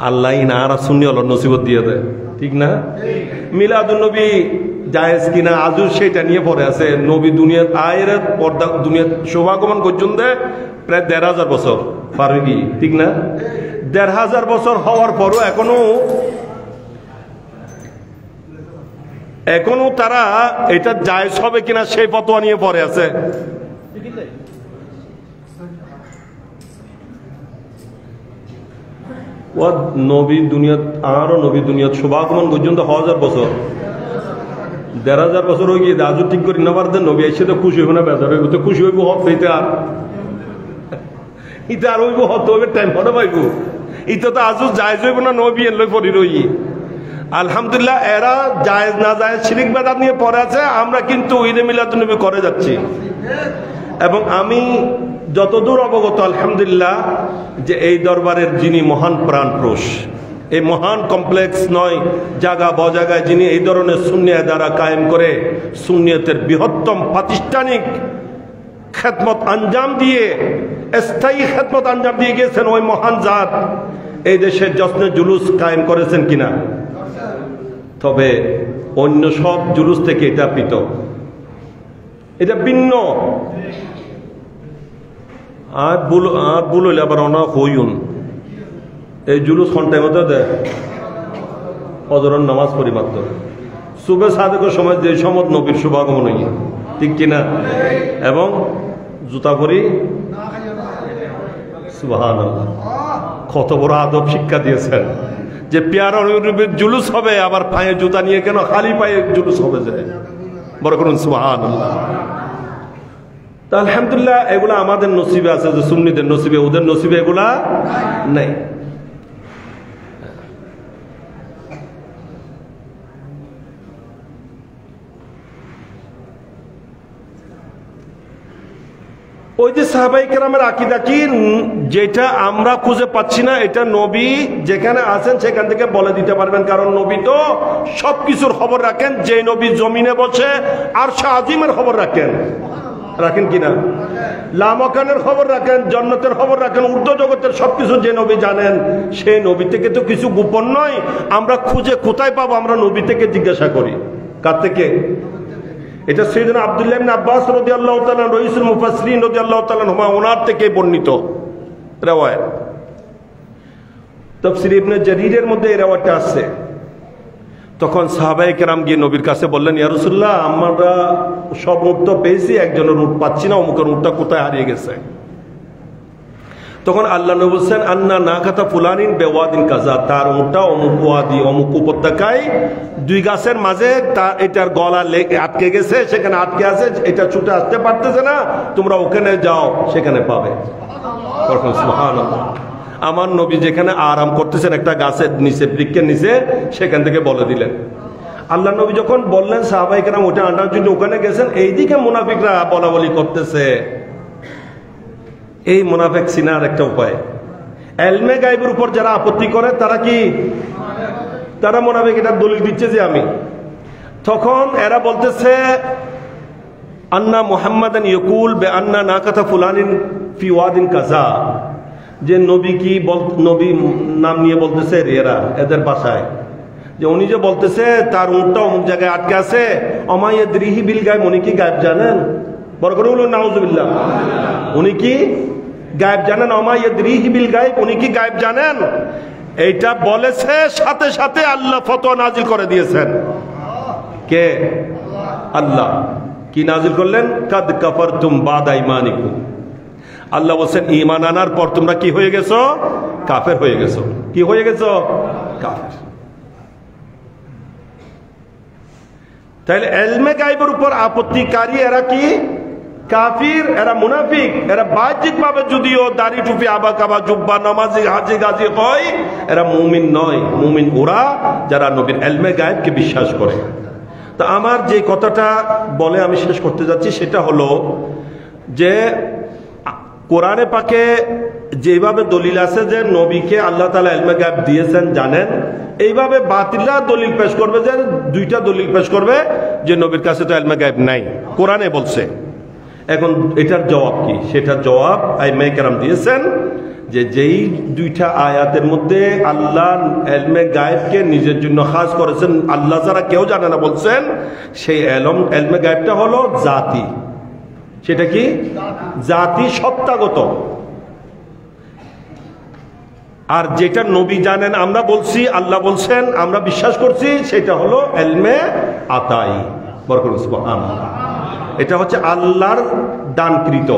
A: আল্লাহ না আর সুন্নি হল নসিবত দিয়ে দেয়, ঠিক না? মিলাদুন নবী জায়েজ কিনা আজও সেটা নিয়ে পড়ে আছে। নবী দুনিয়া আয়ের পর্দা দুনিয়া শোভাগমন পর্যন্ত প্রায় ১,৫০০ বছর ফারুকি, ঠিক না? ১,৫০০ বছর হওয়ার পরও এখনো তারা এটা জায়েজ হবে কিনা সেই ফতোয়া নিয়ে পড়ে আছে। নবী দুনিয়াত আরো নবী দুনিয়াত শোভাগমন পর্যন্ত ১,০০০ বছর ১,৫০০ বছর হয়ে গিয়ে আজও ঠিক করি না পারতেন নবী এসে তো খুশি হইব না বেজার হইব, তো খুশি হইব হত হইতে আর ইতে আর হইব হত হইবে টাইম হতে পাইব, ইতে তো আজও জায়েজ হইব না নবী এন লই পড়ি রই। আলহামদুলিল্লাহ এরা জায়েজ না জায়েজ শিরিক বেদাত নিয়ে পড়ে আছে, আমরা কিন্তু ঈদে মিলাদুন নবী করে যাচ্ছি। এবং আমি যতদূর অবগত আলহামদুলিল্লাহ যে এই দরবারের যিনি মহান প্রাণ পুরুষ, এই মহান কমপ্লেক্স নয় জায়গা বজাগায় যিনি এই ধরনের সুন্নিয়া দ্বারা কায়েম করে সুন্নিয়তের বৃহত্তম প্রাতিষ্ঠানিক খেদমত আঞ্জাম দিয়ে স্থায়ী খেদমত আঞ্জাম দিয়ে গিয়েছেন, ওই মহান জাত এই দেশের জশ্নে জুলুস কায়েম করেছেন কিনা? তবে অন্য সব জুলুস থেকে এটা পৃথক, এটা ভিন্ন। আর ভুল হইলে আবার অনা হইউন এই জুলুস ঘন্টায় মধ্যে দেয় ফজরের নামাজ পড়ি মাত্র সুবে সাদেকের সময় যে সমত নবীর শুভাগমন হই, ঠিক কিনা? এবং জুতা পরি সুবহানাল্লাহ, কত বড় আদব শিক্ষা দিয়েছেন যে পেয়ারা নবীর জুলুস হবে, আবার পায়ে জুতা নিয়ে কেন খালি পায়ে জুলুস হবে যায়, বড় করুন সুবহানাল্লাহ। আলহামদুলিল্লাহ এগুলা আমাদের নসিবে আছে, যে সুন্নিদের নসিবে, ওদের নসিবে এগুলা নাই। ওই যে সাহাবায়ে কেরামের আকীদা কি, যেটা আমরা খুঁজে পাচ্ছি না এটা নবী যেখানে আছেন সেখান থেকে বলে দিতে পারবেন, কারণ নবী তো সবকিছুর খবর রাখেন। যে নবী জমিনে বসে আরশ আজিমের খবর রাখেন কিনা, লামাকানের খবর রাখেন, জান্নাতের খবর রাখেন, ঊর্ধ্ব জগতের সবকিছু যে নবী জানেন, সেই নবী থেকে তো কিছু গোপন নয়। আমরা খুঁজে কোথায় পাবো? আমরা নবী থেকে জিজ্ঞাসা করি। কার থেকে? এটা সাইয়েদনা আব্দুল্লাহ ইবনে আব্বাস রাদিয়াল্লাহু তাআলা রাইসুল মুফাসসিরিন রাদিয়াল্লাহু তাআলা ওনার থেকে বর্ণিত riwayat। তাফসীর ইবনে জারীরের মধ্যে এই riwayatটা আছে। তখন সাহাবায়ে কেরাম গিয়ে নবীর কাছে বললেন, ইয়া রাসূলুল্লাহ, আমরা সব উট তো পেয়েছি, একজনের উট পাচ্ছি না, অমুকের উটটা কোথায় হারিয়ে গেছে। তখন আল্লাহ নবী বলছেন, আন্না নাকাতা ফুলানিন বেওয়াদিন কাজা, তার উটটা অমুক ওয়াদি অমুক উপত্যকায় দুই গাছের মাঝে এটার গলা আটকে গেছে, সেখানে আটকে আছে, এটা ছুটে আসতে পারতেছে না, তোমরা ওখানে যাও, সেখানে পাবে। সুবহানাল্লাহ। আমার নবী যেখানে আরাম করতেছেন একটা গাছের নিচে, বৃক্ষের নিচে, সেখান থেকে বলে দিলেন। আল্লাহ নবী যখন বললেন সাহাবায়ে কেরাম ওটা আনার জন্য ওখানে গেছেন, এইদিকে মুনাফিকরা বলা বলি করতেছে। এই মুনাফিক চিনার একটা উপায়, ইলমে গায়বের উপর যারা আপত্তি করে তারা কি, তারা মুনাফিক, এটা দলিল দিচ্ছে যে আমি। তখন এরা বলতেছে, আন্না মুহাম্মাদান ইয়াকুল বে আন্না নাকাতা ফুলানিন ফি ওয়াদিন কাজা, যে নবী কি নবী নাম নিয়ে বলতেছে এরা এদের ভাষায়, যে উনি যে বলতেছে তার উটটা অমুক জায়গায় আটকে আছে, ওমা ইয়াদরিহি বিল গায়ব, উনি কি গায়ব জানেন? বড় করে বলুন নাউযুবিল্লাহ। উনি কি গায়ব জানেন? ওমা ইয়াদরিহি বিল গায়ব, উনি কি গায়ব জানেন? এইটা বলেছে, সাথে সাথে আল্লাহ ফতোয়া নাজিল করে দিয়েছেন। কে? আল্লাহ। কি নাজিল করলেন? কাদ কাফারতুম বাদা ঈমানিকুম। আল্লাহ বলছেন ঈমান আনার পর তোমরা কি হয়ে গেছো? কাফের হয়ে গেছো। কি হয়ে গেছো? কাফের। তাহলে ইলমে গায়বের উপর আপত্তিকারী এরা কি? কাফির, এরা মুনাফিক, এরা বাহ্যিক ভাবে যদিও দাড়ি টুপি আবা কাবা জুব্বা নামাজি হাজি গাজি হয়, এরা মুমিন নয়। মুমিন ওরা যারা নবীর ইলমে গায়েবকে বিশ্বাস করে। তা আমার যে কথাটা বলে আমি শেষ করতে যাচ্ছি সেটা হলো যে কোরআনে পাকে যেভাবে দলিল আছে যে নবীকে আল্লাহ তাআলা ইলমে গায়েব দিয়েছেন জানেন, এইভাবে বাতিলরা দলিল পেশ করবে যে দুইটা দলিল পেশ করবে যে নবীর কাছে তো ইলমে গায়েব নাই, কোরআনে বলছে। এখন এটার জবাব কি? সেটার জবাব আইমায়ে কেরাম দিয়েছেন যে যেই দুইটা আয়াতের মধ্যে আল্লাহ ইলমে গায়েবকে নিজের জন্য খাস করেছেন, আল্লাহ ছাড়া কেউ জানে না বলছেন, সেই ইলমে গায়েবটা হলো জাতি। সেটা কি? জাতি, সত্তাগত। আর যেটা নবী জানেন আমরা বলছি, আল্লাহ বলছেন, আমরা বিশ্বাস করছি, সেটা হলো ইলমে আতাই। বরকত সুবহানাল্লাহ। এটা হচ্ছে আল্লাহর দানকৃত।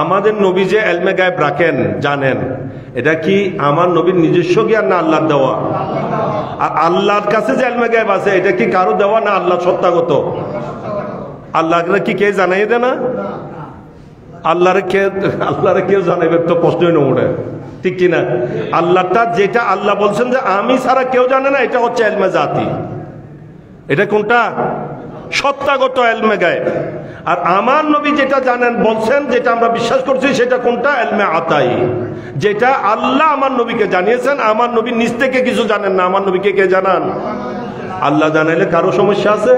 A: আমাদের নবী যে ইলমে গায়েব রাখেন জানেন, এটা কি আমার নবীর নিজস্ব জ্ঞান না আল্লাহর দেওয়া? আর আল্লাহর কাছে যে ইলমে গায়েব আছে এটা কি কারো দেওয়া না আল্লাহর সত্তাগত? আল্লাহকে কি কে জানাই দেয় না? আল্লাহরে কেউ জানাইবে তো প্রশ্নই না ওঠে, ঠিক কিনা? আল্লাহটা যেটা আল্লাহ বলছেন যে আমি ছাড়া কেউ জানে না, এটা হচ্ছে ইলমে জাতি। এটা কোনটা? সত্তাগত ইলমে গায়েব। আর আমার নবী যেটা জানেন বলছেন, যেটা আমরা বিশ্বাস করছি, সেটা কোনটা? ইলমে আতাই। যেটা আল্লাহ আমার নবীকে জানিয়েছেন। আমার নবী নিজ থেকে কিছু জানেন না, আমার নবীকে কে জানান? আল্লাহ জানাইলে কারো সমস্যা আছে?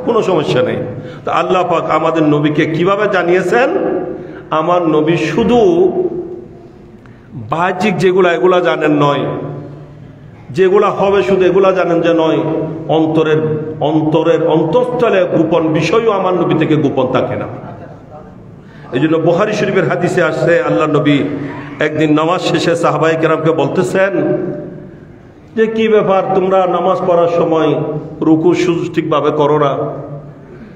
A: কোনো সমস্যা নেই। তো আল্লাহ পাক আমাদের নবীকে কিভাবে জানিয়েছেন? আমার নবী শুধু বাহ্যিক যেগুলা এগুলা জানেন নয়, যেগুলা হবে শুধু এগুলা জানেন যে নয়, অন্তরের অন্তঃস্থলে গোপন বিষয়ও আমার নবী থেকে গোপন থাকে না। এই জন্য বুখারী শরীফের হাদিসে আসছে, আল্লাহ নবী একদিন নামাজ শেষে সাহাবায়ে কেরামকে বলতেছেন যে কি ব্যাপার, তোমরা নামাজ পড়ার সময় রুকু ঠিকভাবে করো না,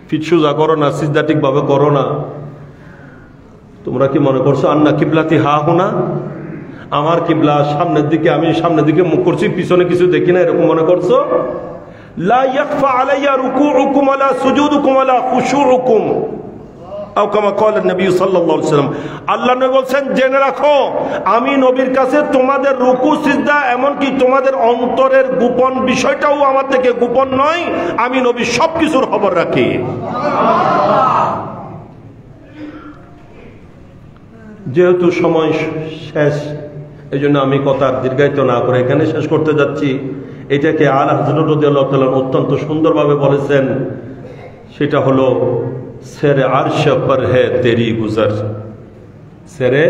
A: ফিট সোজা করো না, সিজদা ঠিকভাবে করো না। তোমরা কি মনে করছো আন্না কিবলাতি হা হুনা, আমার কিবলা সামনের দিকে, আমি সামনের দিকে মুখ করছি, পিছনে কিছু দেখি না, এরকম মনে করছো? লা ইয়াখফা আলাইয়া রুকুউকুম ওয়ালা সুজুদুকুম ওয়ালা খুশুউকুম আও কামা ক্বালা নবী সাল্লাল্লাহু আলাইহি ওয়াসাল্লাম। আল্লাহ নবী বলেন, জেনে রাখো আমি নবীর কাছে তোমাদের রুকু সিজদা, এমনকি তোমাদের অন্তরের গোপন বিষয়টাও আমার থেকে গোপন নয়। আমি নবী সবকিছুর খবর রাখি। যেহেতু সময় শেষ, এই জন্য আমি কথা দীর্ঘায়িত না করে এখানে শেষ করতে যাচ্ছি। এটাকে আলা হযরত রাদিয়াল্লাহু তাআলা অত্যন্ত সুন্দরভাবে বলেছেন, সেটা হলো সেরে আরশ পর হে তেরি গুজর, সেরে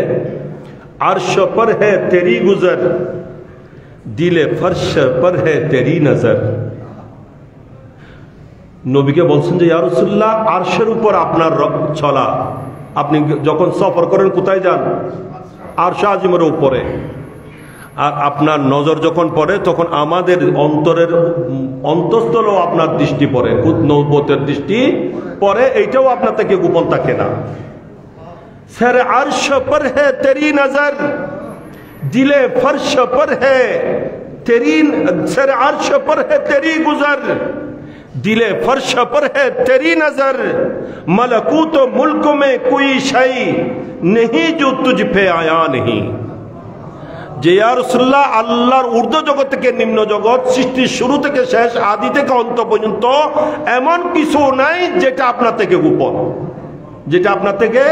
A: আরশ পর হে তেরি গুজর, দিলে ফরশ পর হে তেরি নজর। নবীকে বলছেন যে ইয়া রাসূলুল্লাহ, আরশের উপর আপনার চলা। আপনি যখন সফর করেন কোথায় যান? আরশ আজিমের উপরে। আর আপনার নজর যখন পড়ে তখন আমাদের অন্তরের অন্তঃস্থলেও আপনার দৃষ্টি পড়ে, নবুয়তের দৃষ্টি পড়ে, এইটাও আপনার থেকে গোপন থাকে না। সরে আরশ পর হে তেরি নজর, দিলে ফরশ পর হে তেরি, সরে আরশ পর হে তেরি গুজর, दिले फर्श पर है तेरी नजर, मलकूत मुल्क में कोई शय नहीं जो तुझ पे आया नहीं। যে ইয়া রাসূলুল্লাহ, আল্লাহর ঊর্ধ্ব জগৎ থেকে নিম্ন জগৎ, সৃষ্টির শুরু থেকে শেষ, আদি থেকে অন্ত পর্যন্ত এমন কিছু নাই যেটা আপনার থেকে গোপন, যেটা আপনার থেকে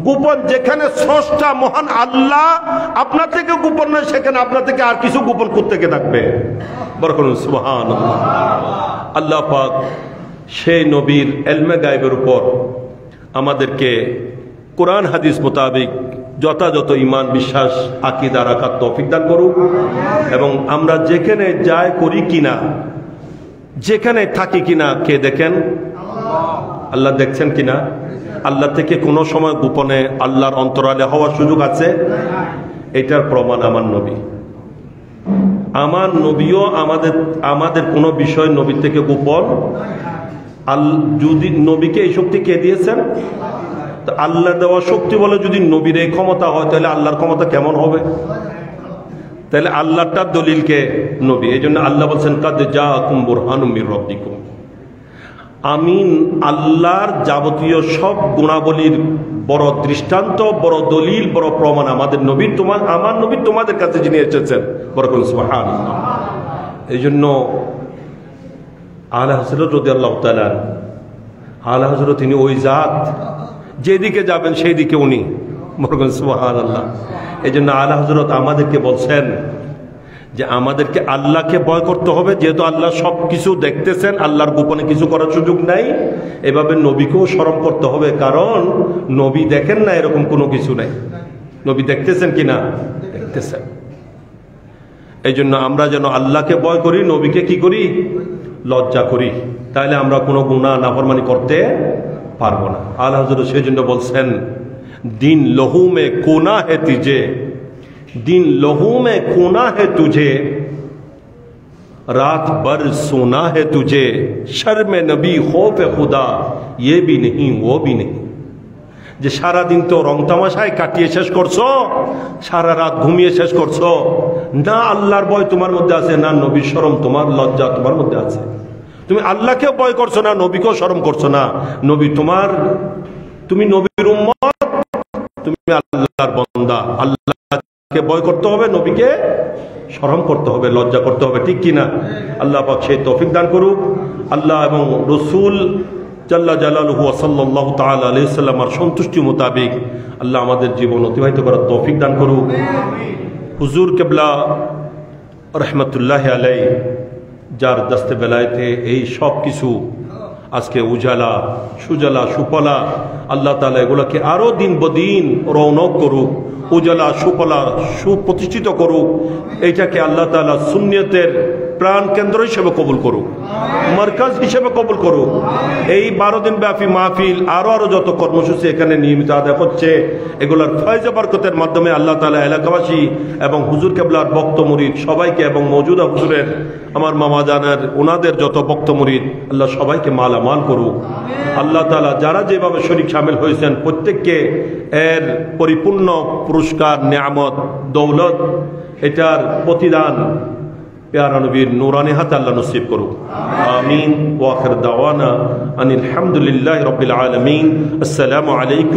A: গোপন। যেখানে স্রষ্টা মহান আল্লাহ আপনার থেকে গোপন নয়, সেখানে আপনার থেকে আর কিছু গোপন করতে থাকবে। বরকত সুবহানাল্লাহ। আল্লাহ পাক সেই নবীর ইলমে গায়বের উপর আমাদেরকে কোরআন হাদিস মোতাবেক যথাযথ ঈমান বিশ্বাস আকীদা রাখার তৌফিক দান করুক। এবং আমরা যেখানে যাই করি কিনা, যেখানে থাকি কিনা, কে দেখেন? আল্লাহ দেখছেন কিনা? আল্লাহ থেকে কোনো সময় গোপনে আল্লাহর অন্তরালে হওয়ার সুযোগ আছে? এটার প্রমাণ আমার নবী। আমার নবীও আমাদের কোনো বিষয় নবীর থেকে গোপন। যদি নবীকে এই শক্তি কে দিয়েছেন? তো আল্লাহ দেওয়া শক্তি বলে যদি নবীর এই ক্ষমতা হয়, তাহলে আল্লাহর ক্ষমতা কেমন হবে? তাহলে আল্লাহটার দলিলকে নবী। এই জন্য আল্লাহ বলছেন কাদ জাআকুম বুরহানুম মির রাব্বিকুম। আমিন আল্লাহর যাবতীয় সব গুণাবলীর বড় দৃষ্টান্ত, বড় দলিল, বড় প্রমাণ আমাদের নবী, আমার নবী তোমাদের কাছে যিনি এসেছেন, বড় করুন সুবহানাল্লাহ। এই জন্য আলা হযরত রাদিয়াল্লাহু তাআলা, আলা হযরত তিনি ওই জাত, যেদিকে যাবেন সেই দিকে উনি, বড় করুন সুবহানাল্লাহ। এই জন্য আলা হযরত আমাদেরকে বলছেন যে আমাদেরকে আল্লাহকে ভয় করতে হবে, যেহেতু আল্লাহ সব কিছু দেখতেছেন, আল্লাহর গোপনে কিছু করার সুযোগ নাই। এভাবে নবীকেও স্মরণ করতে হবে, কারণ নবী দেখেন না এরকম কোনো কিছু নাই। নবী দেখতেছেন কিনা? দেখতেছেন। এই জন্য আমরা যেন আল্লাহকে ভয় করি, নবীকে কি করি? লজ্জা করি। তাহলে আমরা কোনো গুনাহ নাফরমানি করতে পারবো না। আল্লাহ হযরত সেই জন্য বলছেন, দিন লহু মে কোনা হে তুঝে, दिन लहू में खूना है तुझे, रात भर सोना है तुझे, शर्म नबी खौफ खुदा ये भी नहीं वो भी नहीं। যে সারা দিন তো রং তামাশায় কাটিয়ে শেষ করছো, সারা রাত ঘুমিয়ে শেষ করছো, না আল্লাহর ভয় তোমার মধ্যে আছে, না নবীর শরম, তোমার লজ্জা তোমার মধ্যে আছে। তুমি আল্লাহকেও ভয় করছো না, নবীকেও শরম করছো না। নবী তোমার, তুমি নবীর উম্মত, তুমি আল্লাহর বান্দা। আল্লাহকে ভয় করতে হবে, নবীকে শরম করতে হবে, লজ্জা করতে হবে, ঠিক কিনা? আল্লাহ পাক সেই তৌফিক দান করুক। আল্লাহ এবং রসুল জাল্লা জালালুহু ওয়া সাল্লাল্লাহু তাআলা আলাইহি সাল্লামের সন্তুষ্টি মোতাবেক আল্লাহ আমাদের জীবন অতিবাহিত করার তৌফিক দান করুক। হুজুর কিবলা রহমতুল্লাহি আলাইহি, যার দস্তে বেলায়েতে এই সব কিছু আজকে উজালা সুজলা সুফলা, আল্লাহ তাআলা এগুলোকে আরো দিন বদিন রৌনক করুক, উজালা সুফলা সুপ্রতিষ্ঠিত করুক। এইটাকে আল্লাহ তাআলা সুন্নিয়তের প্রাণ কেন্দ্র হিসেবে কবুল করুক, মারকাজ হিসেবে কবুল করুক। এই 12 দিন ব্যাপী মাহফিল, আরো যত কর্মসূচি এখানে নিয়মিত আদায় হচ্ছে, এগুলোর ফয়জ বরকতের মাধ্যমে আল্লাহ তাআলা এলাকাবাসী এবং হুজুর কেবলার ভক্ত মুরিদ সবাইকে, এবং মওজুদা হুজুরের, আমার মামা জানের, ওনাদের যত ভক্ত মুরিদ, আল্লাহ সবাইকে মালামাল করুক। আল্লাহ তাআলা যারা যেভাবে শরীক শামিল হয়েছেন প্রত্যেককে এর পরিপূর্ণ পুরস্কার, নিয়ামত, দৌলত, এটার প্রতিদান প্যারা নবীর নূরানি হাতে আল্লাহ নসিব করুক। আমিন। ওয়া আখির দাওয়ানা আনিল হামদুলিল্লাহি রাব্বিল আলামিন। আসসালামু আলাইকুম।